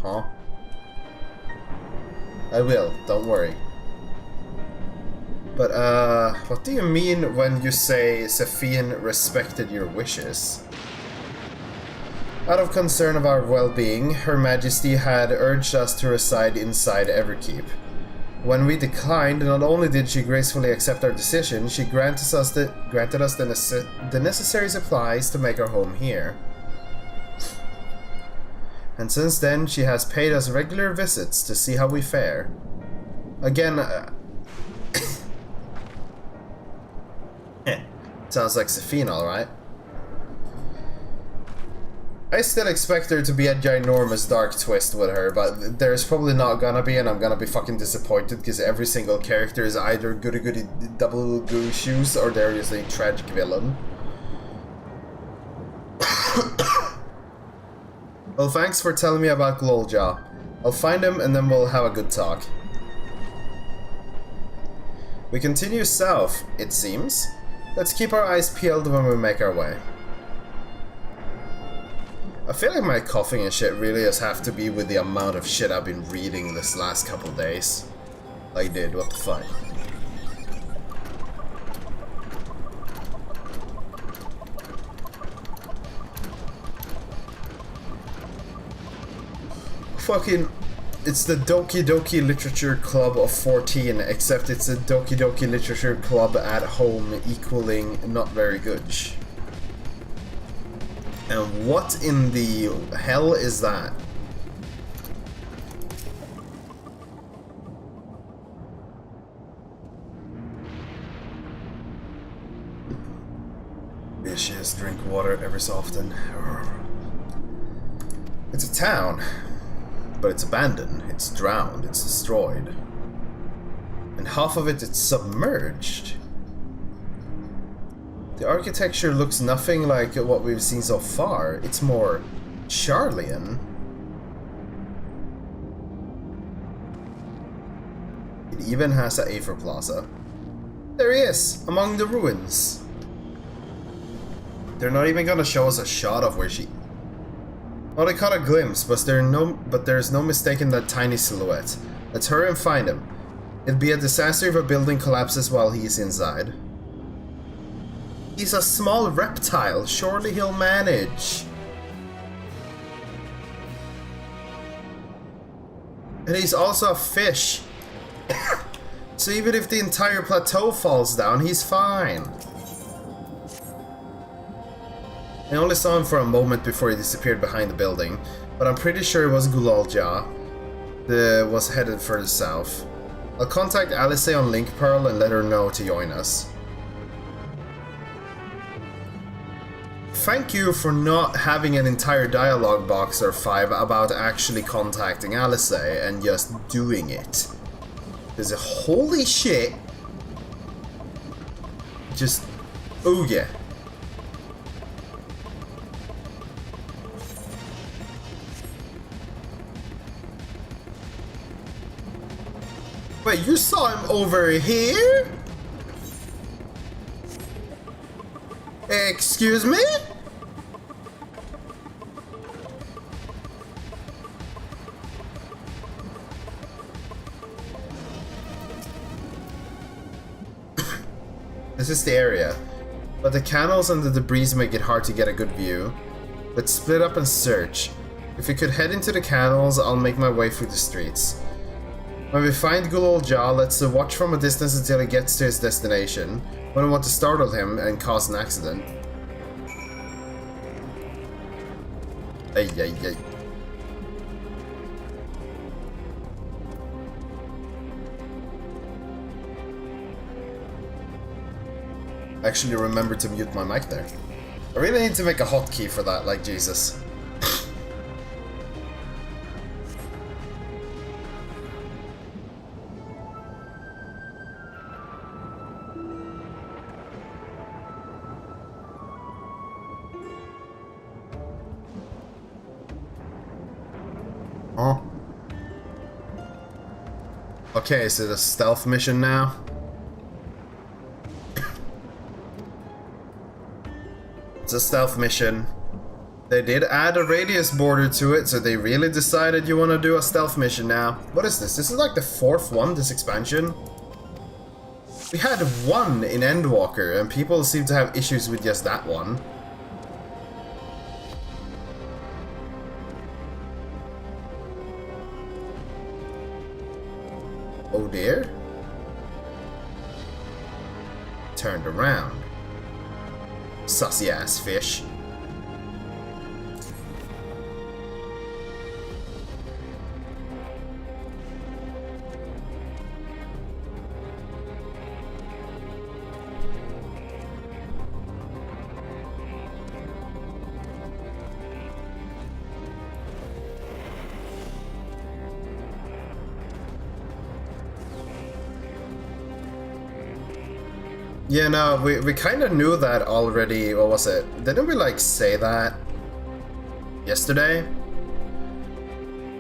Huh? I will, don't worry. But, what do you mean when you say Zephine respected your wishes? Out of concern of our well-being, Her Majesty had urged us to reside inside Everkeep. When we declined, not only did she gracefully accept our decision, she granted us the necessary supplies to make our home here. And since then, she has paid us regular visits to see how we fare. Again, sounds like Zephine, alright. I still expect there to be a ginormous dark twist with her, but there's probably not gonna be, and I'm gonna be fucking disappointed because every single character is either goody goody double goo shoes or they're just a tragic villain. Well, thanks for telling me about Gulolja. I'll find him and then we'll have a good talk. We continue south, it seems. Let's keep our eyes peeled when we make our way. I feel like my coughing and shit really just have to be with the amount of shit I've been reading this last couple days. Like, dude, what the fuck? Fucking... It's the Doki Doki Literature Club of 14, except it's a Doki Doki Literature Club at home equaling not very good. And what in the hell is that? Bitches drink water every so often. It's a town, but it's abandoned, it's drowned, it's destroyed. And half of it's submerged. The architecture looks nothing like what we've seen so far. It's more Charlian. It even has a Aether Plaza. There he is, among the ruins. They're not even gonna show us a shot of where she... Well, they caught a glimpse, but there's no mistaking that tiny silhouette. Let's hurry and find him. It'd be a disaster if a building collapses while he's inside. He's a small reptile. Surely he'll manage. And he's also a fish. So even if the entire plateau falls down, he's fine. I only saw him for a moment before he disappeared behind the building, but I'm pretty sure it was Gulolja that was headed further south. I'll contact Alice on Link Pearl and let her know to join us. Thank you for not having an entire dialogue box or 5 about actually contacting Alice and just doing it. Because holy shit. Just, oh yeah. Wait, you saw him over here? Excuse me? This is the area, but the canals and the debris make it hard to get a good view. Let's split up and search. If we could head into the canals, I'll make my way through the streets. When we find good old Jaw, let's watch from a distance until he gets to his destination. We don't want to startle him and cause an accident. Ay, ay, ay. Actually remember to mute my mic there. I really need to make a hotkey for that, like Jesus. Oh. Okay, is it a stealth mission now? It's a stealth mission. They did add a radius border to it, so they really decided you want to do a stealth mission now. What is this? This is like the 4th one, this expansion. We had one in Endwalker, and people seem to have issues with just that one. Oh dear. Turned around. Sussy ass fish. Yeah, no, we kind of knew that already. What was it? Didn't we like say that yesterday?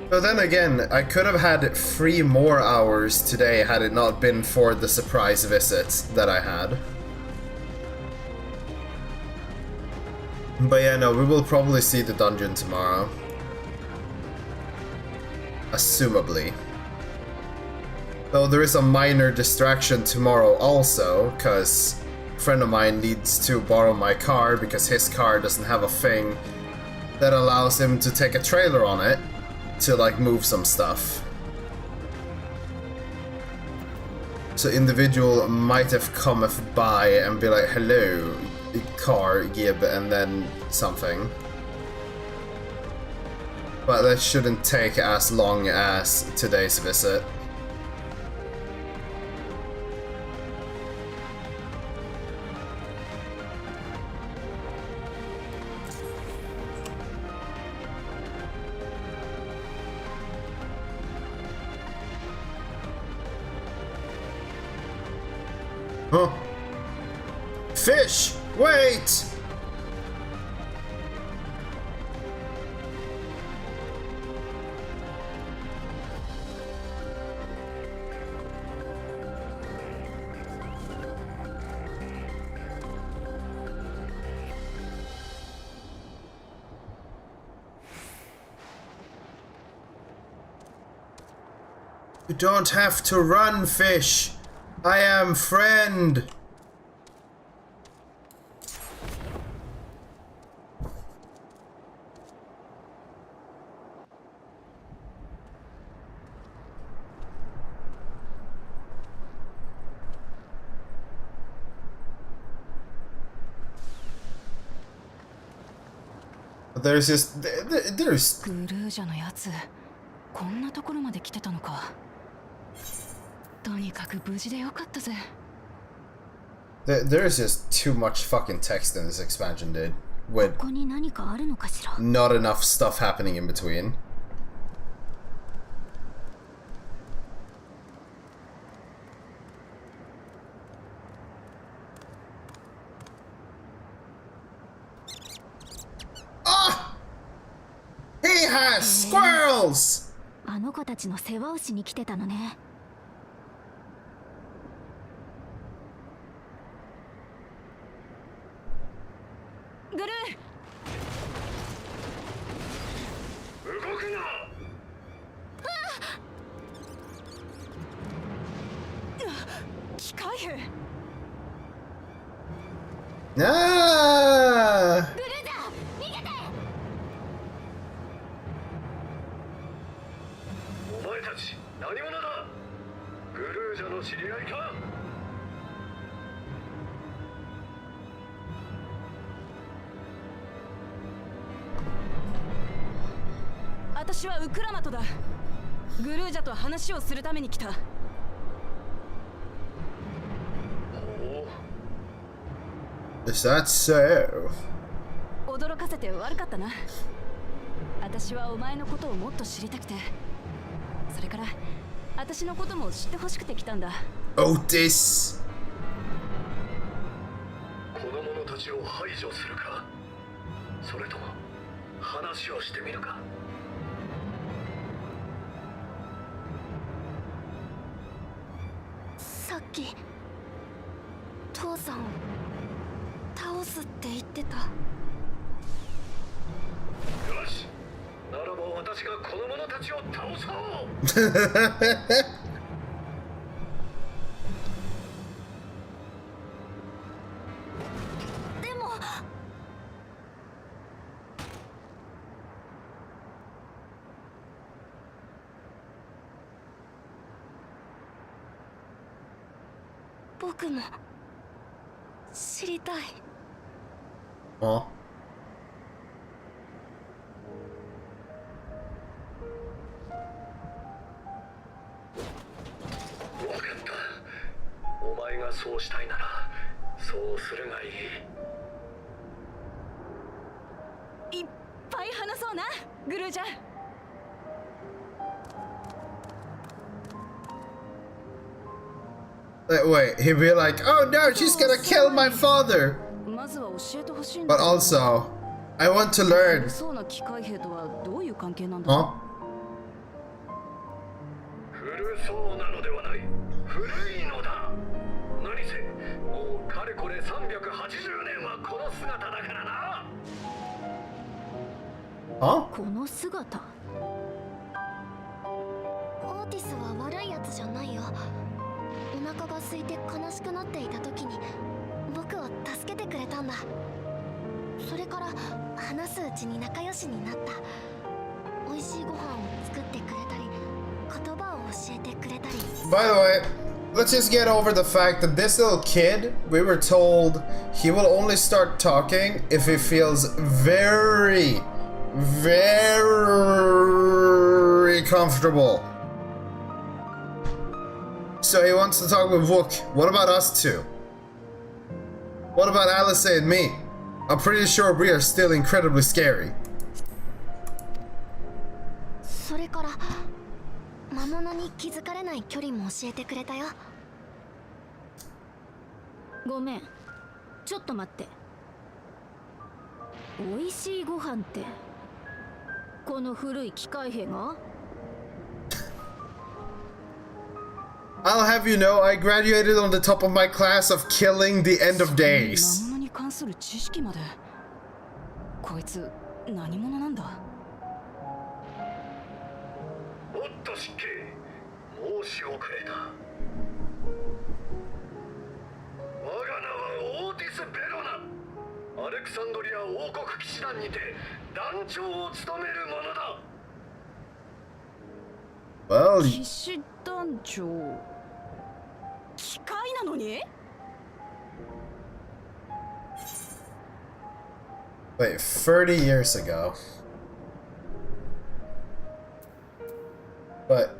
But then again, I could have had 3 more hours today had it not been for the surprise visit that I had. But yeah, no, we will probably see the dungeon tomorrow. Assumably. Though there is a minor distraction tomorrow also, because a friend of mine needs to borrow my car because his car doesn't have a thing that allows him to take a trailer on it to like move some stuff. So individual might have come by and be like, hello, car, Gib, and then something. But that shouldn't take as long as today's visit. Huh? Fish! Wait! You don't have to run, fish. I am friend. There's just there's グルージャのやつ、こんなところまで来てたのか。とにかく無事でよかったぜ。There's just too much fucking text in this expansion, dude. With ここに何かあるのかしら。 not enough stuff happening in between. Ah! He has squirrels! あの子たちの世話をしに来てたのね。Ah! ブルーザー逃げて。お前たち何者だ。グルージャの知り合いか。私はウクラマトだ。グルージャと話をするために来た。Is that so? 驚かせて悪かったな。私はお前のことをもっと知りたくて、それから私のことも知ってほしくて来たんだ。Otis! この者たちを排除するか、それとも話をしてみるか。さっき父さんを倒すって言ってた。よし、ならば私がこの者たちを倒そう。でも僕も知りたい。Huh? 分かった。お前がそうしたいならそうするがいい。いっぱい話そうな、グルージャ。Wait, he'd be like, oh no, she's gonna kill my father! まずは教えてほしいんだ。 But also, I want to learn. そうな機械兵とはどういう関係なんだ。 Huh? 古そうなのではない。古いのだ。何せもうかれこれ380年はこの姿だからな。 Huh? この姿。オーティスは悪いやつじゃないよ。お腹が空いて悲しくなっていた時に僕を助けてくれたんだ。それから話すうちに仲良しになった。美味しいご飯を作ってくれたり言葉を教えてくれたり。 By the way, let's just get over the fact that this little kid, we were told he will only start talking if he feels very, very comfortable. So he wants to talk with Wook. What about us two? What about Alice and me? I'm pretty sure we are still incredibly scary. それから魔物に気づかれない距離も教えてくれたよ。ごめん、ちょっと待って。美味しいご飯ってこの古い機械兵が？ I'll have you know, I graduated on the top of my class of killing the end of days. 魔物に関する知識まで。こいつ何者なんだ。おっと失敬、申し遅れた。我が名はオーティス・ベロナ。アレクサンドリア王国騎士団にて団長を務める者だ。 Well, 騎士団長。機械なのに？ wait, 30 years ago. But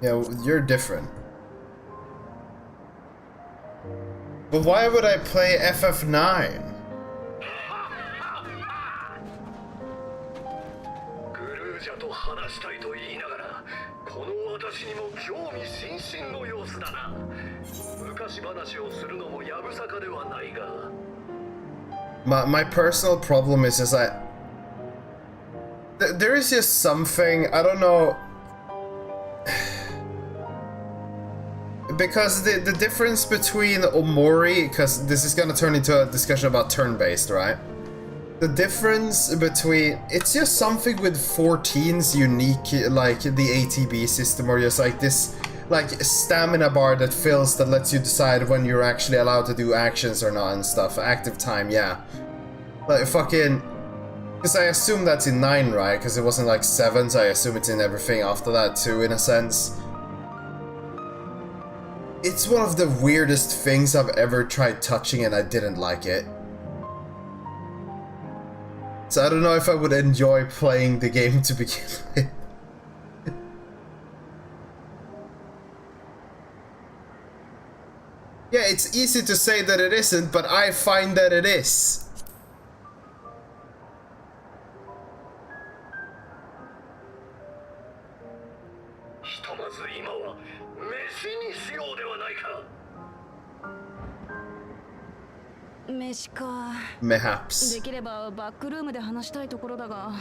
yeah, you're different. But why would I play FF9? グルージャと話したいと言いながら、この私にも興味津々の様子だな。昔話をするのもやぶさかではないが。My personal problem is just that there is just something, I don't know, because the difference between Omori, because this is gonna turn into a discussion about turn-based, right? The difference between, it's just something with 14's unique, like the ATB system, or just like this like a stamina bar that fills that lets you decide when you're actually allowed to do actions or not and stuff. Active time, yeah. Like fucking, because I assume that's in 9, right? Because it wasn't like 7, so I assume it's in everything after that too, in a sense. It's one of the weirdest things I've ever tried touching and I didn't like it. So I don't know if I would enjoy playing the game to begin with. Yeah, it's easy to say that it isn't, but I find that it is. Mayhaps. できればバックルームで話したいところだが。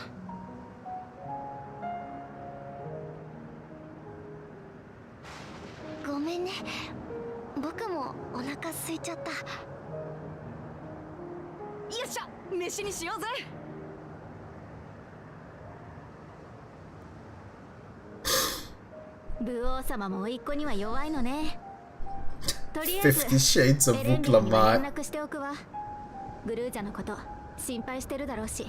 ごめんね。僕もお腹空いちゃった。よっしゃ、飯にしようぜ。武王様も甥っ子には弱いのね。とりあえず 50 Shades of エレンリーには連 Buklamat. 絡しておくわ。グルージャのこと心配してるだろうし。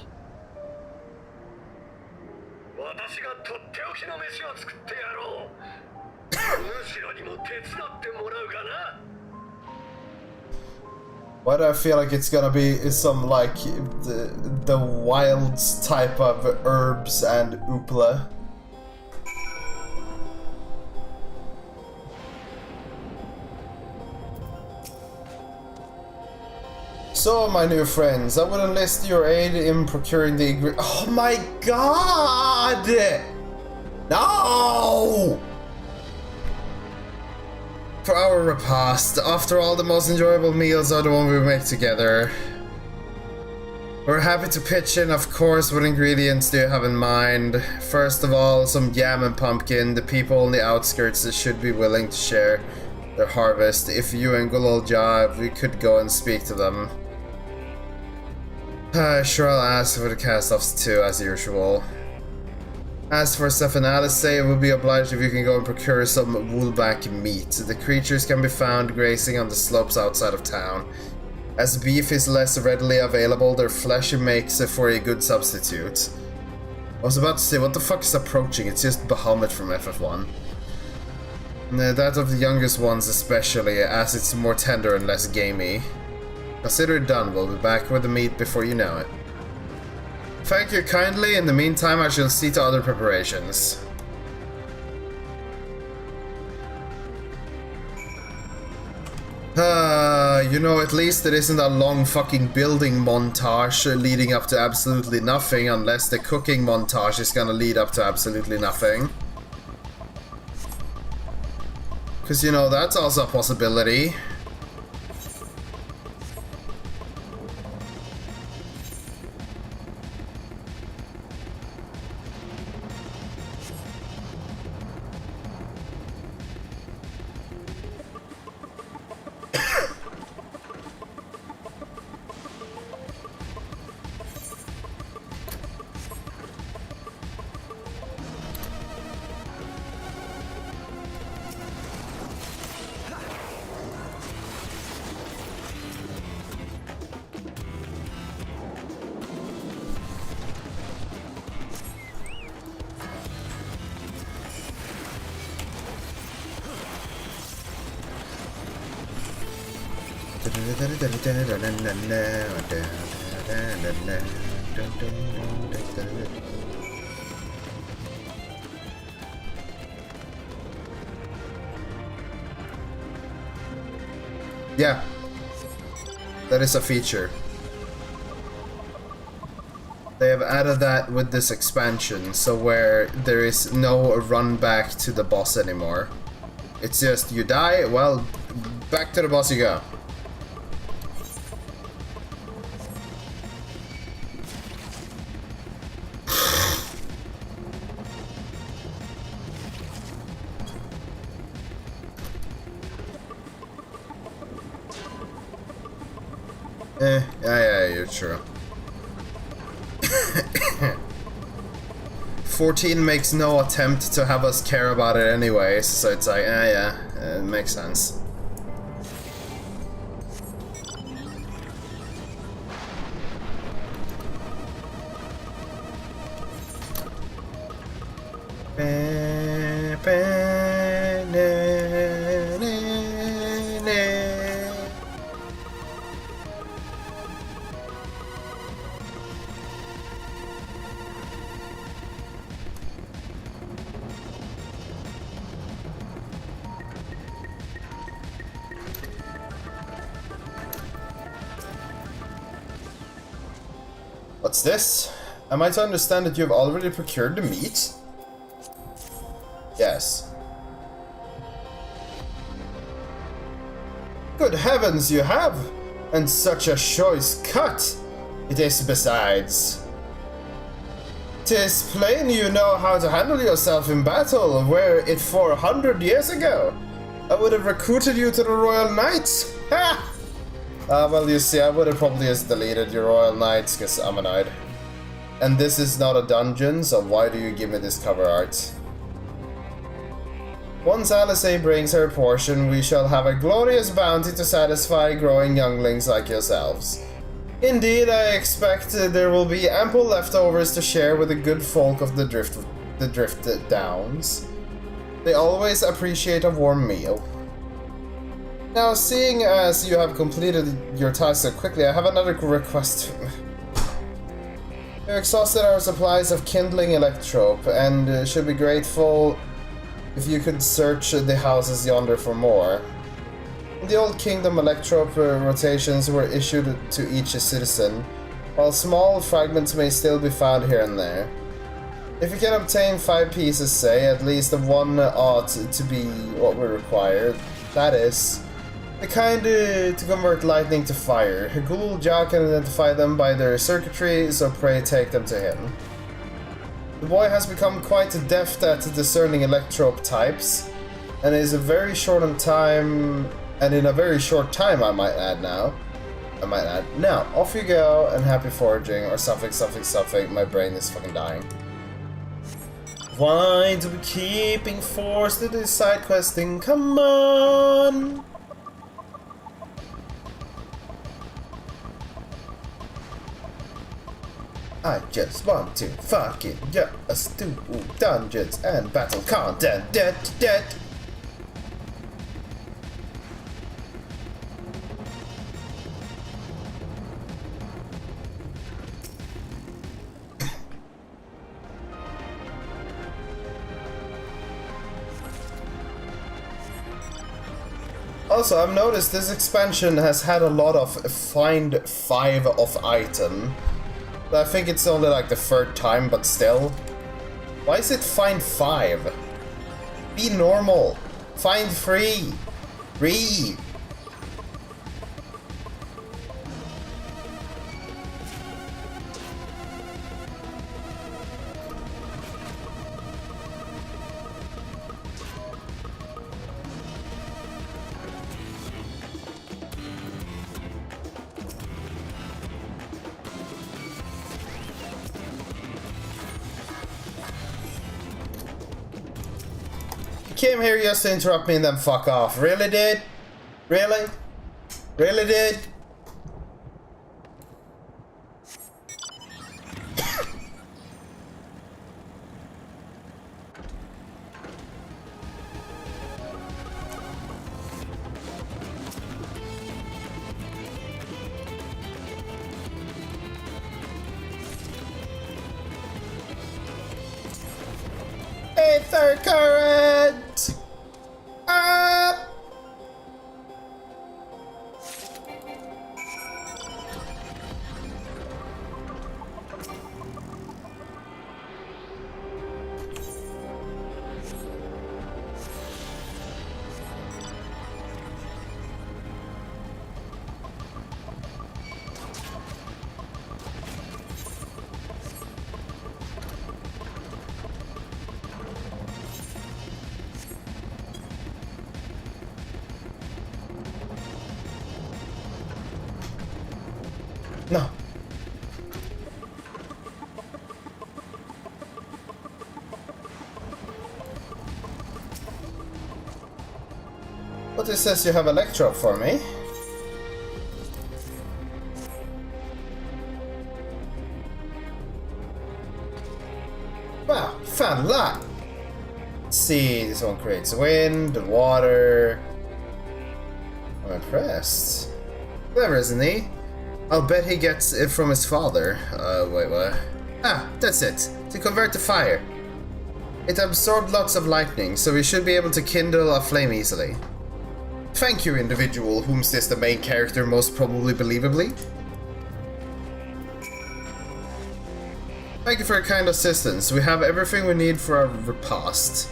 私がとっておきの飯を作ってやろう。むしろにも手伝ってもらうかな。Why do I feel like it's gonna be some like the wilds type of herbs and oopla? So, my new friends, I would enlist your aid in procuring the ingredient. Oh my god! No! For our repast, after all, the most enjoyable meals are the one we make together. We're happy to pitch in, of course. What ingredients do you have in mind? First of all, some yam and pumpkin. The people on the outskirts should be willing to share their harvest. If you and Gulolja, we could go and speak to them. Sure, I'll ask for the cast-offs too, as usual. As for Stephanales, it would be obliged if you can go and procure some woolback meat. The creatures can be found grazing on the slopes outside of town. As beef is less readily available, their flesh makes for a good substitute. I was about to say, what the fuck is approaching? It's just Bahamut from FF1. That of the youngest ones especially, as it's more tender and less gamey. Consider it done, we'll be back with the meat before you know it. Thank you kindly, in the meantime I shall see to other preparations. You know, at least it isn't a long fucking building montage leading up to absolutely nothing, unless the cooking montage is gonna lead up to absolutely nothing. Because, you know, that's also a possibility. Yeah, that is a feature. They have added that with this expansion, so where there is no run back to the boss anymore. It's just, you die, well, back to the boss you go. Yeah, you're true. 14 makes no attempt to have us care about it anyways, so it's like, yeah, it makes sense. What's this? Am I to understand that you have already procured the meat? Yes. Good heavens, you have! And such a choice cut! It is besides. 'Tis plain you know how to handle yourself in battle, were it 400 years ago. I would have recruited you to the Royal Knights! Ha! Well, you see, I would have probably just deleted your Royal Knights, because I'm annoyed. And this is not a dungeon, so why do you give me this cover art? Once Alice brings her portion, we shall have a glorious bounty to satisfy growing younglings like yourselves. Indeed, I expect there will be ample leftovers to share with the good folk of the Drift Downs. They always appreciate a warm meal. Now, seeing as you have completed your task so quickly, I have another request. We've exhausted our supplies of kindling electrope, and should be grateful if you could search the houses yonder for more. In the Old Kingdom, electrope rotations were issued to each citizen, while small fragments may still be found here and there. If you can obtain 5 pieces, say, at least one ought to be what we require. That is, the kind to convert lightning to fire. Ghoul Jah can identify them by their circuitry, so pray take them to him. The boy has become quite adept at discerning electrope types, and in a very short time, I might add. Now, off you go, and happy foraging, or something, my brain is fucking dying. Why do we keep being forced to do side questing? Come on! I just want to fucking just do dungeons and battle content. Also, I've noticed this expansion has had a lot of find 5 of item. I think it's only like the 3rd time, but still. Why is it find 5? Be normal. Find 3. Read. Came here just to interrupt me and then fuck off. Really, dude? Really? Really, dude? Aether current! Up! But it says you have a lecture up for me. Wow, found a lot. Let's see, this one creates wind, water. I'm impressed. Clever, isn't he? I'll bet he gets it from his father. Wait, what? Ah, that's it. To convert to fire. It absorbed lots of lightning, so we should be able to kindle a flame easily. Thank you, individual, whom's this the main character most probably believably. Thank you for your kind assistance. We have everything we need for our repast.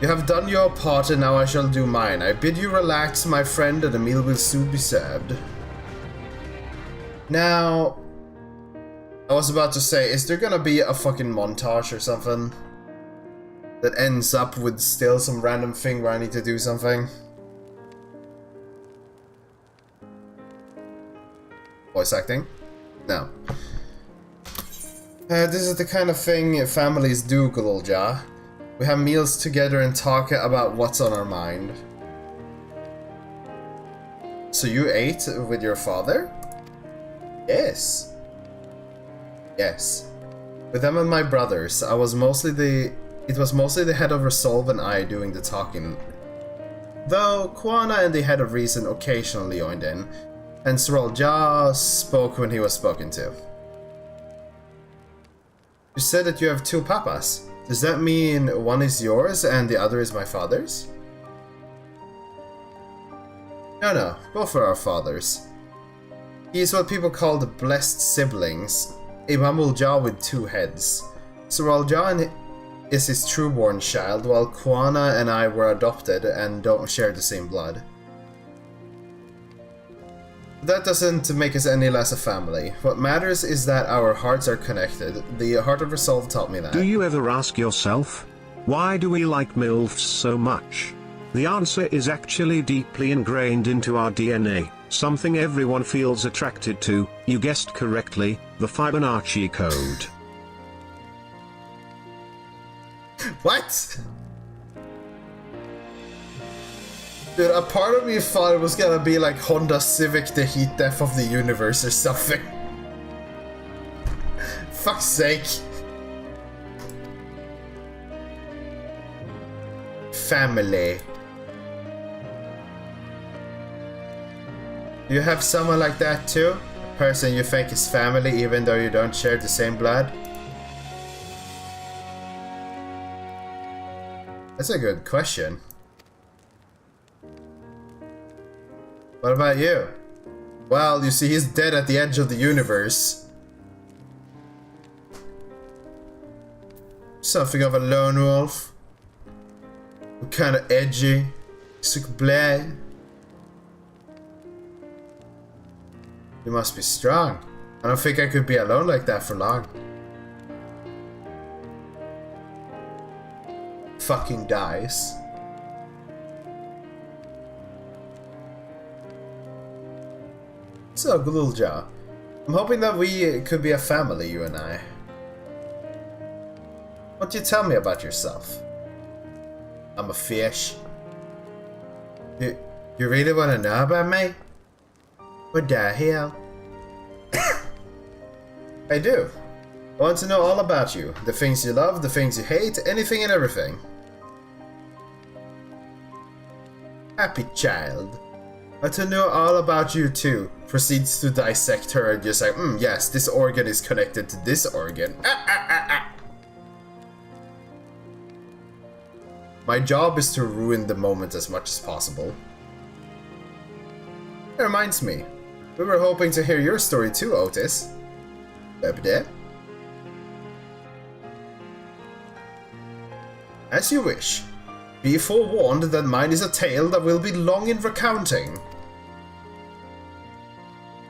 You have done your part and now I shall do mine. I bid you relax, my friend, and the meal will soon be served. Now, I was about to say, is there gonna be a fucking montage or something that ends up with still some random thing where I need to do something? Voice acting? No. This is the kind of thing families do, Gululja. We have meals together and talk about what's on our mind. So you ate with your father? Yes. Yes. With them and my brothers, it was mostly the head of Resolve and I doing the talking. Though Kwana and the head of Reason occasionally joined in, and Suralja spoke when he was spoken to. You said that you have two papas. Does that mean one is yours and the other is my father's? No, both are our fathers. He is what people call the blessed siblings, a Mamulja with two heads. Suralja is his true-born child, while Kwana and I were adopted and don't share the same blood. That doesn't make us any less a family. What matters is that our hearts are connected. The Heart of Resolve taught me that. Do you ever ask yourself, why do we like MILFs so much? The answer is actually deeply ingrained into our DNA, something everyone feels attracted to. You guessed correctly, the Fibonacci code. What? Dude, a part of me thought it was gonna be like Honda Civic, the heat death of the universe or something. Fuck's sake. Family. Do you have someone like that too? A person you think is family even though you don't share the same blood? That's a good question. What about you? Well, you see, he's dead at the edge of the universe. Something of a lone wolf. Kind of edgy. Sick blade. You must be strong. I don't think I could be alone like that for long. Fucking dies. So, Gululja, I'm hoping that we could be a family, you and I. What do you tell me about yourself? I'm a fish. You really want to know about me? What the hell? I do. I want to know all about you. The things you love, the things you hate, anything and everything. Happy child. I want to know all about you too. Proceeds to dissect her and just like, yes, this organ is connected to this organ. My job is to ruin the moment as much as possible. It reminds me, we were hoping to hear your story too, Otis. As you wish. Be forewarned that mine is a tale that will be long in recounting.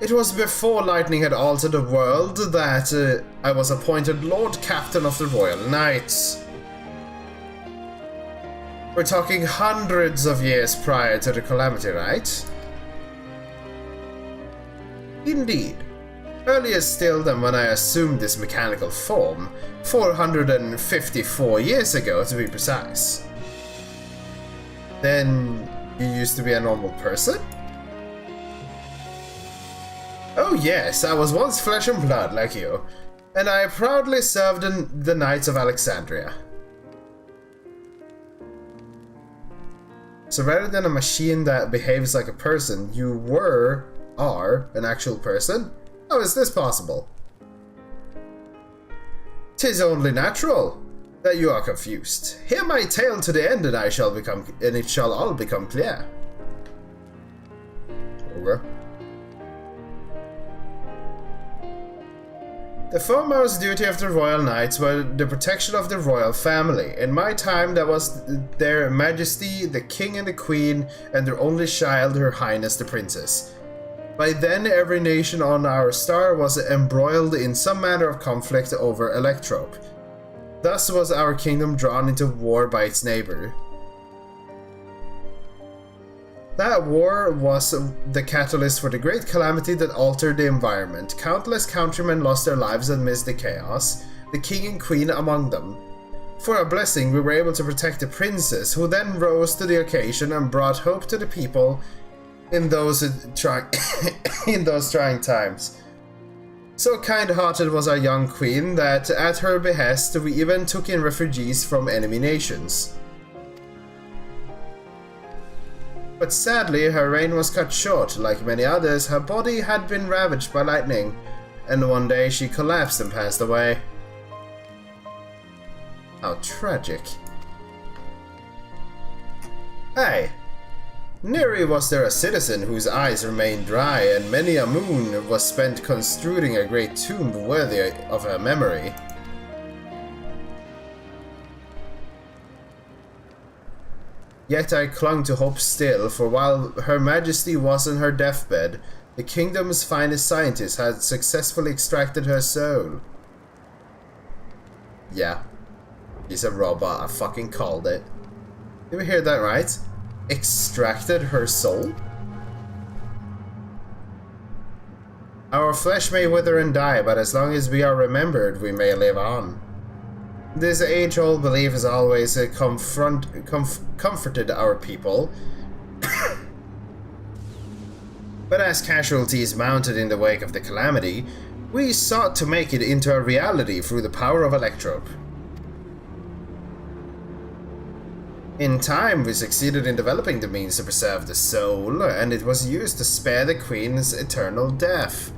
It was before lightning had altered the world that I was appointed Lord Captain of the Royal Knights. We're talking hundreds of years prior to the calamity, right? Indeed. Earlier still than when I assumed this mechanical form, 454 years ago to be precise. Then You used to be a normal person? Oh yes, I was once flesh and blood like you, and I proudly served in the Knights of Alexandria. So rather than a machine that behaves like a person, you are an actual person? How is this possible? 'Tis only natural that you are confused. Hear my tale to the end, and it shall all become clear. Okay. The foremost duty of the royal knights was the protection of the royal family. In my time, that was their Majesty, the King and the Queen, and their only child, Her Highness the Princess. By then, every nation on our star was embroiled in some manner of conflict over Electrope. Thus was our kingdom drawn into war by its neighbor. That war was the catalyst for the great calamity that altered the environment. Countless countrymen lost their lives amidst the chaos, the king and queen among them. For a blessing, we were able to protect the princess, who then rose to the occasion and brought hope to the people in those trying times. So kind-hearted was our young queen that, at her behest, we even took in refugees from enemy nations. But sadly, her reign was cut short. Like many others, her body had been ravaged by lightning, and one day she collapsed and passed away. How tragic. Hey! Nearly was there a citizen whose eyes remained dry, and many a moon was spent construing a great tomb worthy of her memory. Yet I clung to hope still, for while Her Majesty was on her deathbed, the kingdom's finest scientists had successfully extracted her soul. Yeah, she's a robot, I fucking called it. Did we hear that right? Extracted her soul? Our flesh may wither and die, but as long as we are remembered, we may live on. This age-old belief has always comforted our people. But as casualties mounted in the wake of the calamity, we sought to make it into a reality through the power of Electrope. In time, we succeeded in developing the means to preserve the soul, and it was used to spare the Queen's eternal death.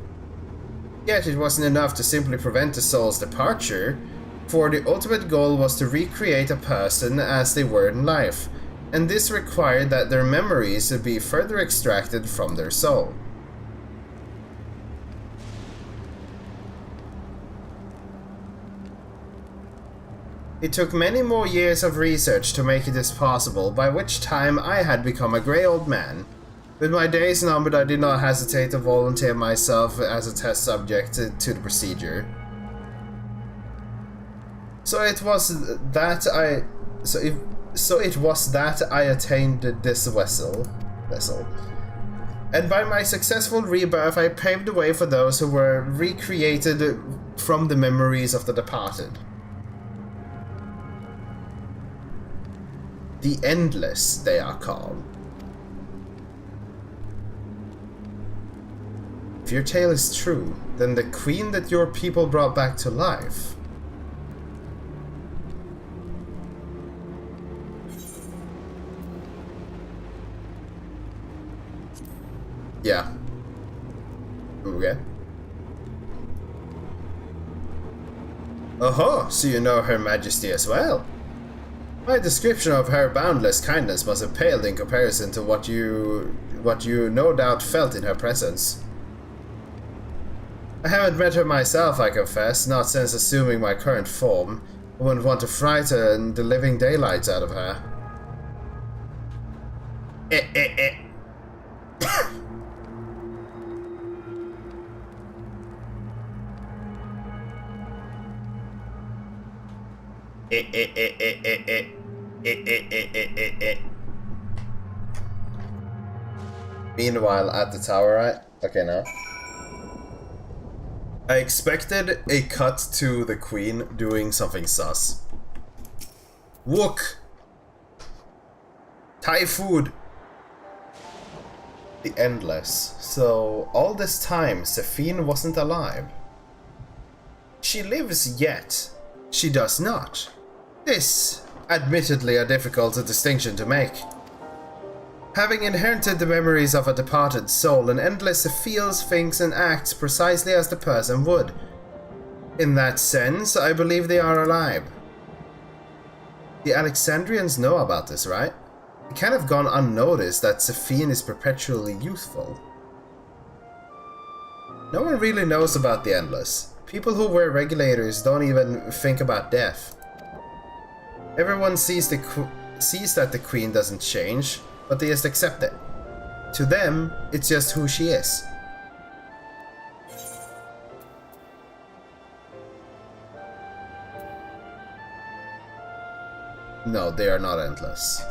Yet it wasn't enough to simply prevent the soul's departure, for the ultimate goal was to recreate a person as they were in life, and this required that their memories would be further extracted from their soul. It took many more years of research to make this possible, by which time I had become a grey old man. With my days numbered, I did not hesitate to volunteer myself as a test subject to the procedure. So it was that I attained this vessel. And by my successful rebirth, I paved the way for those who were recreated from the memories of the departed. The Endless, they are called. If your tale is true, then the queen that your people brought back to life... Yeah. Okay. Oh-ho, so you know Her Majesty as well. My description of her boundless kindness must have paled in comparison to what you no doubt felt in her presence. I haven't met her myself, I confess, not since assuming my current form. I wouldn't want to frighten the living daylights out of her. Meanwhile, at the tower, right? Okay, now. I expected a cut to the queen doing something sus. Wook! Thai food! The Endless. So, all this time, Zephine wasn't alive. She lives yet. She does not. This, admittedly, a difficult distinction to make. Having inherited the memories of a departed soul, an Endless feels, thinks, and acts precisely as the person would. In that sense, I believe they are alive. The Alexandrians know about this, right? It can't have gone unnoticed that Zephine is perpetually youthful. No one really knows about the Endless. People who wear regulators don't even think about death. Everyone sees that the Queen doesn't change, but they just accept it. To them, it's just who she is. No, they are not endless.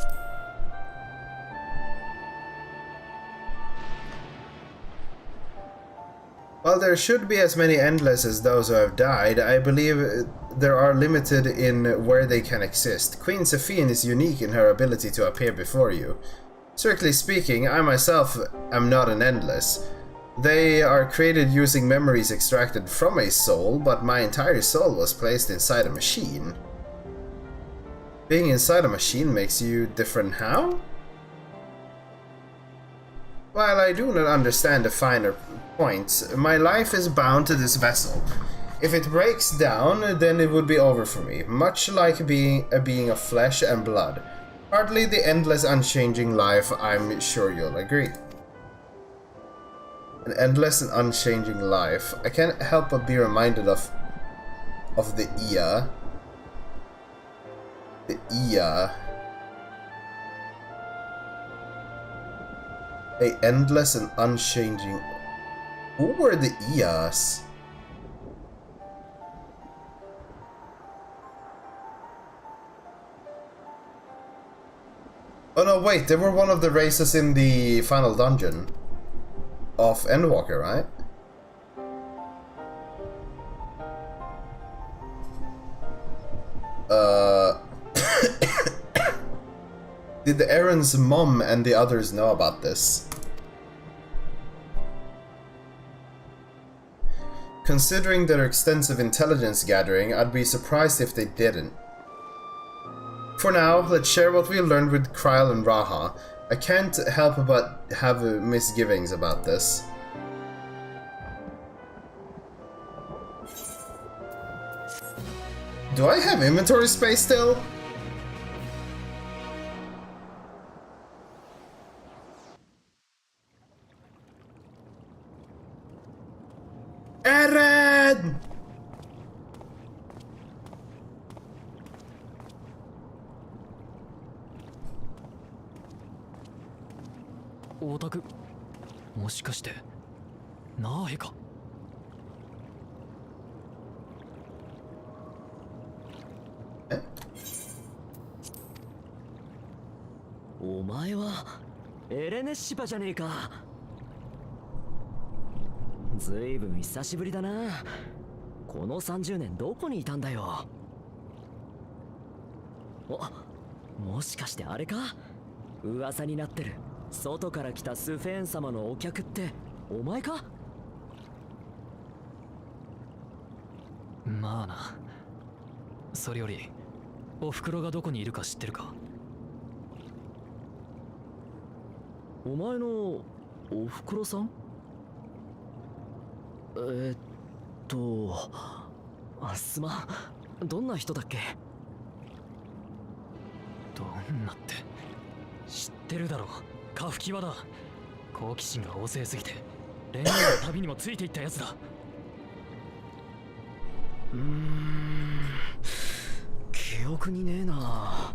While there should be as many endless as those who have died, I believe there are limited in where they can exist. Queen Zephine is unique in her ability to appear before you. Strictly speaking, I myself am not an endless. They are created using memories extracted from a soul, but my entire soul was placed inside a machine. Being inside a machine makes you different how? While I do not understand the finer points, my life is bound to this vessel. If it breaks down, then it would be over for me, much like being a being of flesh and blood. Hardly the endless unchanging life, I'm sure you'll agree. An endless and unchanging life. I can't help but be reminded of the Ia. The Ia. A endless and unchanging. Who were the Ias? Oh no, wait, they were one of the races in the final dungeon of Endwalker, right? Did Aaron's mom and the others know about this? Considering their extensive intelligence gathering, I'd be surprised if they didn't. For now, let's share what we learned with Kryl and Raha. I can't help but have misgivings about this. Do I have inventory space still? Eren! オタクもしかしてナーヘか。お前はエレネッシパじゃねえか。ずいぶん久しぶりだな。この30年どこにいたんだよ。もしかしてあれか。噂になってる外から来たスフェーン様のお客ってお前か。まあな。それよりおふくろがどこにいるか知ってるか。お前のおふくろさん？すまん。どんな人だっけ？どんなって知ってるだろ。カフキワだ。好奇心が旺盛すぎて恋愛の旅にもついていったやつだ。記憶にねえな。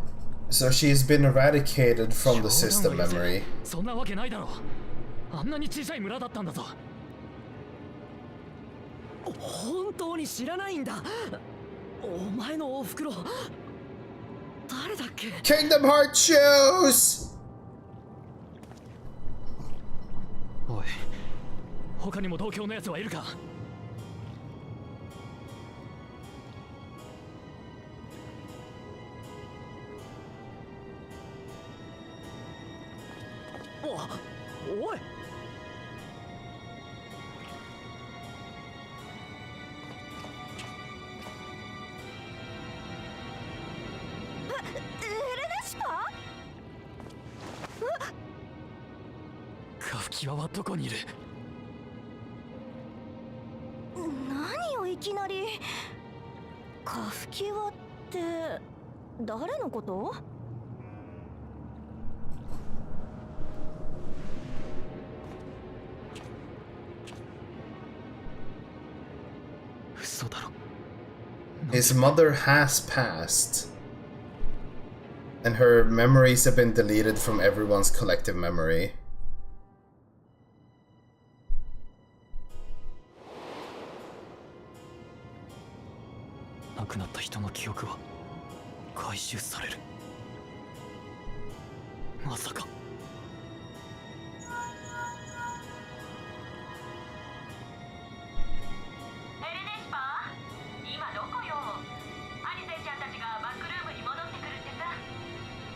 So she's been eradicated from the system memory. そんなわけないだろ。あんなに小さい村だったんだぞ。本当に知らないんだ。お前のおふくろ誰だっけ？ Kingdom Heart Shoes! おい、他にも同郷のやつはいるか？おい、吹き輪はどこにいる？何よいきなり。カフキワって誰のこと？嘘だろ。His mother has passed, and her memories have been deleted from everyone's collective memory. 亡くなった人の記憶は回収される。まさか。エレネスパー、今どこよ。アリゼちゃんたちがバックルームに戻ってくるってさ。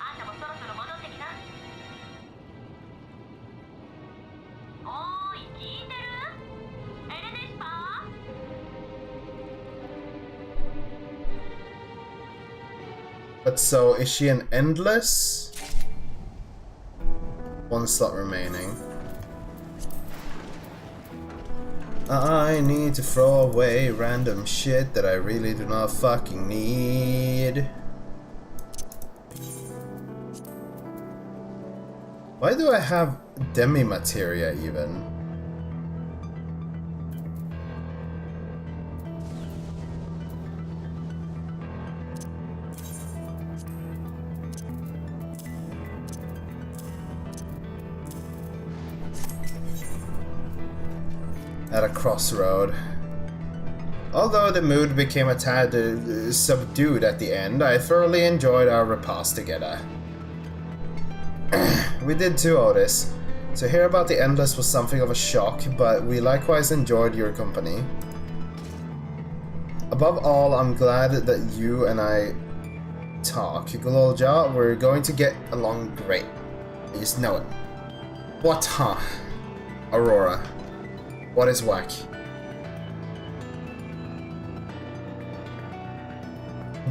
あんたもそろそろ戻ってきな。おーい、聞いてる？エレネスパー。But so, is she an endless? One slot remaining. I need to throw away random shit that I really do not fucking need. Why do I have demi-materia even? At a crossroad. Although the mood became a tad subdued at the end, I thoroughly enjoyed our repast together. We did too, Otis. To hear about the Endless was something of a shock, but we likewise enjoyed your company. Above all, I'm glad that you and I talk. Glolja, we're going to get along great. You just know it. What, huh? Aurora. What is whack?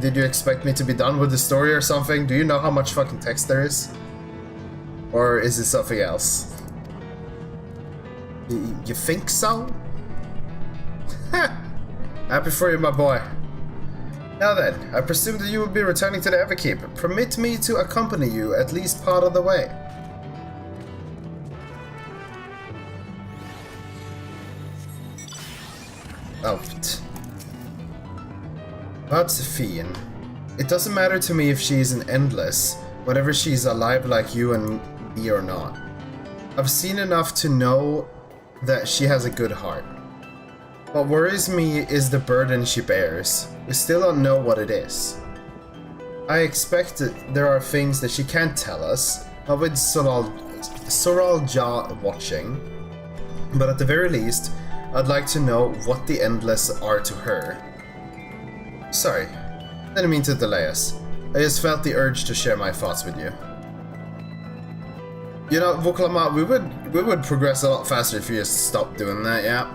Did you expect me to be done with the story or something? Do you know how much fucking text there is? Or is it something else? You think so? Happy for you, my boy. Now then, I presume that you will be returning to the Everkeep. Permit me to accompany you at least part of the way. Oh, about Sophine. It doesn't matter to me if she's an endless, whether she's alive like you and me or not. I've seen enough to know that she has a good heart. What worries me is the burden she bears. We still don't know what it is. I expect that there are things that she can't tell us, not with Soralja watching, but at the very least, I'd like to know what the Endless are to her. Sorry, didn't mean to delay us. I just felt the urge to share my thoughts with you. You know, Vuklama, we would progress a lot faster if you just stopped doing that, yeah?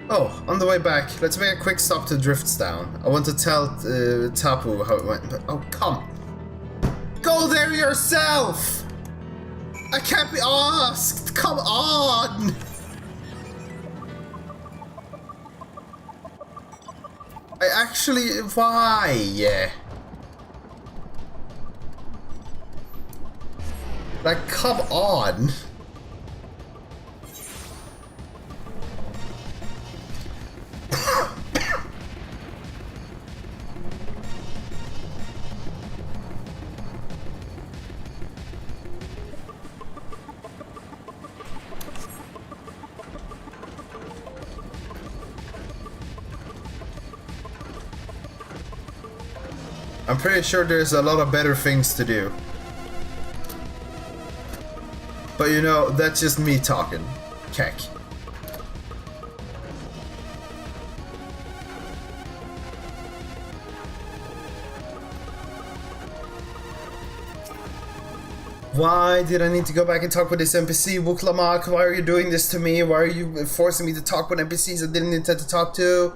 Oh, on the way back, let's make a quick stop to Driftstown. I want to tell Tapu how it went, but oh, come. Go there yourself! I can't be asked! Come on! I actually... why? Like, come on! I'm pretty sure there's a lot of better things to do. But you know, that's just me talking. Keck. Why did I need to go back and talk with this NPC? Wuklamak, why are you doing this to me? Why are you forcing me to talk with NPCs I didn't intend to talk to?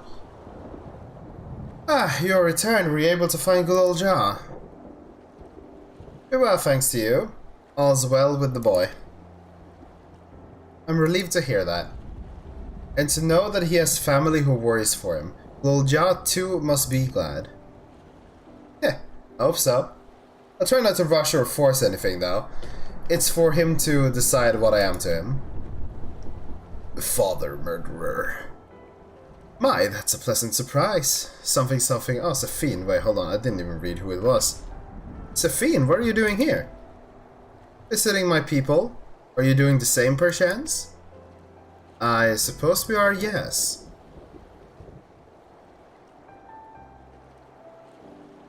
Ah, your return. Were you able to find good old Ja? Very well, thanks to you. All's well with the boy. I'm relieved to hear that. And to know that he has family who worries for him. Lolja too must be glad. Yeah, I hope so. I'll try not to rush or force anything though. It's for him to decide what I am to him. Father murderer. My, that's a pleasant surprise. Something. Oh, Safine. Wait, hold on. I didn't even read who it was. Safine, what are you doing here? Visiting my people? Are you doing the same, perchance? I suppose we are, yes.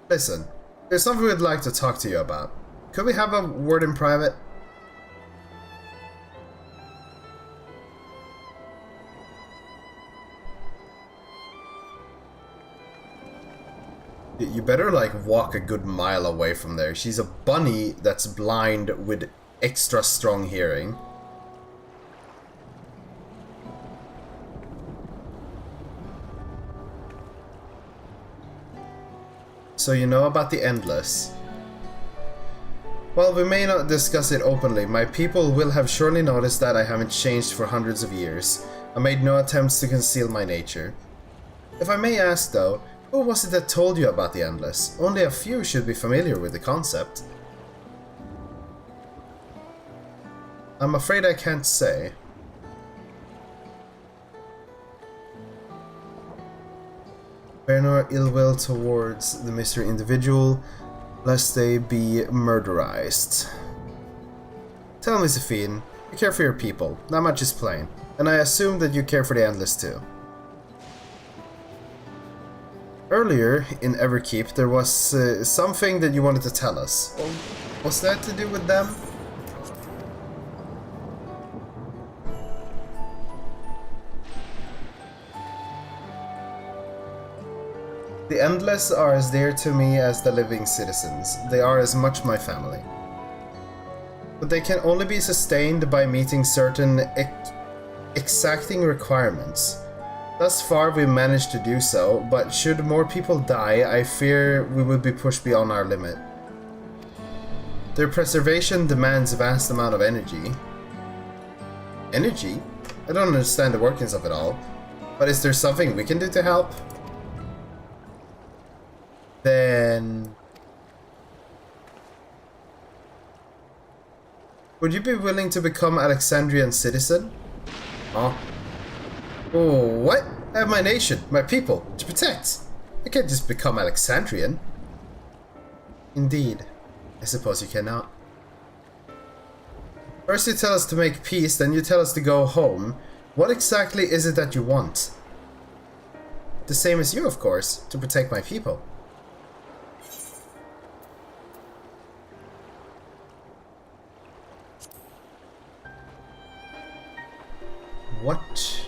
Listen, there's something we'd like to talk to you about. Could we have a word in private? You better like walk a good mile away from there. She's a bunny that's blind with extra strong hearing. So you know about the Endless? While we may not discuss it openly, my people will have surely noticed that I haven't changed for hundreds of years. I made no attempts to conceal my nature. If I may ask though, who was it that told you about the Endless? Only a few should be familiar with the concept. I'm afraid I can't say. Bear no ill will towards the mystery individual, lest they be murderized. Tell me, Safine, you care for your people, that much is plain, and I assume that you care for the Endless too. Earlier, in Everkeep, there was something that you wanted to tell us. Was that to do with them? The Endless are as dear to me as the living citizens. They are as much my family. But they can only be sustained by meeting certain exacting requirements. Thus far we've managed to do so, but should more people die, I fear we would be pushed beyond our limit. Their preservation demands a vast amount of energy. Energy? I don't understand the workings of it all. But is there something we can do to help? Then... would you be willing to become Alexandrian citizen? Huh? Oh, what? I have my nation, my people, to protect. I can't just become Alexandrian. Indeed. I suppose you cannot. First you tell us to make peace, then you tell us to go home. What exactly is it that you want? The same as you, of course, to protect my people. What?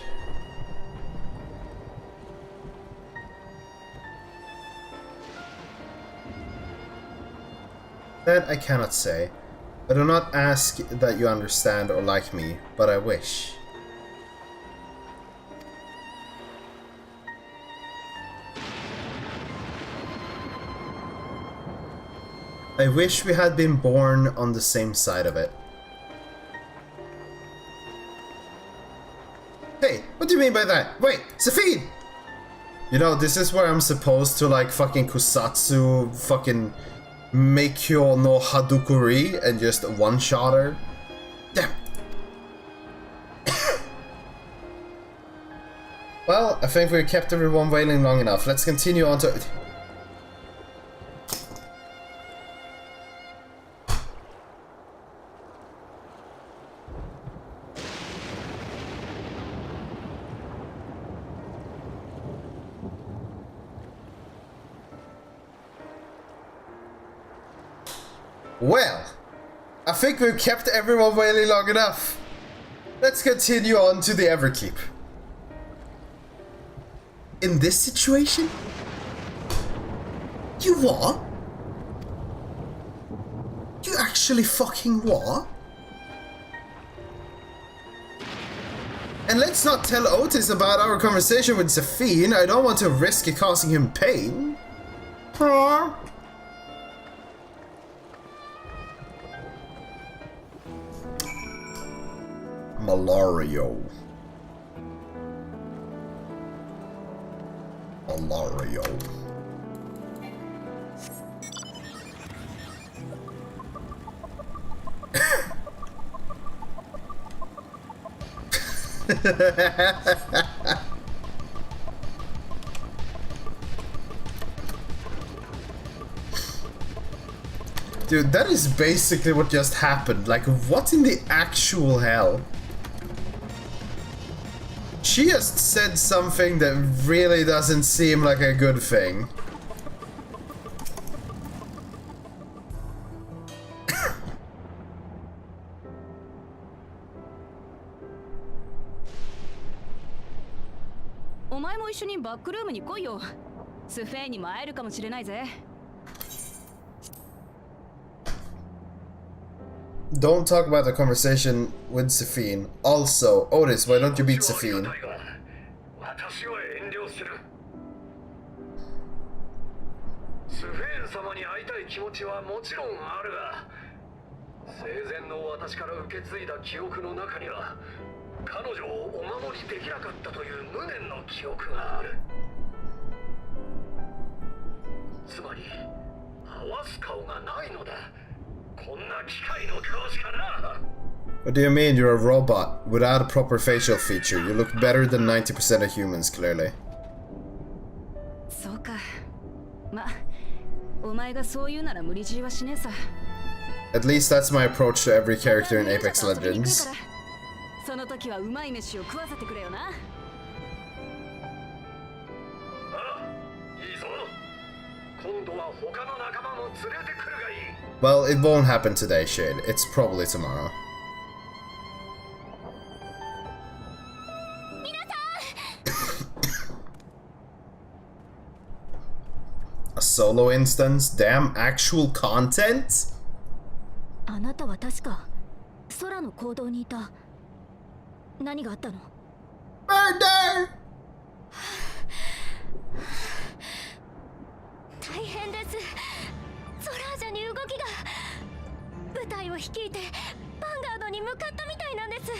That I cannot say. I do not ask that you understand or like me, but I wish. I wish we had been born on the same side of it. Hey, what do you mean by that? Wait, Safine! You know, this is where I'm supposed to like fucking Kusatsu fucking Meikyo no Hadukuri and just one-shot her. Damn. Well, I think we've kept everyone waiting long enough. Let's continue on to... Well, I think we've kept everyone waiting long enough. Let's continue on to the Everkeep. In this situation? You what? You actually fucking what? And let's not tell Otis about our conversation with Safine. I don't want to risk it causing him pain. Huh? Malario. Malario. Dude, that is basically what just happened. Like, what in the actual hell? She just said something that really doesn't seem like a good thing. Don't talk about the conversation with Sephine. Also, Otis, why don't you beat Sephine? What do you mean you're a robot without a proper facial feature? You look better than 90% of humans, clearly. At least that's my approach to every character in Apex Legends. Well, it won't happen today, Shade. It's probably tomorrow. A solo instance? Damn, actual content? あなたは確か空の行動にいた。何があったの？ Murder! 大変です。ソラージャに動きが。部隊を率いてヴァンガードに向かったみたいなんです。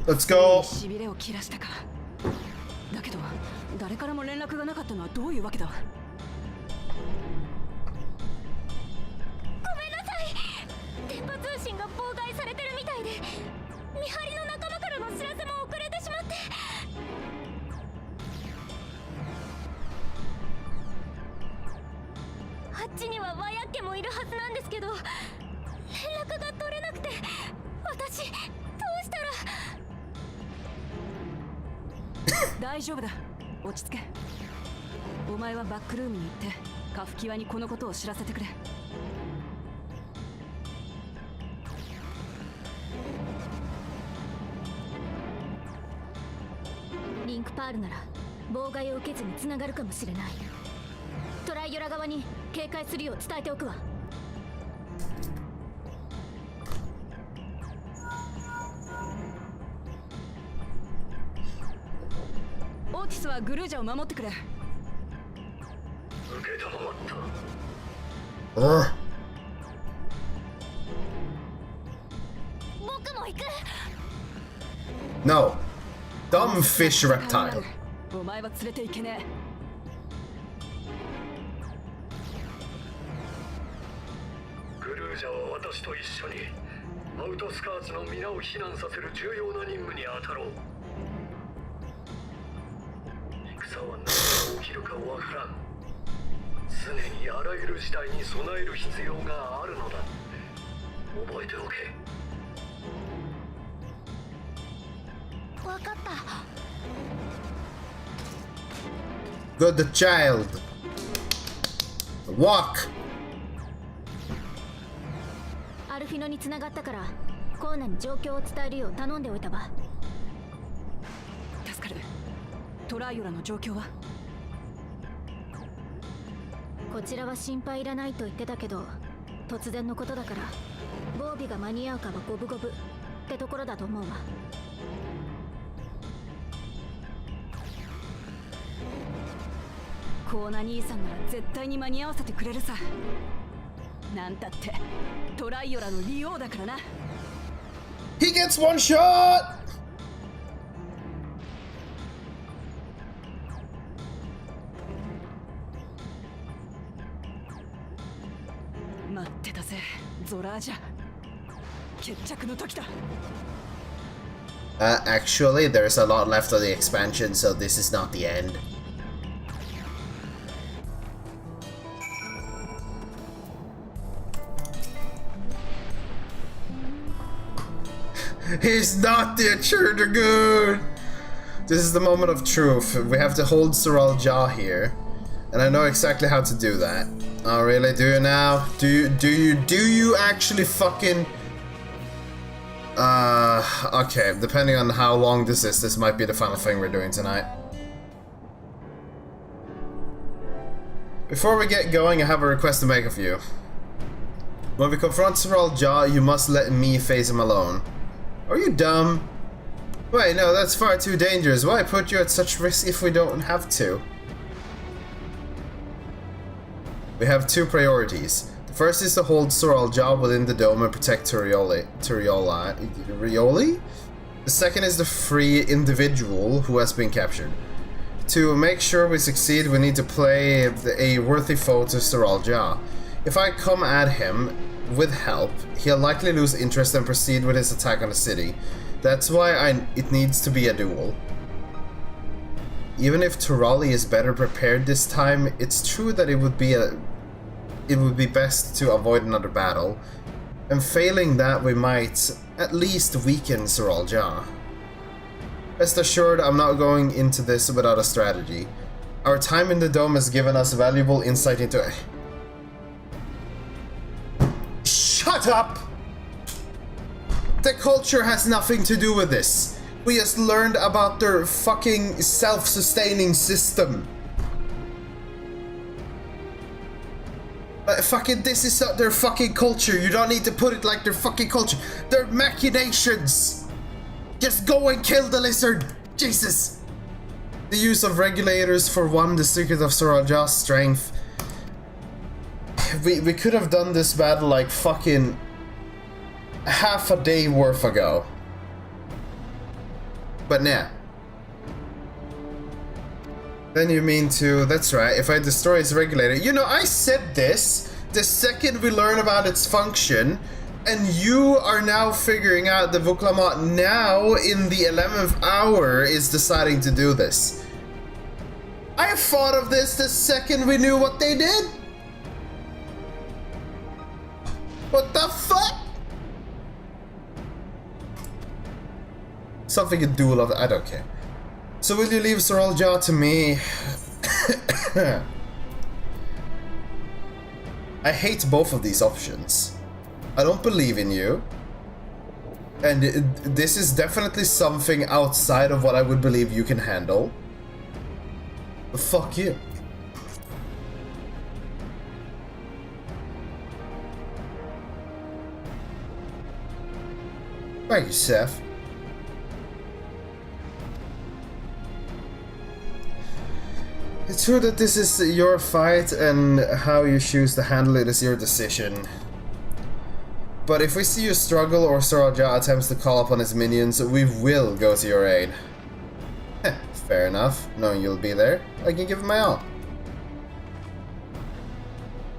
Let's go. しびれを切らしたか。だけど誰からも連絡がなかったのはどういうわけだ。ごめんなさい。電波通信が妨害されてるみたいで、見張りの仲間からの知らせも遅れてしまって。あっちにはワヤッケもいるはずなんですけど、連絡が取れなくて、私どうしたら。大丈夫だ。落ち着け。お前はバックルームに行ってカフキワにこのことを知らせてくれ。リンクパールなら妨害を受けずに繋がるかもしれない。トライヨラ側に警戒するよう伝えておくわ。オーティスはグルージャを守ってくれ。僕も行く。 No. Dumb fish reptile. お前は連れていけねえ。グルージャは私と一緒にアウトスカーツの皆を避難させる重要な任務に当たろう。戦は何が起きるかわからん。常にあらゆる事態に備える必要があるのだ。覚えておけ。わかった。 Good child. Walk. アルフィノに繋がったからコーナに状況を伝えるよう頼んでおいたわ。助かる。トライオラの状況は？こちらは心配いらないと言ってたけど、突然のことだから防備が間に合うかは五分五分ってところだと思うわ。コーナ兄さんなら絶対に間に合わせてくれるさ。なんたってトライオラの利用だからな。 He gets one shot! 待ってたぜ、ゾラージャ。決着の時だ。 Actually, there's a lot left of the expansion, so this is not the end. He's not the Dragoon! This is the moment of truth. We have to hold Soral Jaw here. And I know exactly how to do that. Oh really? Do you now? Do you actually fucking... okay, depending on how long this might be the final thing we're doing tonight. Before we get going, I have a request to make of you. When we confront Soral Jaw, you must let me face him alone. Are you dumb? Wait, no, that's far too dangerous. Why put you at such risk if we don't have to? We have two priorities. The first is to hold Soral Jaw within the dome and protect Rioli? The second is to free individual who has been captured. To make sure we succeed, we need to play a worthy foe to Soral Jaw. If I come at him with help, he'll likely lose interest and proceed with his attack on the city. That's why it needs to be a duel. Even if Turali is better prepared this time, it's true that it would be best to avoid another battle. And failing that, we might at least weaken Soral Jaw. Rest assured, I'm not going into this without a strategy. Our time in the dome has given us valuable insight into... Shut up! The culture has nothing to do with this. We just learned about their fucking self-sustaining system. Fucking, this is not their fucking culture. You don't need to put it like their fucking culture. They're machinations. Just go and kill the lizard. Jesus. The use of regulators for one, the secret of Soral Jaw's strength. We could have done this battle like fucking half a day worth ago. But nah. Then you mean to... That's right, if I destroy its regulator... You know, I said this the second we learn about its function, and you are now figuring out that Vuklamat now, in the 11th hour, is deciding to do this. I thought of this the second we knew what they did. What the fuck? Something a duel of... I don't care. So will you leave Soral Jaw to me? I hate both of these options. I don't believe in you. And this is definitely something outside of what I would believe you can handle. But fuck you. Thank you, Seth. It's true that this is your fight, and how you choose to handle it is your decision. But if we see you struggle or Soral Jaw attempts to call upon his minions, we will go to your aid. Fair enough. Knowing you'll be there, I can give it my all.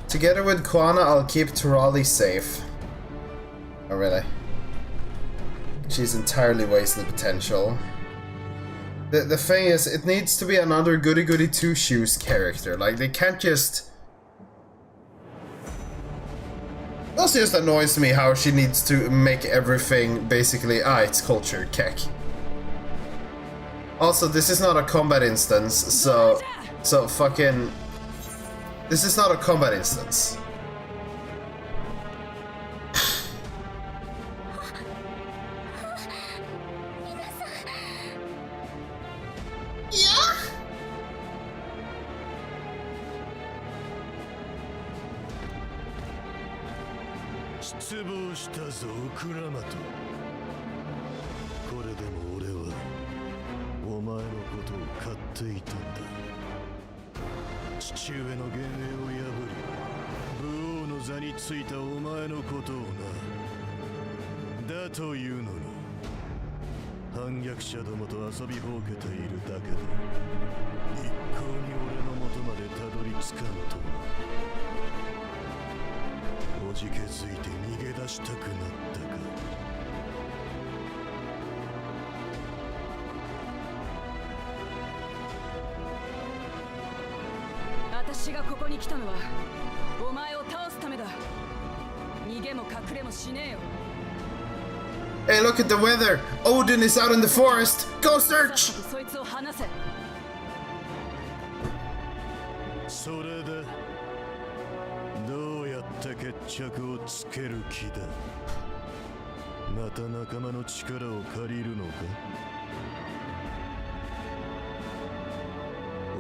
Together with Kwana, I'll keep Turali safe. Oh, really? She's entirely wasted potential. The thing is, it needs to be another goody goody two shoes character. Like, they can't just... That just annoys me how she needs to make everything basically, it's culture, kek. Also, this is not a combat instance, so fucking... This is not a combat instance. 座についたお前のことをな。だというのに反逆者どもと遊びほうけているだけで一向に俺の元までたどり着かんとは。おじけづいて逃げ出したくなったか。私がここに来たのはお前を倒すためだ。逃げも隠れもしねえよ。Hey, look at the weather! Odin is out in the forest! Go search! そいつを離せ。それでどうやって決着をつける気だ。また仲間の力を借りるのか。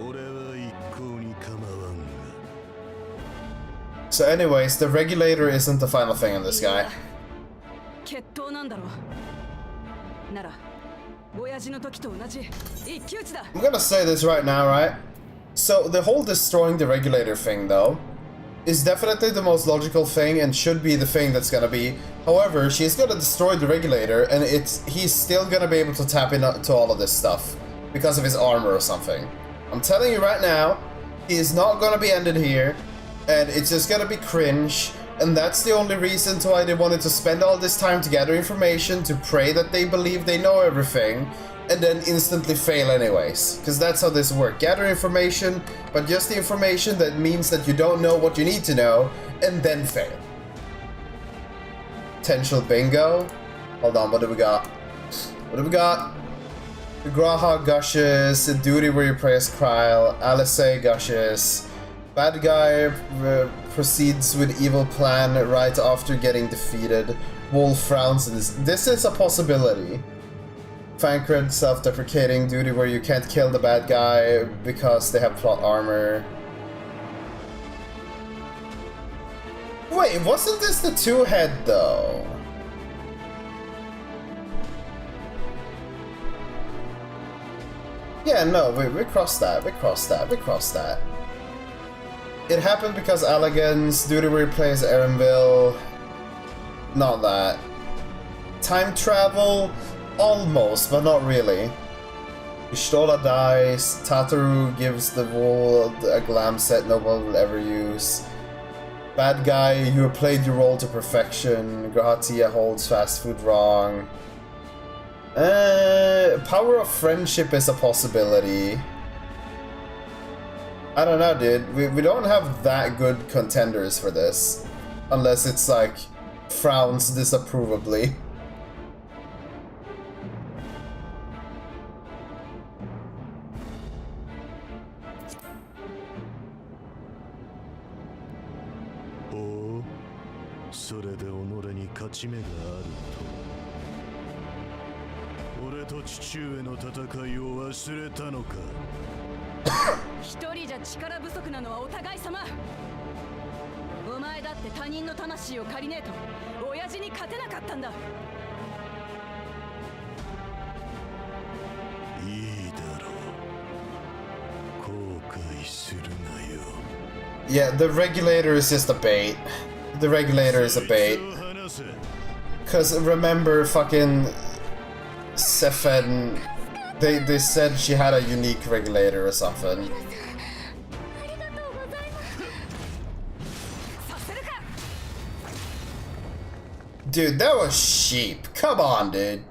俺は一向に構わんが。 So anyways, the regulator isn't the final thing on this guy. 決闘なんだろう。なら親父の時と同じ一騎打ちだ。 I'm gonna say this right now, right? So the whole destroying the regulator thing, though, is definitely the most logical thing and should be the thing that's gonna be. However, she's gonna destroy the regulator, and he's still gonna be able to tap into all of this stuff because of his armor or something. I'm telling you right now, he is not gonna be ended here, and it's just gonna be cringe. And that's the only reason why they wanted to spend all this time to gather information, to pray that they believe they know everything, and then instantly fail anyways. Because that's how this works. Gather information, but just the information that means that you don't know what you need to know, and then fail. Potential bingo. Hold on, what do we got? What do we got? The Graha gushes, the duty where you praise Kryl, Alice gushes. Bad guy proceeds with evil plan right after getting defeated. Wolf frowns. This is a possibility. Fankred, self-deprecating, duty where you can't kill the bad guy because they have plot armor. Wait, wasn't this the two-head though? Yeah, no, we crossed that, we crossed that, we crossed that. It happened because Elegance, duty where he plays Erenville. Not that. Time travel? Almost, but not really. Ishtola dies, Tataru gives the wool a glam set no one will ever use. Bad guy, you have played your role to perfection. Grahatia holds fast food wrong. Power of friendship is a possibility. I don't know, dude. We don't have that good contenders for this. Unless it's like frowns disapprovably. Oh, それで己に勝ち目があると。俺と父上の戦いを忘れたのか。一人じゃ力不足なのはお互い様。お前だって他人の魂を借りねえと親父に勝てなかったんだ。いいだろう。後悔するなよ。Yeah, the regulator is just a bait. The regulator is a bait. Cause remember fucking Sefen, they said she had a unique regulator or something. Dude, that was sheep. Come on, dude.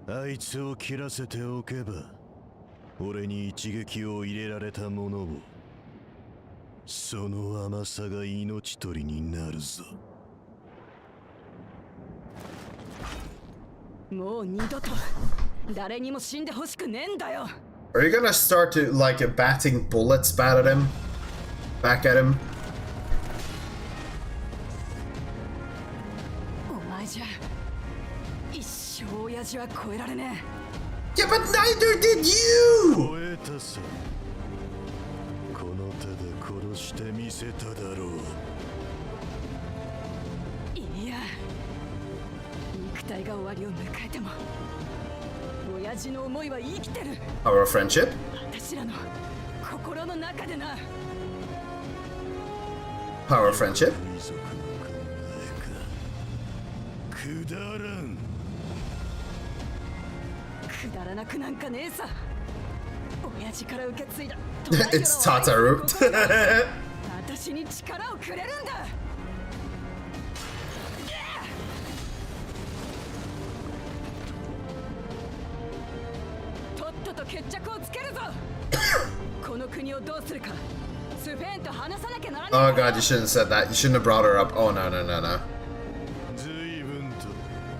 あいつを切らせておけば、俺に一撃を入れられた者を、その甘さが命取りになるぞ。もう二度と誰にも死んでほしくねえんだよ。 Are you gonna start to like batting bullets back at him? Back at him? お前じゃ一生親父は超えられねえ。Yeah, but neither did you! 超えたさ。この手で殺してみせただろう。いや、肉体が終わりを迎えても親父の思いは生きてる。 Our friendship? Power of friendship? くだらん。くだらなくなんかねえさ。親父から受け継いだ。It's Tataru. 私に力をくれるんだ。とっとと決着をつけるぞ。この国をどうするか。スフェーンと話さなきゃならない。 Oh god, you shouldn't have said that. You shouldn't have brought her up. Oh no, no, no, no. 随分と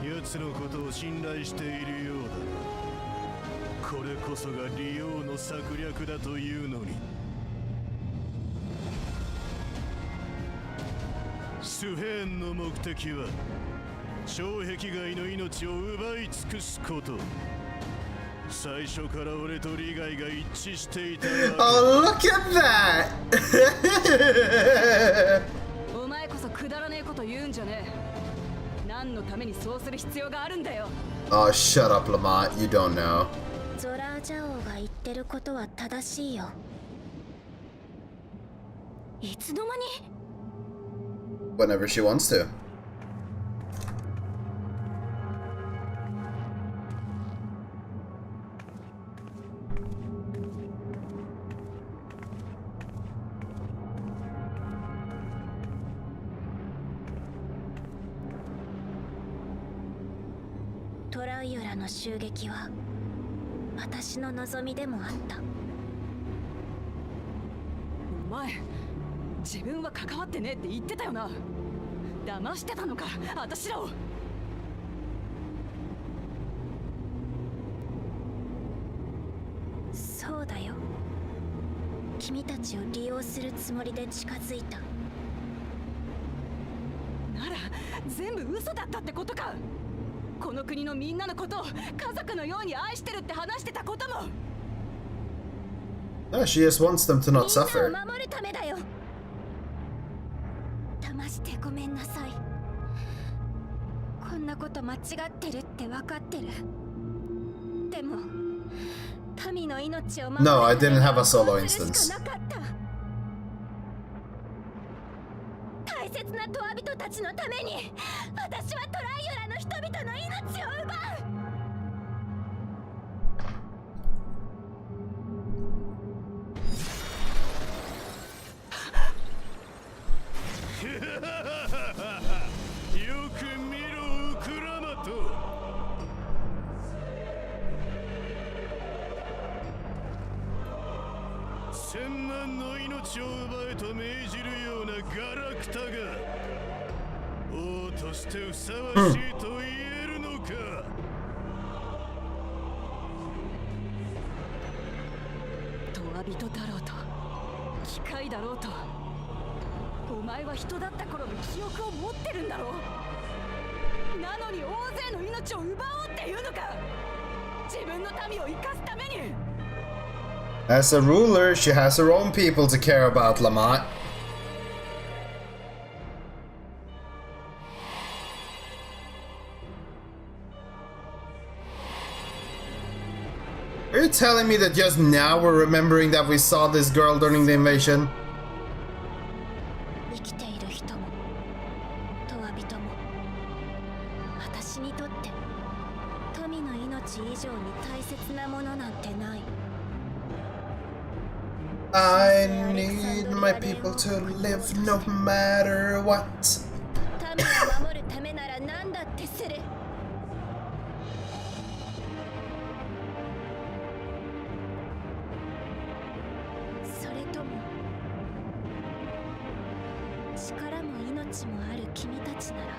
奴のことを信頼しているようだ。これこそが利用の策略だというのに。スフェーンの目的は障壁外の命を奪い尽くすこと。最初から俺と利害が一致していた。Oh, look at that! お前こそくだらねえこと言うんじゃねえ。何のためにそうする必要があるんだよ。 Oh, shut up, Lamont. You don't know. ゾラージャ王が言ってることは正しいよ。いつの間に Whenever she wants to. トライユラの襲撃は私の望みでもあった。お前自分は関わってねえって言ってたよな。騙してたのか私らを。そうだよ。君たちを利用するつもりで近づいた。なら全部嘘だったってことか。この国のみんなのことを家族のように愛してるって話してたことも。No, she just wants them to not み suffer. んなを守るためだよ。騙してごめんなさい。こんなこと間違ってるって分かってる。でも民の命を守る No, I ため didn't に have a は solo こうする instance. しかなかった。大切なトア人たちのために私はトライユラの人々の命を奪う。よく見ろウクラマト。千万の命を奪えと命じるようなガラクタが王としてふさわしいと言えるのか。トア人だろうと機械だろうと、お前は人だった頃の記憶を持ってるんだろう。なのに大勢の命を奪おうっていうのか。自分の民を生かすために。 As a ruler, she has her own people to care about, Lamont. Are you telling me that just now we're remembering that we saw this girl during the invasion? 生きている人もトア人も私にとって民の命以上に大切なものなんてない。 I need my people to live no matter what. 民を守るためなら何だってする。それとも力も命もある君たちなら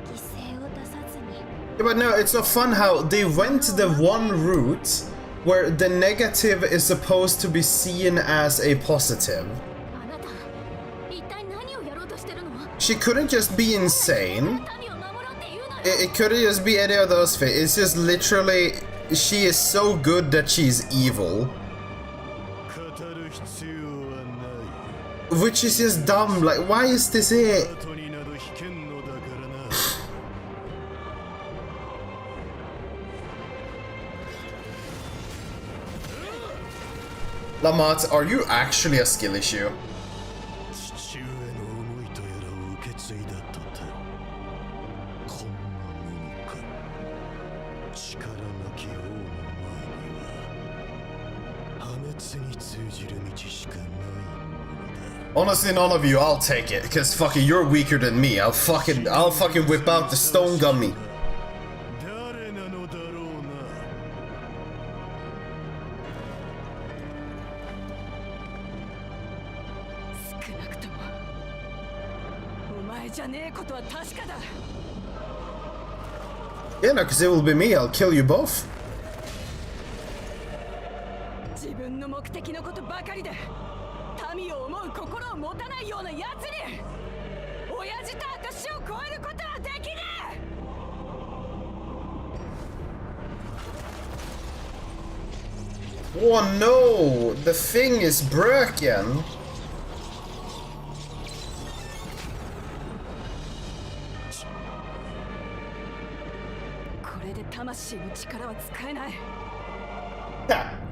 犠牲を出さずに。 Yeah, but no, it's so fun how they went the one route where the negative is supposed to be seen as a positive. あなた一体何をやろうとしてるの？ She couldn't just be insane. 民を守ろうって言うなら。 It couldn't just be any of those things. It's just literally, she is so good that she's evil. 語る必要はない。 Which is just dumb. Like, why is this it? 後になど引けんのだからな。Lamont, are you actually a skill issue? 父上の思いとやらを受け継いだとてこんなものか。力なき王の前には破滅に通じる道しかないものだ。 Honestly, none of you, I'll take it, because fucking you're weaker than me. I'll fucking whip out the stone gummy. 誰なのだろうな。少なくともお前じゃねえことは確かだ。 Yeah, no, because it will be me. I'll kill you both. 自分の目的のことばかりで民を思う心を持たないような奴に親父と私を超えることはできねえ。 Oh no! The thing is broken! これで魂の力は使えない。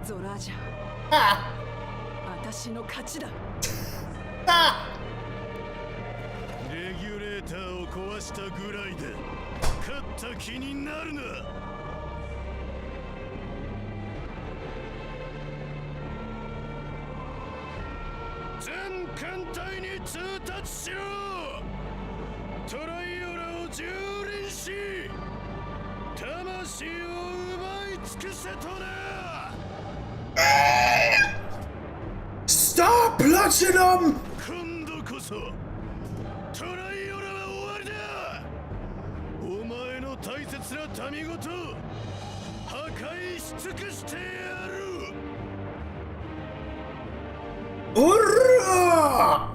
ゾラージャ私の勝ちだ。レギュレーターを壊したぐらいで勝った気になるな。全艦隊に通達しろ。トライオラを蹂躙し魂を奪い尽くせとな。 Stop bludgeoning him! 今度こそトライオラは終わりだ。お前の大切な民ごと破壊し尽くしてやる。おら！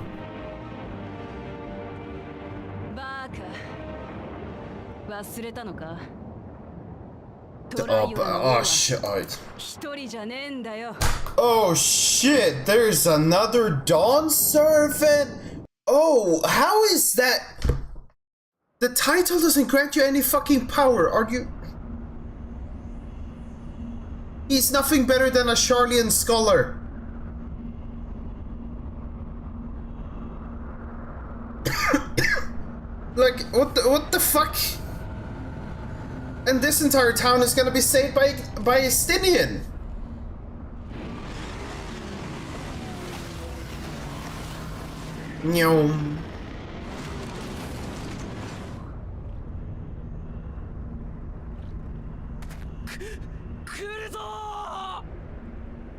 バカ忘れたのか。 Oh shit! 一人じゃねえんだよ。 Oh shit! There's another Dawn servant. Oh, how is that? The title doesn't grant you any fucking power. Are you? He's nothing better than a Charlian scholar. Like what the fuck? And this entire town is gonna be saved by Estinian. Nyom.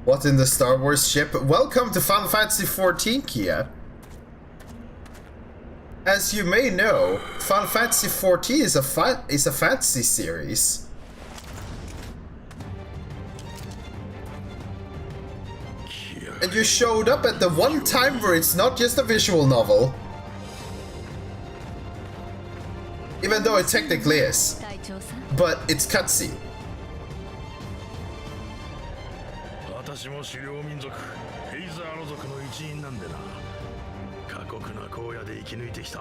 What in the Star Wars ship? Welcome to Final Fantasy XIV, Kia. As you may know, Final Fantasy XIV is a fantasy series. And you showed up at the one time where it's not just a visual novel. Even though it technically is. But it's cutscene. 私も狩猟民族ヘイザーロ族の一員なんでな。過酷な荒野で生き抜いてきた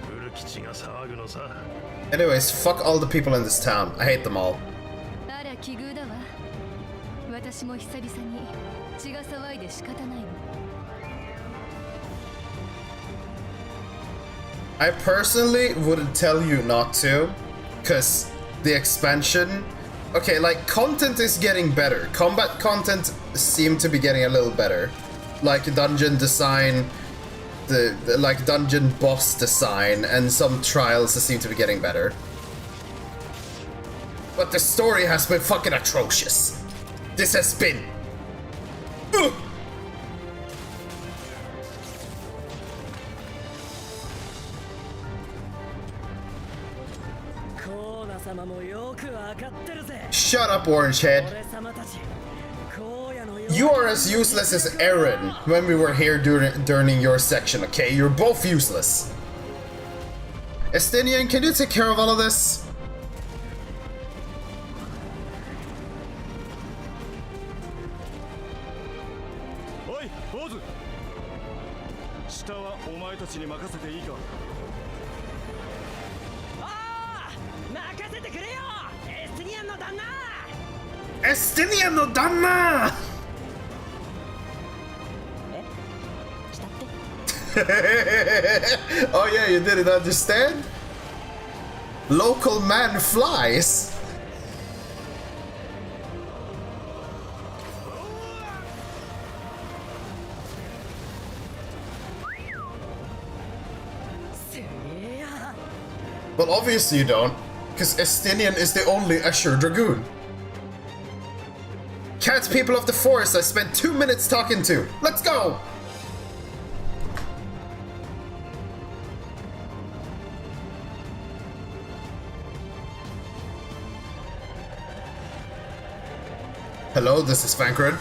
古基地が騒ぐのさ。 Anyways, fuck all the people in this town. I hate them all. あら奇遇だわ。私も久々に血が騒いで仕方ないの。 I personally wouldn't tell you not to, cause the expansion, okay, like content is getting better. Combat content seem to be getting a little better, like dungeon design, the like dungeon boss design, and some trials seem to be getting better. But the story has been fucking atrocious. This has been. Ugh. Shut up, Orangehead. You are as useless as Aaron when we were here during your section, okay? You're both useless. Estinian, can you take care of all of this? Oi, Bozu! 下はお前たちに任せていいか? 任せてくれよ、エスティニアンの旦那。 Estinian no Danna! Oh yeah, you didn't understand? Local man flies. Well, obviously you don't, because Estinian is the only Ashur Dragoon. Cat people of the forest I spent 2 minutes talking to. Let's go! Hello, this is Fankred.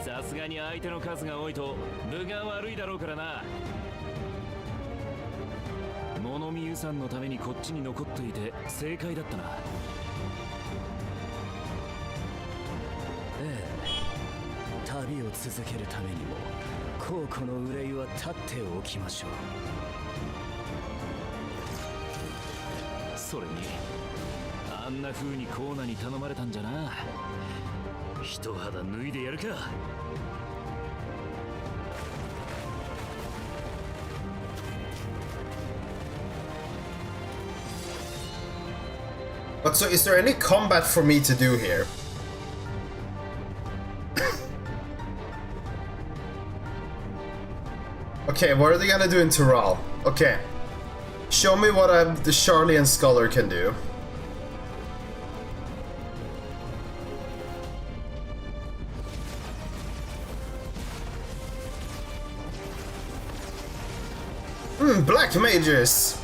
さすがに相手の数が多いと分が悪いだろうからな。物見湯さんのためにこっちに残っていて正解だったな。ええ、旅を続けるためにも孝行の憂いは立っておきましょう。それにあんな風にコーナに頼まれたんじゃな。一肌脱いでやるか。But so, is there any combat for me to do here? Okay, what are they gonna do in Tyrol? Okay. Show me what the Charlie and Scholar can do. Black mages!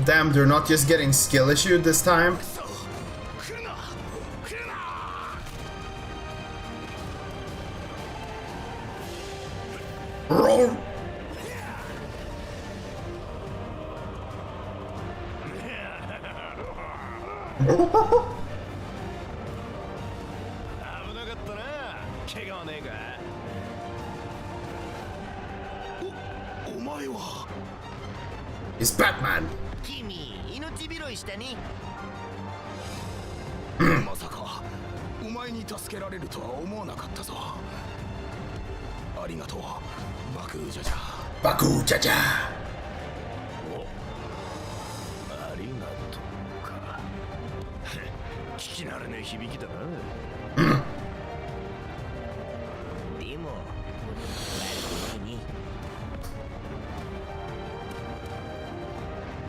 Damn, they're not just getting skill issued this time. Roll! He's Batman. まさかお前に助けられるとは思わなかったぞ。ありがとう、バクージャジャ。バクージャジャ。お、ありがとうか。聞き慣れねえ響きだな。でも悪くないね。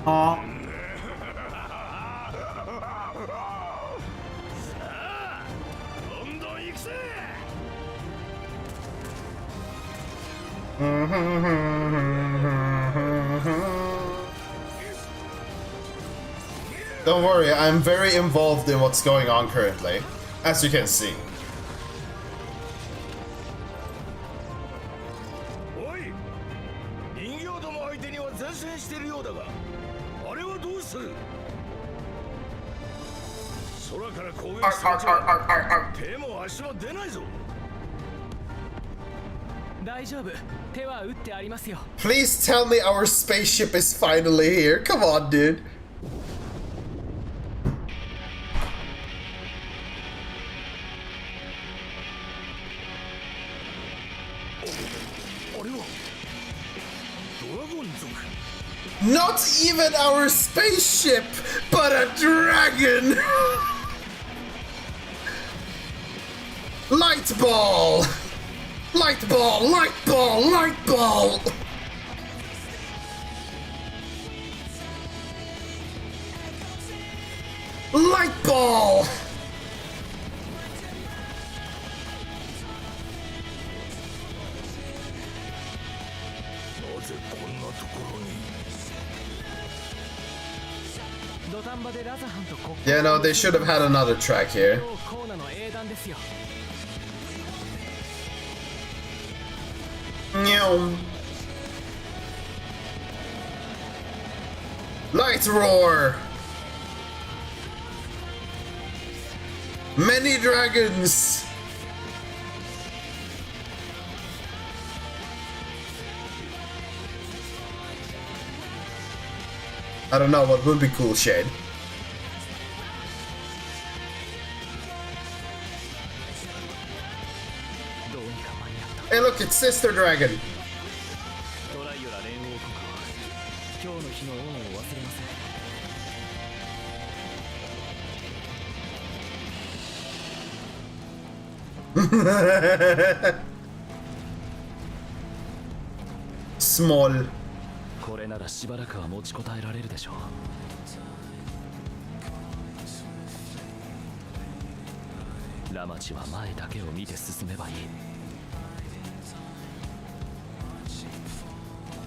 あ。Don't worry, I'm very involved in what's going on currently, as you can see. Please tell me our spaceship is finally here. Come on, dude. Not even our spaceship, but a dragon! Light ball! Light ball! Light ball! Light ball! Light ball! Yeah, no, they should have had another track here. Light roar! Many dragons! I don't know what would be cool, Shade. Hey look, it's Sister Dragon! Small. これならしばらくは持ちこたえられるでしょう。ラマチは前だけを見て進めばいい。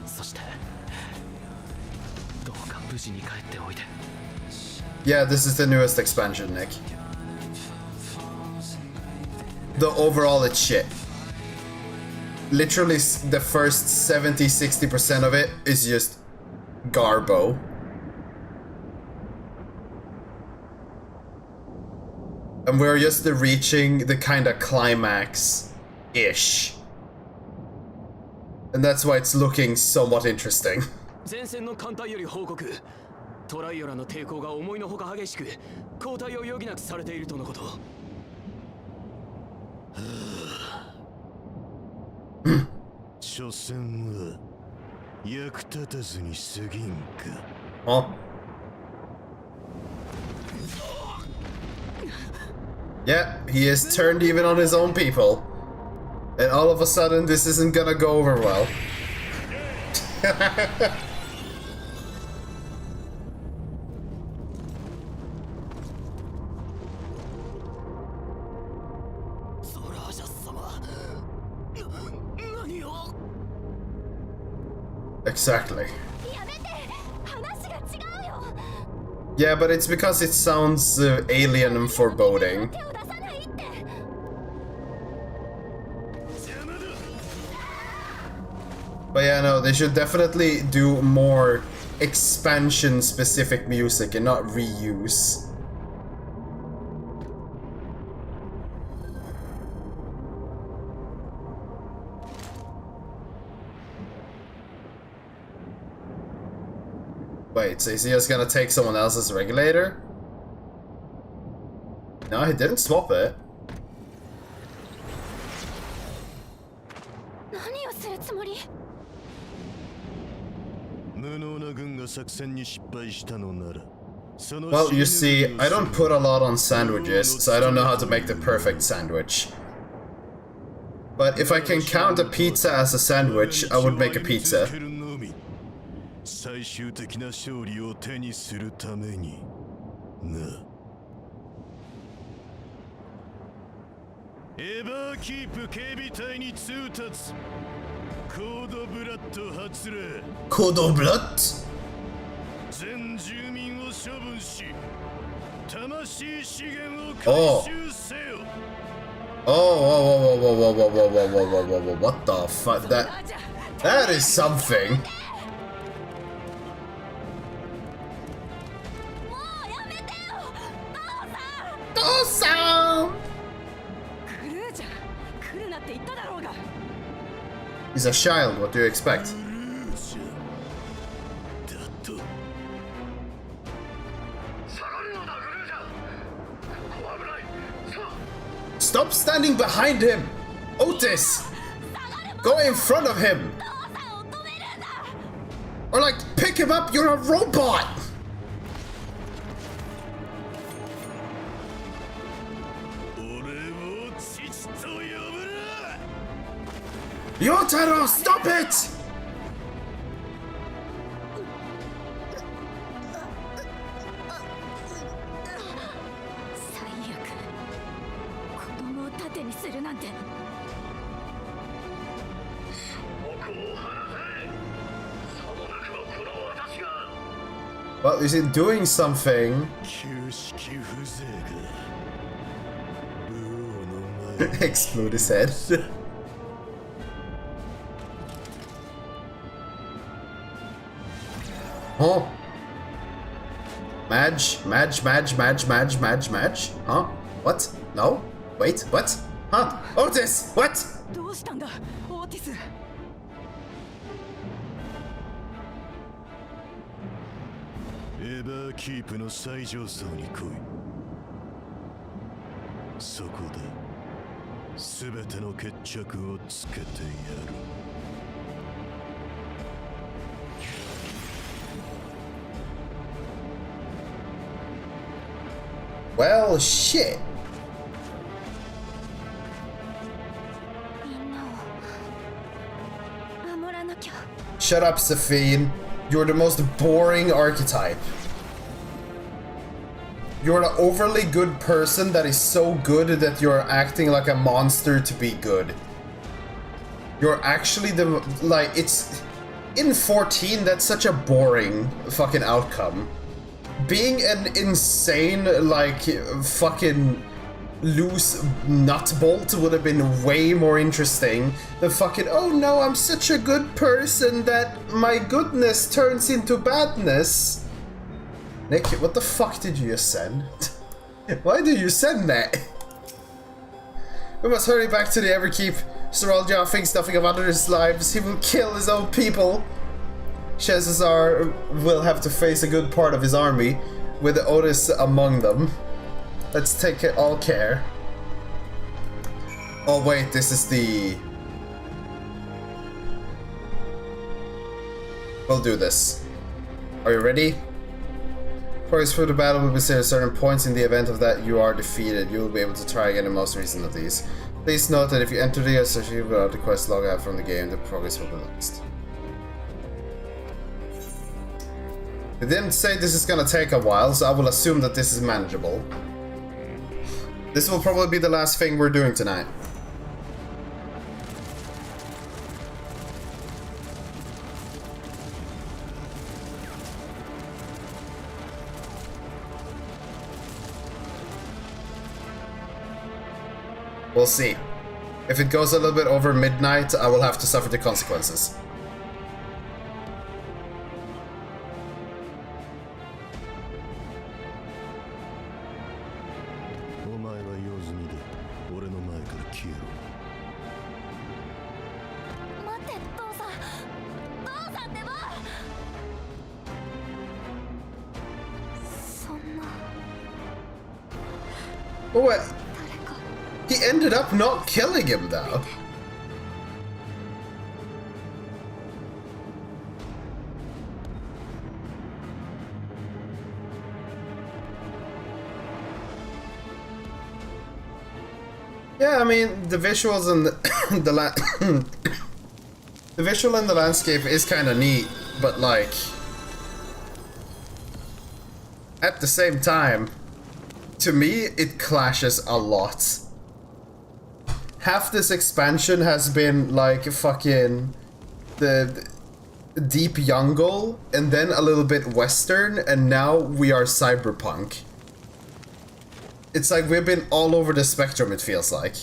そしてどうか無事に帰っておいで。Yeah, this is the newest expansion, Nick. The overall, it's shit. Literally, the first 70-60% of it is just garbo. And we're just reaching the kind of climax-ish. And that's why it's looking somewhat interesting. 前線の艦隊より報告。トライオラの抵抗が思いのほか激しく、交代を余儀なくされているとのこと。所詮は役立たずに過ぎんか。Huh? Yeah, he has turned even on his own people. And all of a sudden, this isn't gonna go over well. Exactly. Yeah, but it's because it sounds alien and foreboding. But yeah, no, they should definitely do more expansion-specific music and not reuse. Wait, so is he just gonna take someone else's regulator? No, he didn't swap it. Well, you see, I don't put a lot on sandwiches, so I don't know how to make the perfect sandwich. But if I can count a pizza as a sandwich, I would make a pizza. 最終的な勝利を手にするためにな。エバーキープ警備隊に通達。コードブラッド発令。コードブラッド。全住民を処分し、魂資源を回収せよ。Oh, what the fuck? That is something. He's a child, what do you expect? Stop standing behind him! Otis! Go in front of him! Or like, pick him up, you're a robot! Yotaro, stop it! Well, is it doing something? Explode his head. Oh. Madge? Huh? What? No? Wait, what? Huh? Otis! What? エバーキープの最上層に来い。そこで全ての決着をつけてやる。Well, shit. みんなを守らなきゃ。 Shut up, Safine. You're the most boring archetype. You're an overly good person that is so good that you're acting like a monster to be good. You're actually the, like, it's, in 14, that's such a boring fucking outcome. Being an insane, like, fucking loose nutbolt would have been way more interesting than fucking, oh no, I'm such a good person that my goodness turns into badness. Nick, what the fuck did you just send? Why did you send that? We must hurry back to the Everkeep. Soralja thinks nothing of others' lives. He will kill his own people. Shezazar will have to face a good part of his army, with Otis among them. Let's take all care. Oh wait, this is the... We'll do this. Are you ready? Progress through the battle will be set at certain points. In the event of that you are defeated, you will be able to try again in most recent of these. Please note that if you enter the association without the quest log out from the game, the progress will be lost. It didn't say this is gonna take a while, so I will assume that this is manageable. This will probably be the last thing we're doing tonight. We'll see. If it goes a little bit over midnight, I will have to suffer the consequences. Oh, what? He ended up not killing him, though. Yeah, I mean, the visuals and the visual and the landscape is kind of neat, but like, at the same time, to me, it clashes a lot. Half this expansion has been like fucking the deep jungle and then a little bit western, and now we are cyberpunk. It's like we've been all over the spectrum, it feels like.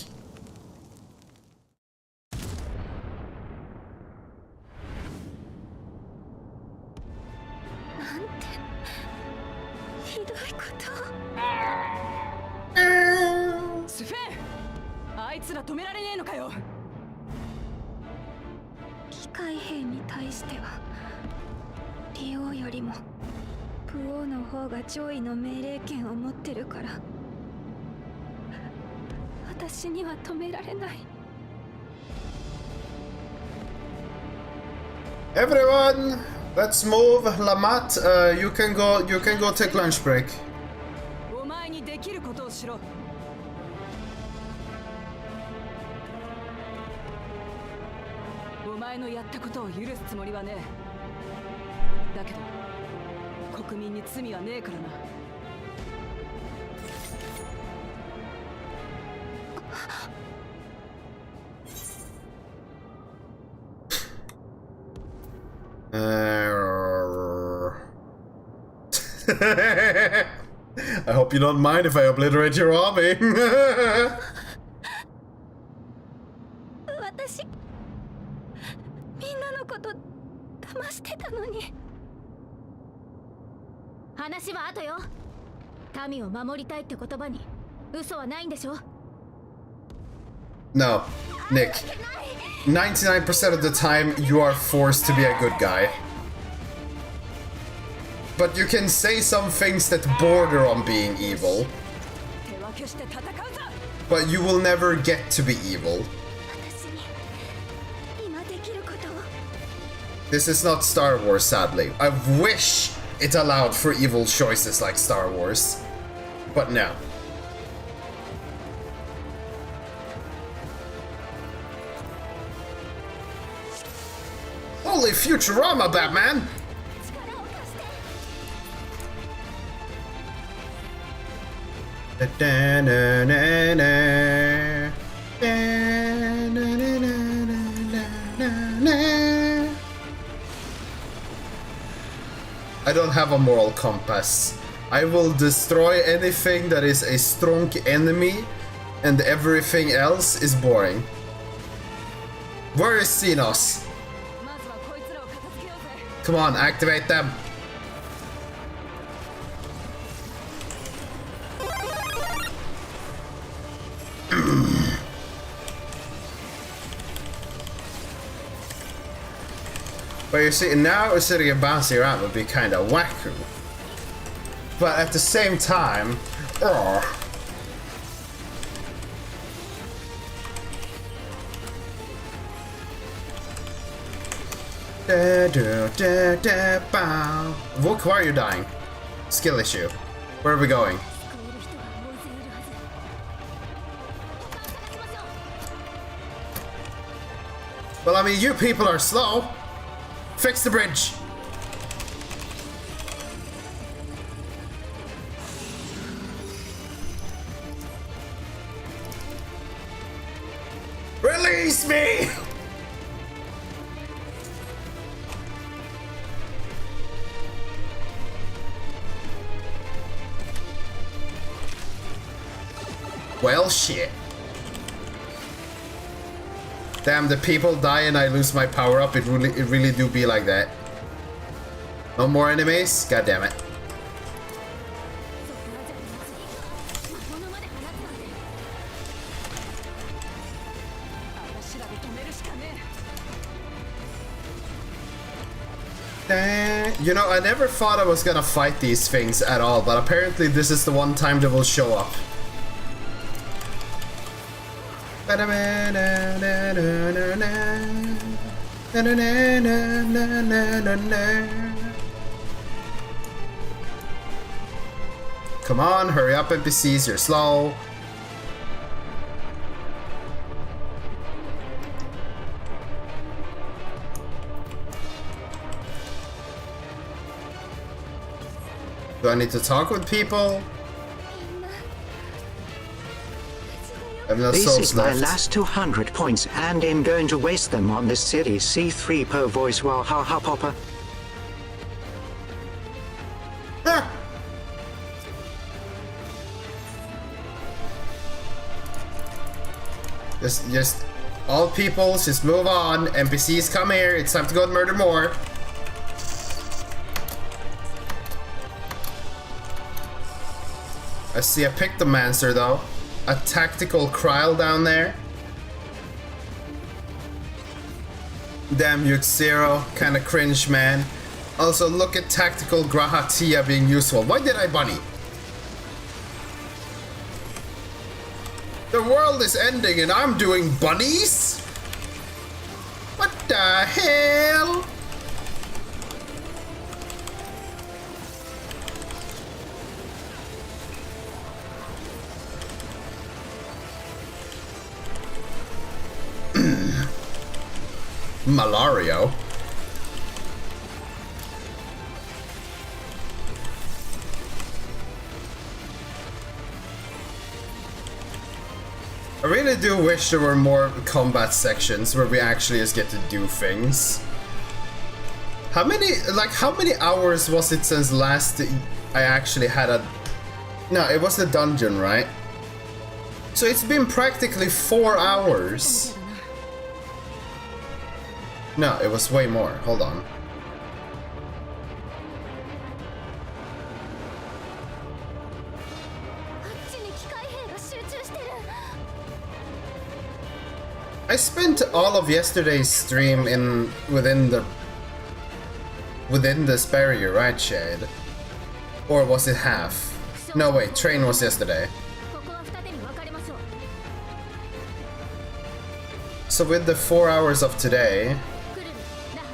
Everyone, let's move. Lamat, you can go take lunch break. I hope you don't mind if I obliterate your army. No, Nick. 99% of the time, you are forced to be a good guy. But you can say some things that border on being evil. But you will never get to be evil. This is not Star Wars, sadly. I wish it allowed for evil choices like Star Wars. But no. Holy Futurama, Batman! I don't have a moral compass. I will destroy anything that is a strong enemy, and everything else is boring. Where is Xenos? Come on, activate them. But you see, now sitting and bouncing around would be kind of wacky. But at the same time, Vook, why are you dying? Skill issue. Where are we going? Well, I mean, you people are slow. Fix the bridge. Release me! Well, shit. Damn, the people die and I lose my power up. It really do be like that. No more enemies? God damn it. You know, I never thought I was gonna fight these things at all, but apparently this is the one time they will show up. Come on, hurry up, NPCs, you're slow. Do I need to talk with people? This is my last 200 points and I'm going to waste them on this silly C3PO voice wahaha popper. Just all people, just move on. NPCs, come here. It's time to go and murder more. I see a Pictomancer though. A tactical Kryl down there. Damn, Yux-Zero, kinda cringe, man. Also, look at tactical Grahatia being useful. Why did I bunny? The world is ending and I'm doing bunnies? What the hell? Malario. I really do wish there were more combat sections where we actually just get to do things. How many hours was it since last I actually had a... No, it was the dungeon, right? So it's been practically 4 hours. No, it was way more. Hold on. I spent all of yesterday's stream within this barrier, right, Shade? Or was it half? No, wait, train was yesterday. ここは二手に分かれましょう。 So with the 4 hours of today...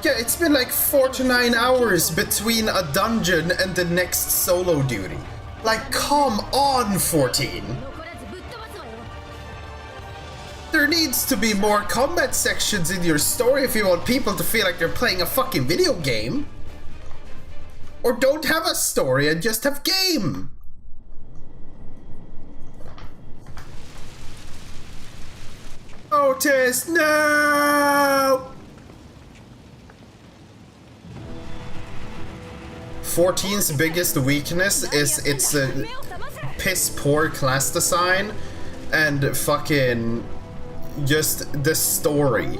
Yeah, it's been like 4 to 9 hours between a dungeon and the next solo duty. Like, come on, 14! There needs to be more combat sections in your story if you want people to feel like they're playing a fucking video game. Or don't have a story and just have game. Otis, no! 14's biggest weakness is its piss poor class design and fucking just the story.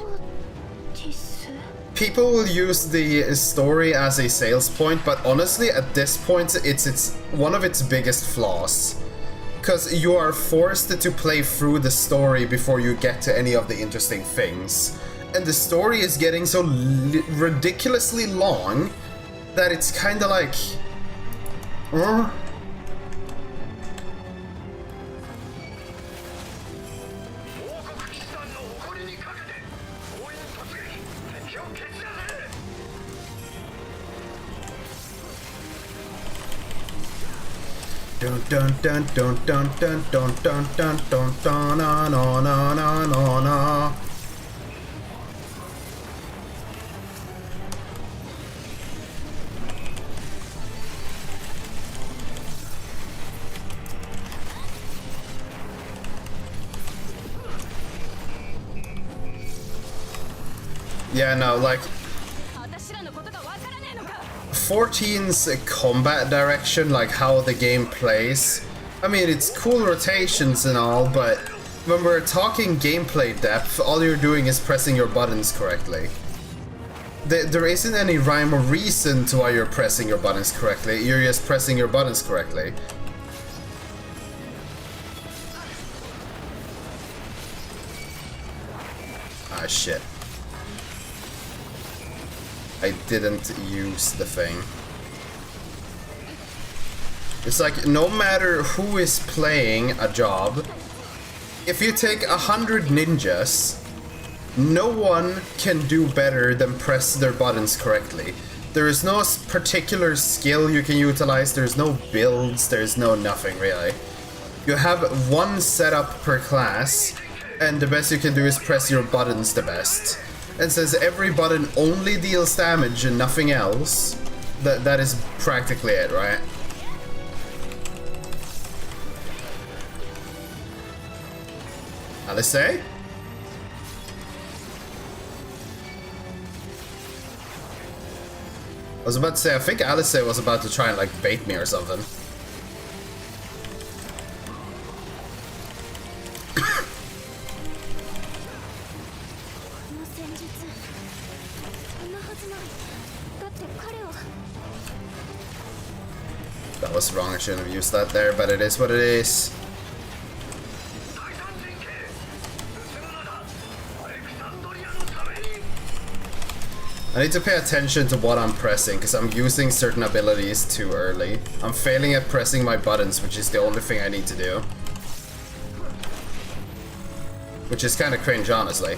People will use the story as a sales point, but honestly at this point it's one of its biggest flaws. Because you are forced to play through the story before you get to any of the interesting things. And the story is getting so ridiculously long that it's kinda like... Dun dun dun dun dun dun dun dun dun dun dun na na na na na na. Yeah, no, like 14's combat direction, like how the game plays. I mean, it's cool rotations and all, but when we're talking gameplay depth, all you're doing is pressing your buttons correctly. There isn't any rhyme or reason to why you're pressing your buttons correctly, you're just pressing your buttons correctly. Ah, shit. I didn't use the thing. It's like, no matter who is playing a job, if you take 100 ninjas, no one can do better than press their buttons correctly. There is no particular skill you can utilize, there's no builds, there's no nothing really. You have one setup per class, and the best you can do is press your buttons the best. And since every button only deals damage and nothing else, that is practically it, right? Alice? I was about to say, I think Alice was about to try and like bait me or something. That was wrong, I shouldn't have used that there, but it is what it is. I need to pay attention to what I'm pressing, because I'm using certain abilities too early. I'm failing at pressing my buttons, which is the only thing I need to do. Which is kind of cringe, honestly.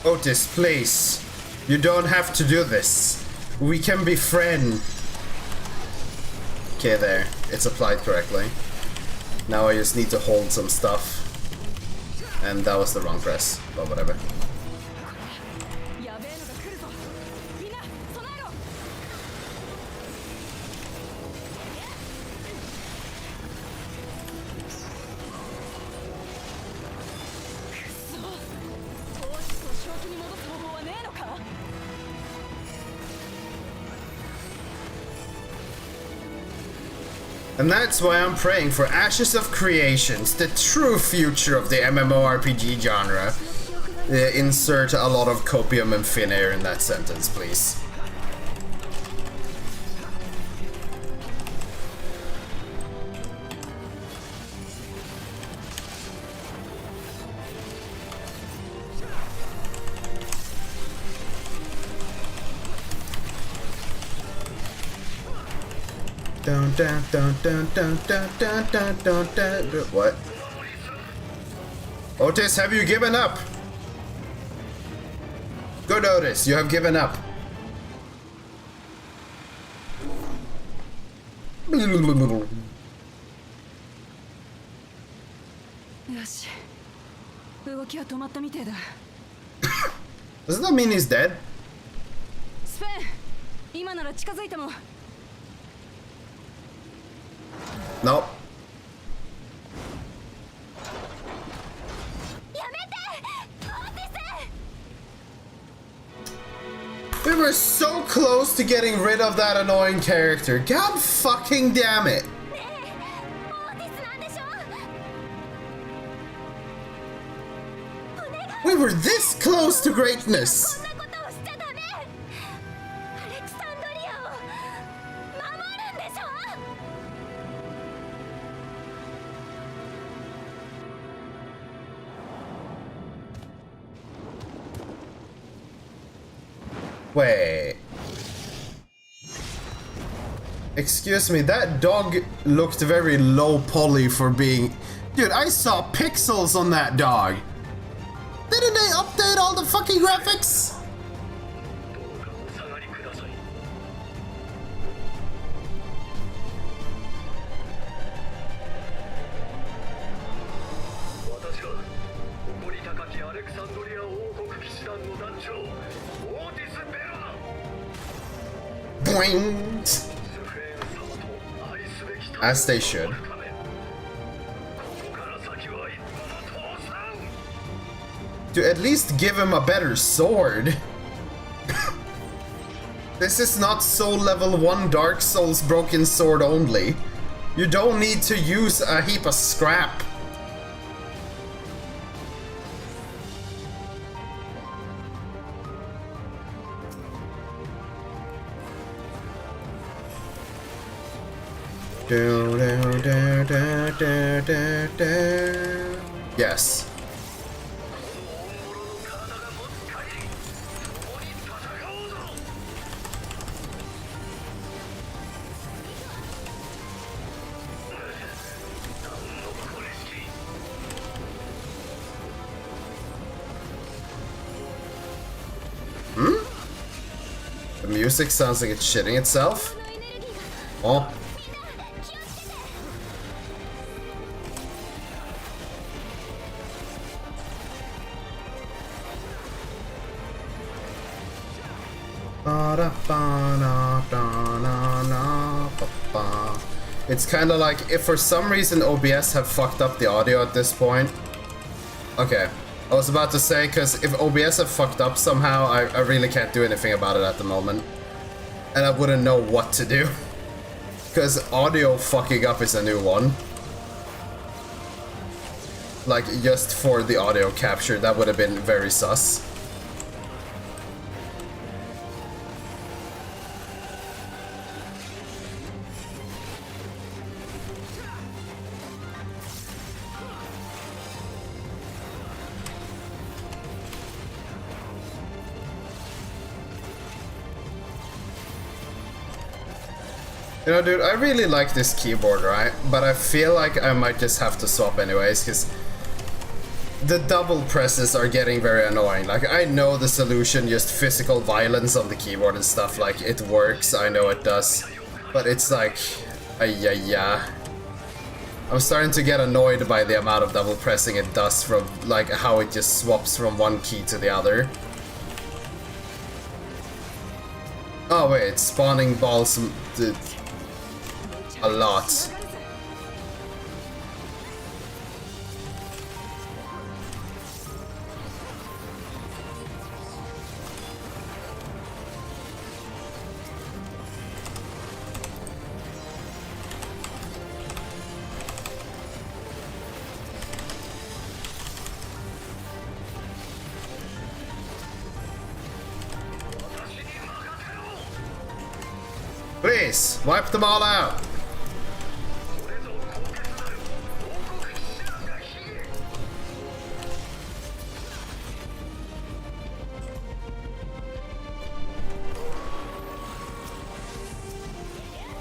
Otis, please. You don't have to do this. We can be friends. Okay, there. It's applied correctly. Now I just need to hold some stuff. And that was the wrong press, but whatever. And that's why I'm praying for Ashes of Creations, the true future of the MMORPG genre. Insert a lot of copium and thin air in that sentence, please. Dun, dun, dun, dun, dun, dun, dun, dun, dun, dun. What? Otis, have you given up? Good, Otis, you have given up. よし、動きは止まったみてえだ。 Doesn't that mean he's dead? スペン、今なら近づいても。 No. やめて、オーティス。 We were so close to getting rid of that annoying character. God fucking damn it. ねえ、オーティスなんでしょ。お願い。 We were this close to greatness. こんなことをしちゃダメ。アレクサンドリアを守るんでしょ。 Wait. Excuse me, that dog looked very low poly for being... Dude, I saw pixels on that dog. Didn't they update all the fucking graphics? Boing! As they should. To at least give him a better sword. This is not Soul Level 1 Dark Souls broken sword only. You don't need to use a heap of scrap. Yes. The music sounds like it's shitting itself. Oh. It's kind of like if for some reason OBS have fucked up the audio at this point. Okay, I was about to say, because if OBS have fucked up somehow, I really can't do anything about it at the moment. And I wouldn't know what to do. Because audio fucking up is a new one. Like, just for the audio capture, that would have been very sus. You know, dude, I really like this keyboard, right? But I feel like I might just have to swap anyways, because the double presses are getting very annoying. Like, I know the solution, just physical violence on the keyboard and stuff, like, it works, I know it does. But it's like, yeah. I'm starting to get annoyed by the amount of double pressing it does from, like, how it just swaps from one key to the other. Oh wait, it's spawning balls a lot. Please, wipe them all out.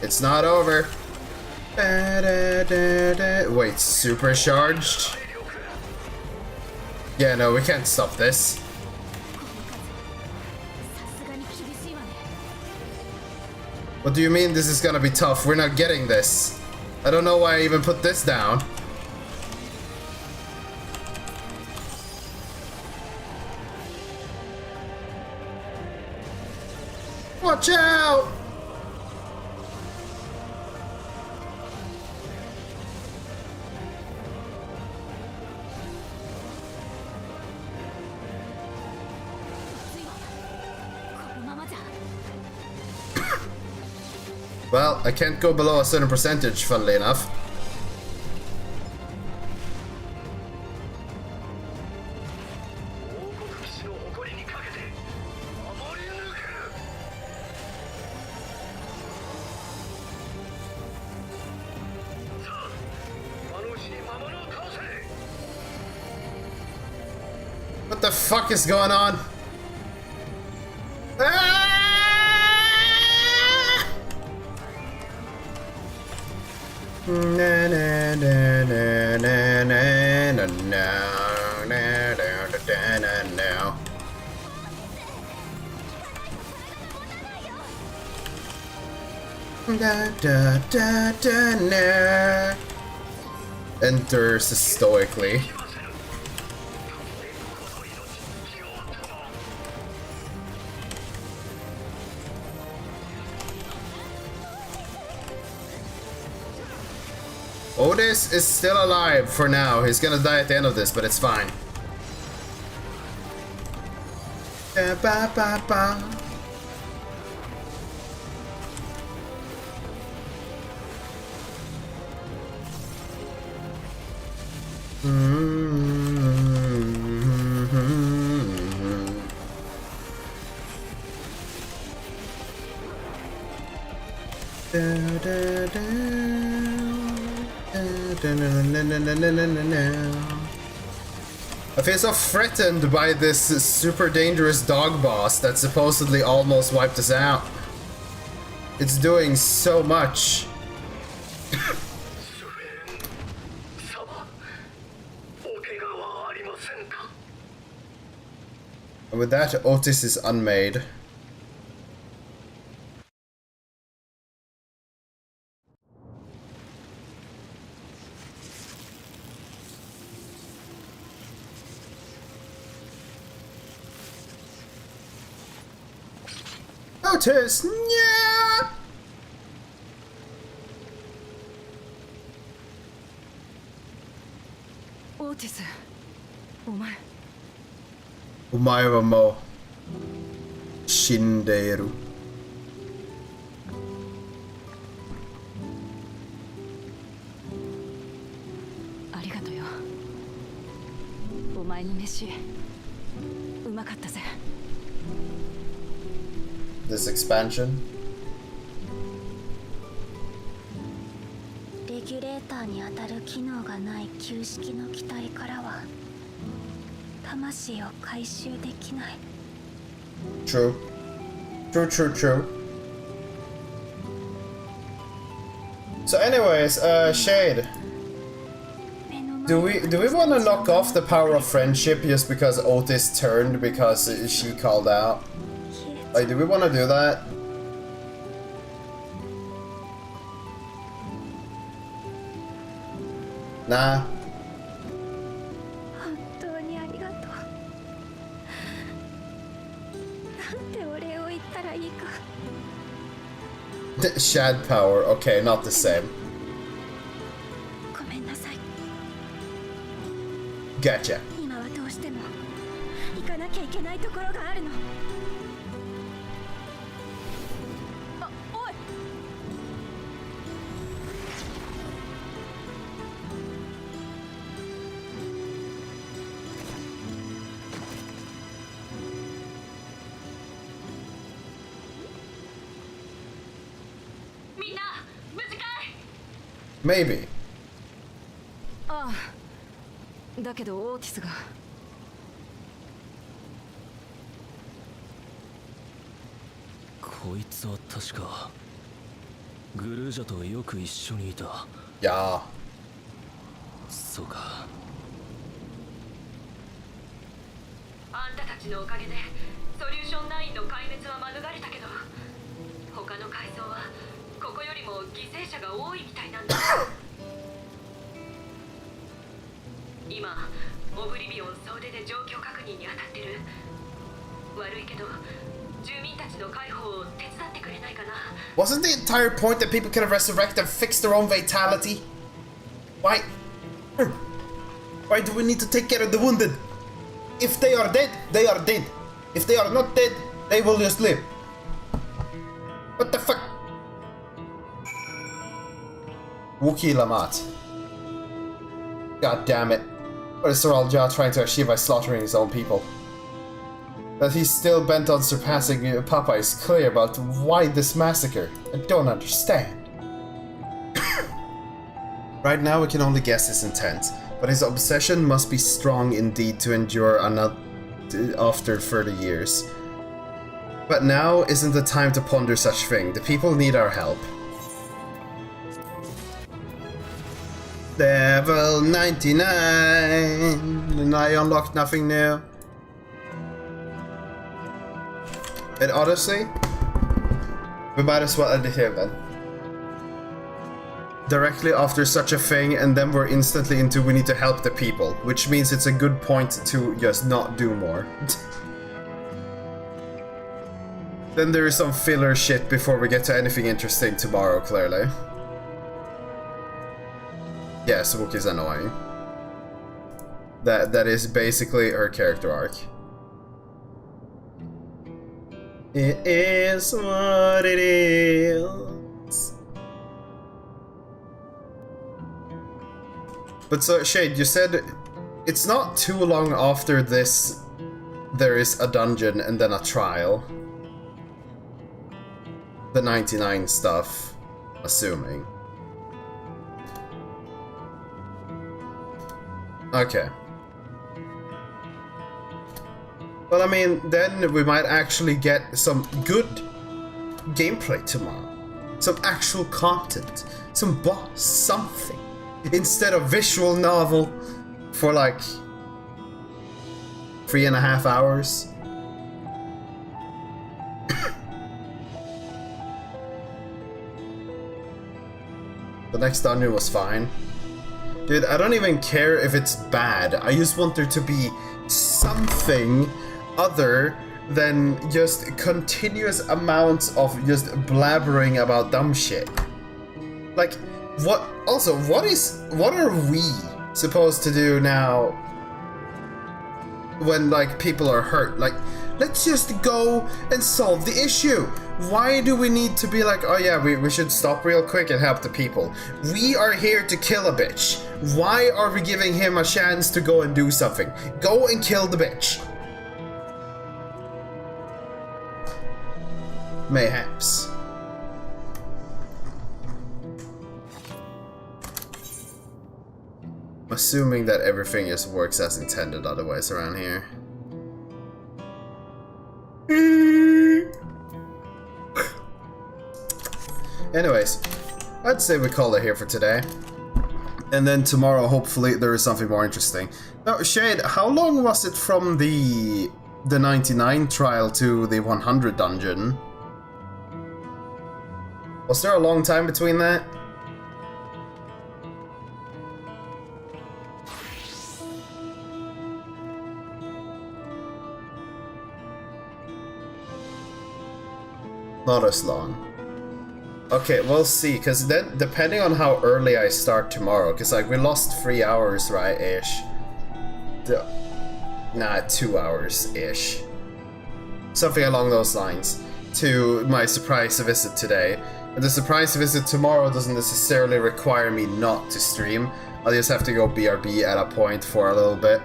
It's not over. Wait, supercharged? Yeah, no, we can't stop this. What do you mean this is gonna be tough? We're not getting this. I don't know why I even put this down. Watch out! Well, I can't go below a certain percentage, funnily enough. What the fuck is going on? Ah! Na na na na na na na na na na na. Da da da da na. Enters stoically. Otis is still alive for now. He's gonna die at the end of this, but it's fine. Ba ba ba ba. Da da da. I feel so threatened by this super dangerous dog boss that supposedly almost wiped us out. It's doing so much. And with that, Otis is unmade. Otis, yeah. Otis, お前はもう死んでいる。ありがとうよ。お前の飯うまかったぜ。This expansion. レギュレーターに当たる機能がない旧式の機体からは魂を回収できない。 True. True. So anyways, Shade. Do we want to knock off the power of friendship just because Otis turned because she called out? Like, do we want to do that? Nah. 本当にありがとう。なんてお礼を言ったらいいか。Shad power. Okay, not the same. ごめんなさい。 Gotcha. 今はどうしても行かなきゃいけないところがあるの。あ、おい。みんな無事かい？ Maybe. ああ。だけどオーティスが。こいつは確かグルージャとよく一緒にいた。Yeah. そうか。あんたたちのおかげでソリューション9の壊滅は免れたけど、他の階層はここよりも犠牲者が多いみたいなんだ。今オブリビオン総出で状況確認に当たってる。悪いけど住民たちの解放を手伝ってくれないかな。 Wasn't the entire point that people can resurrect and fix their own vitality? Why do we need to take care of the wounded? If they are dead, they are dead. If they are not dead, they will just live. What the fuck? Wookiee Lamont. God damn it. What is Sir Al-Jah trying to achieve by slaughtering his own people? That he's still bent on surpassing Papa is clear, but why this massacre? I don't understand. Right now we can only guess his intent, but his obsession must be strong indeed to endure another after 30 years. But now isn't the time to ponder such thing. The people need our help. Level 99, and I unlocked nothing new. And honestly, we might as well end it here then. Directly after such a thing, and then we're instantly into we need to help the people, which means it's a good point to just not do more. Then there is some filler shit before we get to anything interesting tomorrow, clearly. Yes, Wookiee's annoying. That is basically her character arc. It is what it is. But so, Shade, you said it's not too long after this there is a dungeon and then a trial. The 99 stuff, assuming. Okay. Well, I mean, then we might actually get some good gameplay tomorrow. Some actual content. Some boss, something. Instead of visual novel for like 3.5 hours. The next dungeon was fine. Dude, I don't even care if it's bad. I just want there to be something other than just continuous amounts of just blabbering about dumb shit. Like, what? Also, what are we supposed to do now when, like, people are hurt? Like, let's just go and solve the issue. Why do we need to be like, oh yeah, we should stop real quick and help the people? We are here to kill a bitch. Why are we giving him a chance to go and do something? Go and kill the bitch. Mayhaps. Assuming that everything just works as intended otherwise around here. Anyways, I'd say we call it here for today. And then tomorrow, hopefully, there is something more interesting. Now, Shade, how long was it from the 99 trial to the 100 dungeon? Was there a long time between that? Not as long. Okay, we'll see, because then, depending on how early I start tomorrow, because, like, we lost 3 hours, right, ish? Nah, 2 hours, ish. Something along those lines, to my surprise visit today. And the surprise visit tomorrow doesn't necessarily require me not to stream. I'll just have to go BRB at a point for a little bit.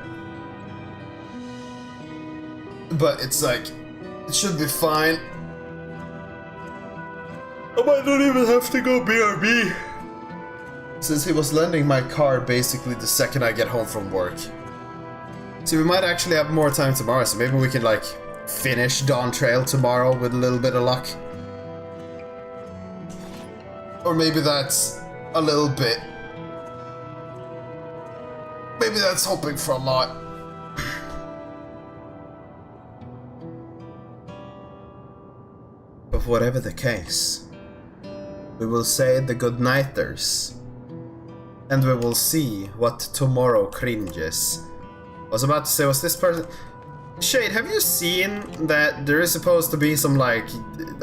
But it's like, it should be fine. I might not even have to go BRB, since he was lending my car basically the second I get home from work. See, we might actually have more time tomorrow, so maybe we can, like, finish Yawntrail tomorrow with a little bit of luck. Or maybe that's a little bit... Maybe that's hoping for a lot. But whatever the case, we will say the goodnighters. And we will see what tomorrow cringes. I was about to say, was this person... Shade, have you seen that there is supposed to be some, like,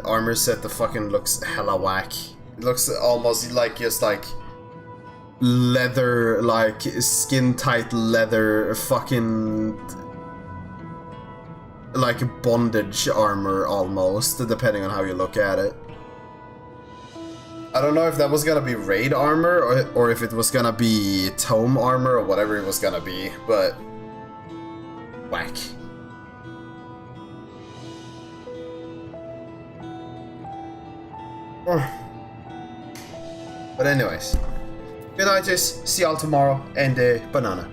armor set that fucking looks hella whack? It looks almost like just, like, leather, like, skin-tight leather fucking... like, bondage armor, almost, depending on how you look at it. I don't know if that was gonna be raid armor, or if it was gonna be tome armor, or whatever it was gonna be, but... whack. But anyways, good night, see y'all tomorrow, and banana.